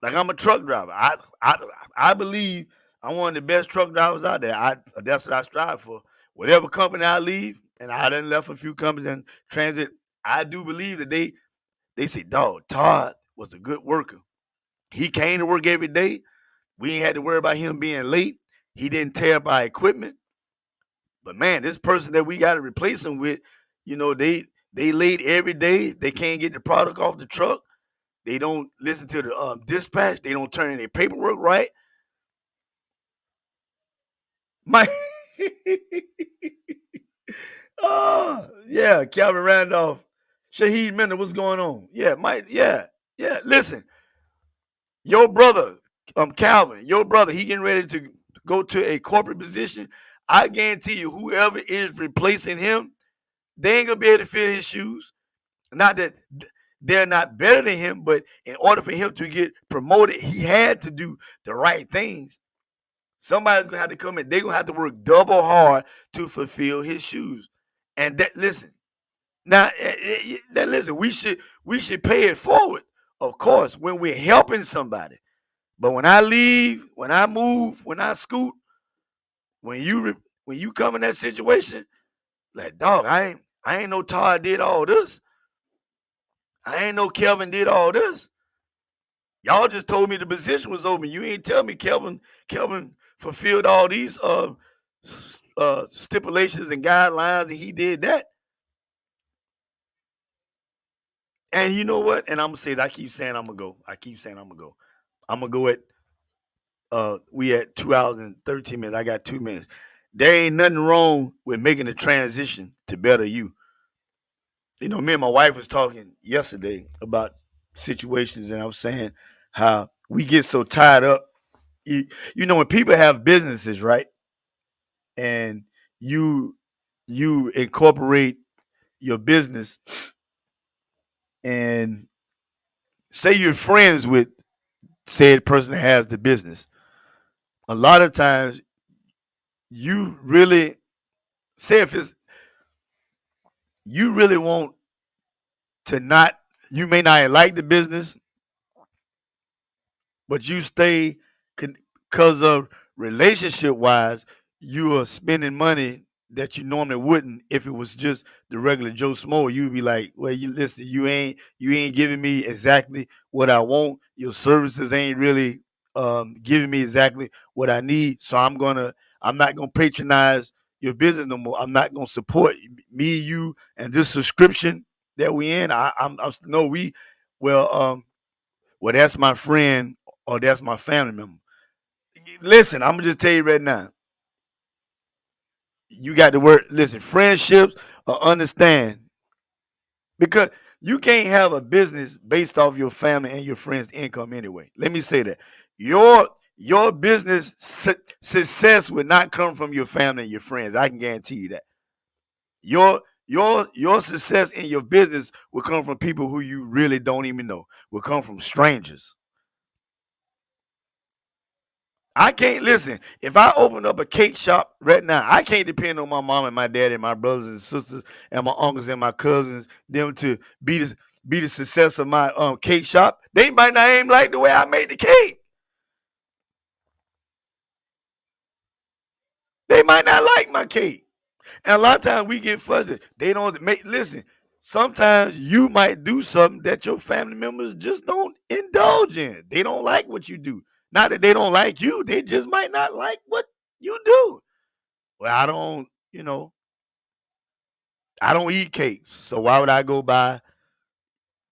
like I'm a truck driver. I believe I'm one of the best truck drivers out there. That's what I strive for. Whatever company I leave, and I done left a few companies in transit, I do believe that they say, dog, Todd was a good worker. He came to work every day. We ain't had to worry about him being late. He didn't tear up our equipment. But man, this person that we got to replace him with, you know, they late every day. They can't get the product off the truck. They don't listen to the dispatch. They don't turn in their paperwork right. My, oh yeah, Calvin Randolph, Shaheed Mender, what's going on? Yeah, Mike. Yeah. Listen, your brother, Calvin, your brother, he getting ready to go to a corporate position. I guarantee you, whoever is replacing him, they ain't gonna be able to fill his shoes. Not that they're not better than him, but in order for him to get promoted, he had to do the right things. Somebody's gonna have to come in. They're gonna have to work double hard to fulfill his shoes. And that listen, now that listen, we should pay it forward, of course, when we're helping somebody. But when I leave, when I move, when I scoot, when you come in that situation, like dog, I ain't know Todd did all this. I ain't know Kelvin did all this. Y'all just told me the position was open. You ain't tell me Kelvin fulfilled all these stipulations and guidelines, and he did that. And you know what? And I'm gonna say that I keep saying I'm gonna go. I'm gonna go at we at 2 hours and 13 minutes. I got 2 minutes. There ain't nothing wrong with making a transition to better you. You know, me and my wife was talking yesterday about situations, and I was saying how we get so tied up. You know, when people have businesses, right? And you incorporate your business and say you're friends with said person that has the business. A lot of times you really say if it's you really want to not you may not like the business, but you stay because of relationship wise, you are spending money that you normally wouldn't if it was just the regular Joe Smo. You'd be like, well, you listen, you ain't giving me exactly what I want. Your services ain't really giving me exactly what I need. So I'm not gonna patronize your business no more. I'm not gonna support me, you, and this subscription that we in. I'm no we well that's my friend or that's my family member. Listen, I'm gonna just tell you right now. You got to work. Listen, friendships understand because you can't have a business based off your family and your friends' income anyway. Let me say that your business success would not come from your family and your friends. I can guarantee you that. Your success in your business will come from people who you really don't even know. Will come from strangers. I can't listen. If I open up a cake shop right now, I can't depend on my mom and my dad and my brothers and sisters and my uncles and my cousins them to be the success of my cake shop. They might not even like the way I made the cake. They might not like my cake. And a lot of times we get frustrated. They don't make listen. Sometimes you might do something that your family members just don't indulge in. They don't like what you do. Not that they don't like you, they just might not like what you do. Well, I don't eat cakes, so why would I go buy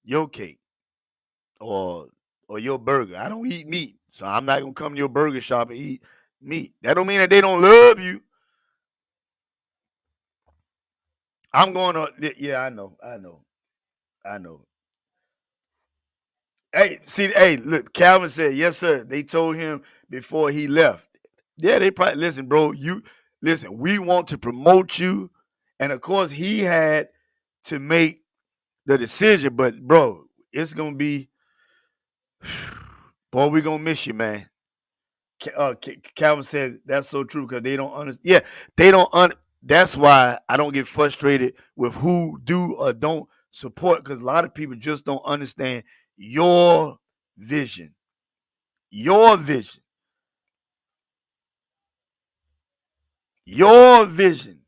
your cake or your burger? I don't eat meat, so I'm not gonna come to your burger shop and eat meat. That don't mean that they don't love you. I'm going to, yeah, I know. Hey, look, Calvin said, yes, sir. They told him before he left. Yeah, they probably listen, bro. You listen, we want to promote you. And of course, he had to make the decision, but bro, it's gonna be boy, we gonna miss you, man. Calvin said that's so true because they don't understand. Yeah, they don't. That's why I don't get frustrated with who do or don't support because a lot of people just don't understand your vision. Your vision. Your vision.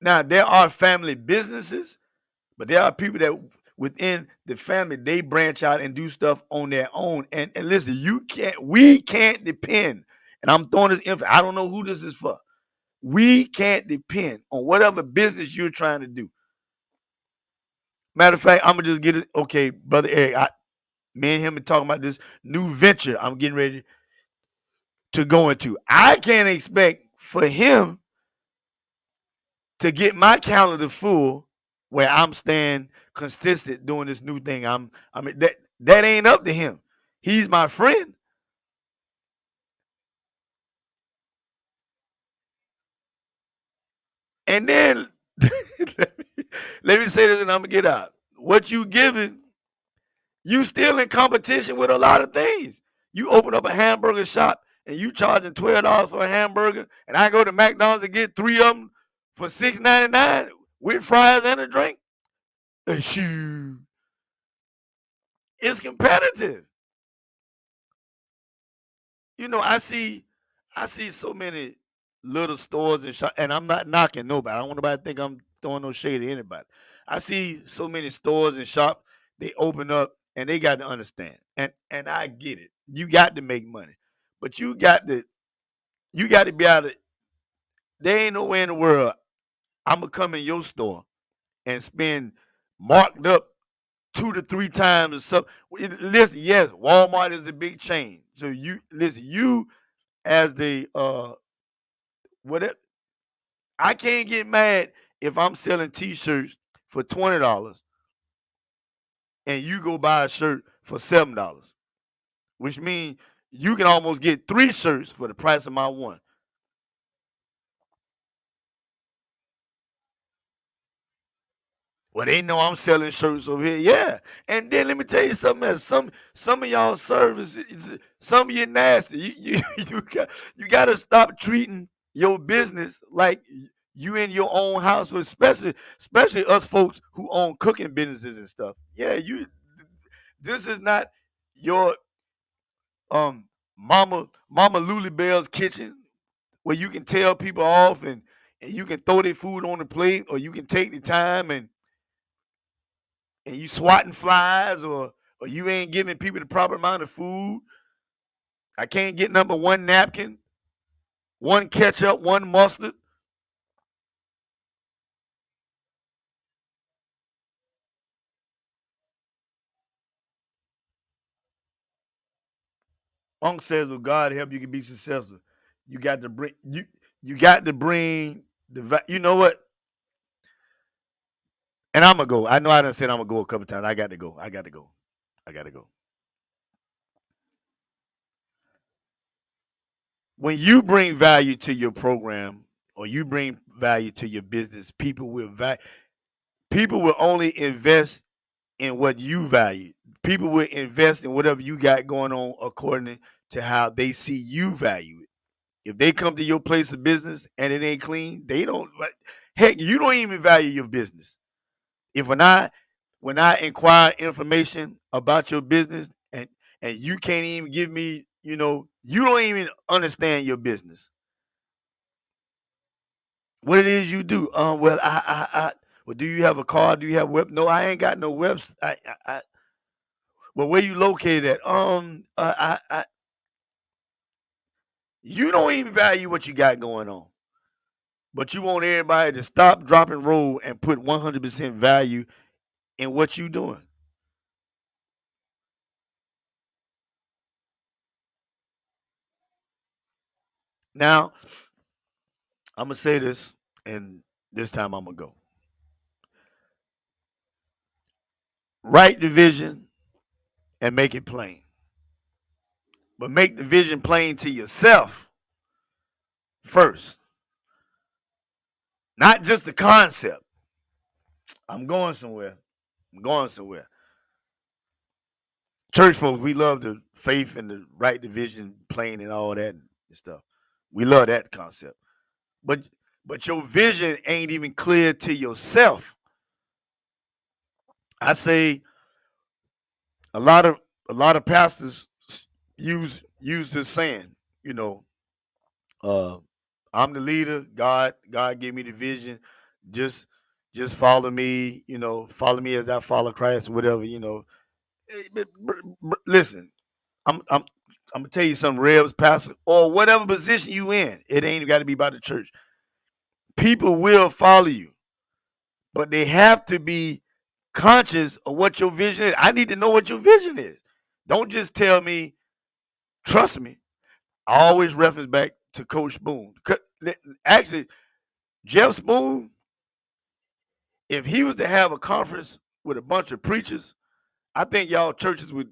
Now there are family businesses, but there are people that within the family they branch out and do stuff on their own. And listen, we can't depend. And I'm throwing this info. I don't know who this is for. We can't depend on whatever business you're trying to do. Matter of fact, I'm gonna just get it. Okay, brother Eric, me and him are talking about this new venture I'm getting ready to go into. I can't expect for him to get my calendar full where I'm staying consistent doing this new thing. I mean that ain't up to him. He's my friend. And then let me say this and I'm gonna get out. What you giving, you still in competition with a lot of things. You open up a hamburger shop and you charging $12 for a hamburger, and I go to McDonald's and get 3 of them for $6.99 with fries and a drink. Shoot, it's competitive. I see so many little stores and shop, and I'm not knocking nobody. I don't want nobody to think I'm throwing no shade at anybody. I see so many stores and shop they open up, and they got to understand, and I get it. You got to make money, but you got to be able to. There ain't nowhere in the world I'm gonna come in your store and spend marked up 2 to 3 times or something. Listen, yes, Walmart is a big chain, so you listen. You as the whatever. I can't get mad if I'm selling T-shirts for $20 and you go buy a shirt for $7, which means you can almost get 3 shirts for the price of my one. Well, they know I'm selling shirts over here, yeah. And then let me tell you something else. Some of y'all service, some of you nasty. You got to stop treating your business like you in your own house, especially us folks who own cooking businesses and stuff. Yeah, this is not your Mama Lulibel's kitchen where you can tell people off and you can throw their food on the plate or you can take the time and you swatting flies or you ain't giving people the proper amount of food. I can't get number one napkin, one ketchup, one mustard. Unc says, "Well, God help you can be successful. You got to bring you got to bring you know what? And I'm gonna go. I know I done said I'm gonna go a couple times. I got to go. I got to go. I got to go. When you bring value to your program or you bring value to your business. People will only invest in what you value. People will invest in whatever you got going on according to how they see you value it. If they come to your place of business and it ain't clean, they don't. Heck, you don't even value your business. If when I inquire information about your business and you can't even give me, you don't even understand your business. What it is you do? Well, well, do you have a car? Do you have web? No, I ain't got no webs. Well, where you located at? You don't even value what you got going on, but you want everybody to stop, drop, and roll and put 100% value in what you doing. Now, I'm gonna say this, and this time I'm gonna go. Write the vision and make it plain, but make the vision plain to yourself first, not just the concept. I'm going somewhere. I'm going somewhere. Church folks, we love the faith and the right division, plain and all that and stuff. We love that concept. But your vision ain't even clear to yourself. I say a lot of pastors use this saying, you know, uh, I'm the leader. God gave me the vision. Just just follow me, follow me as I follow Christ, whatever, Listen, I'm I'm gonna tell you something, Rebs, Pastor, or whatever position you in. It ain't got to be about the church. People will follow you, but they have to be conscious of what your vision is. I need to know what your vision is. Don't just tell me, trust me. I always reference back to Coach Spoon. Actually, Jeff Spoon, if he was to have a conference with a bunch of preachers, I think y'all churches would,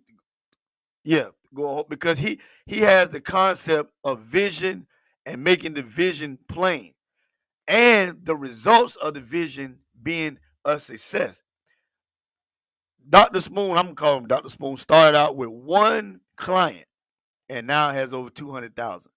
yeah, go because he has the concept of vision and making the vision plain and the results of the vision being a success. Dr. Spoon, I'm gonna call him Dr. Spoon, started out with one client and now has over 200,000.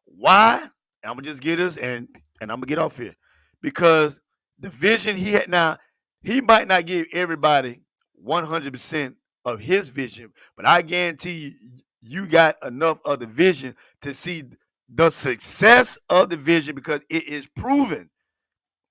Why? I'm gonna just get this and I'm gonna get off here because the vision he had. Now he might not give everybody 100% of his vision, but I guarantee you got enough of the vision to see the success of the vision because it is proven.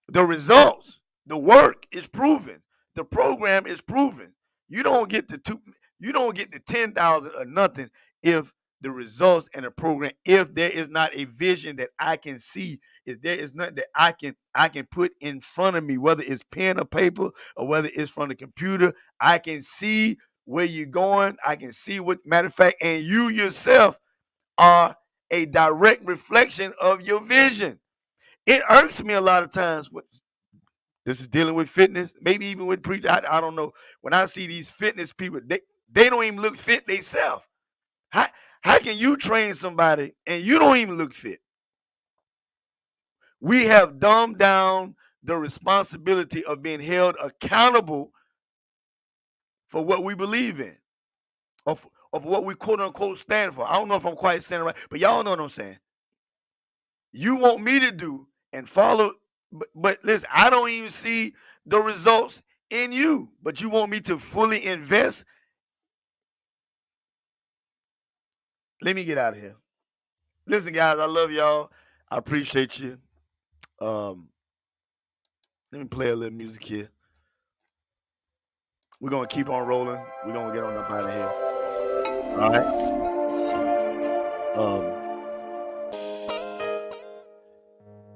The results, the work is proven. The program is proven. You don't get the you don't get the 10,000 or nothing if the results and the program, if there is not a vision that I can see, if there is nothing that I can put in front of me, whether it's pen or paper or whether it's from the computer, I can see where you're going. I can see what matter of fact, and you yourself are a direct reflection of your vision. It irks me a lot of times. This is dealing with fitness, maybe even with preachers. I don't know. When I see these fitness people, they don't even look fit themselves. How can you train somebody and you don't even look fit? We have dumbed down the responsibility of being held accountable for what we believe in, of what we quote unquote stand for. I don't know if I'm quite saying it right, but y'all know what I'm saying. You want me to do and follow, but listen, I don't even see the results in you, but you want me to fully invest. Let me get out of here. Listen, guys, I love y'all. I appreciate you. Um, Let me play a little music here. We're gonna keep on rolling. We're gonna get on up out of here. All right.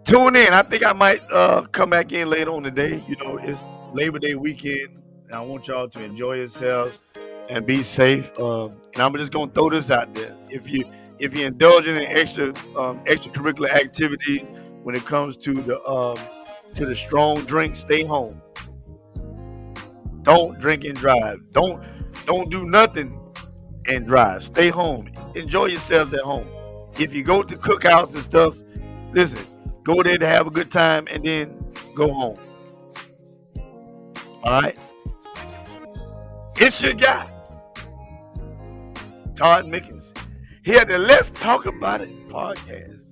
Tune in. I think I might come back in later on today. It's Labor Day weekend, and I want y'all to enjoy yourselves and be safe. And I'm just gonna throw this out there. If you're indulging in extracurricular activities when it comes to the strong drink, stay home. Don't drink and drive. Don't do nothing and drive. Stay home. Enjoy yourselves at home. If you go to cookouts and stuff, listen, go there to have a good time, and then go home. All right? It's your guy, Todd Mickens. Here at the Let's Talk About It podcast.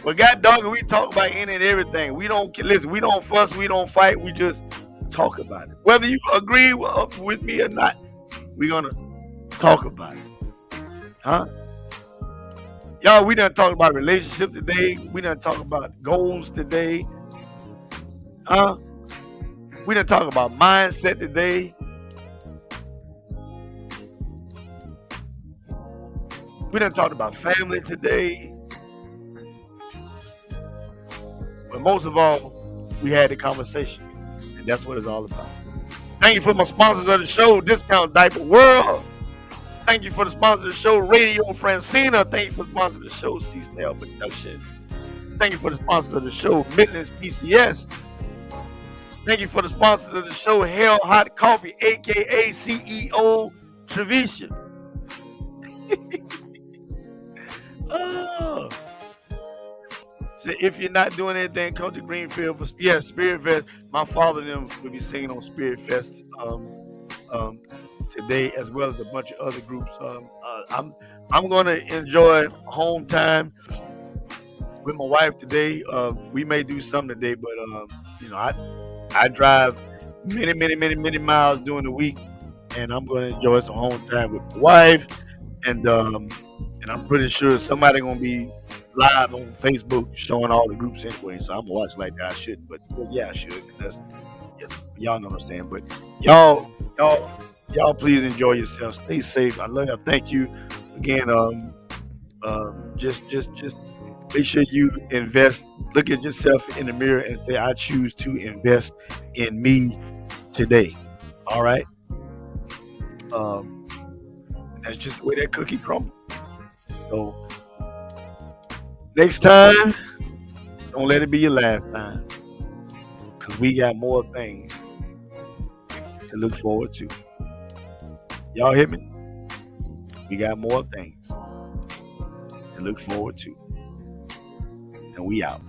Well, God dog, we talk about any and everything. We don't listen. We don't fuss. We don't fight. We just talk about it. Whether you agree with me or not, we're gonna talk about it. Huh? Y'all, we done talk about relationship today. We done talk about goals today. Huh? We done talk about mindset today. We done talked about family today. But most of all, we had the conversation. And that's what it's all about. Thank you for my sponsors of the show, Discount Diaper World. Thank you for the sponsor of the show, Radio Francina. Thank you for the sponsor of the show, C-Snail Production. Thank you for the sponsors of the show, Midlands PCS. Thank you for the sponsors of the show, Hell Hot Coffee, a.k.a. CEO Trevicia. Oh. So if you're not doing anything, come to Greenfield for Spirit Fest. My father and them will be singing on Spirit Fest today, as well as a bunch of other groups. I'm going to enjoy home time with my wife today. We may do something today, but I drive many miles during the week, and I'm going to enjoy some home time with my wife. And I'm pretty sure somebody gonna be live on Facebook showing all the groups anyway. So I'm gonna watch like that. I shouldn't, but yeah, I should. Y'all know what I'm saying. But y'all please enjoy yourself. Stay safe. I love you. Thank you again. Just make sure you invest. Look at yourself in the mirror and say, I choose to invest in me today. All right. That's just the way that cookie crumbles. So next time, don't let it be your last time, because we got more things to look forward to. Y'all hear me? We got more things to look forward to. And we out.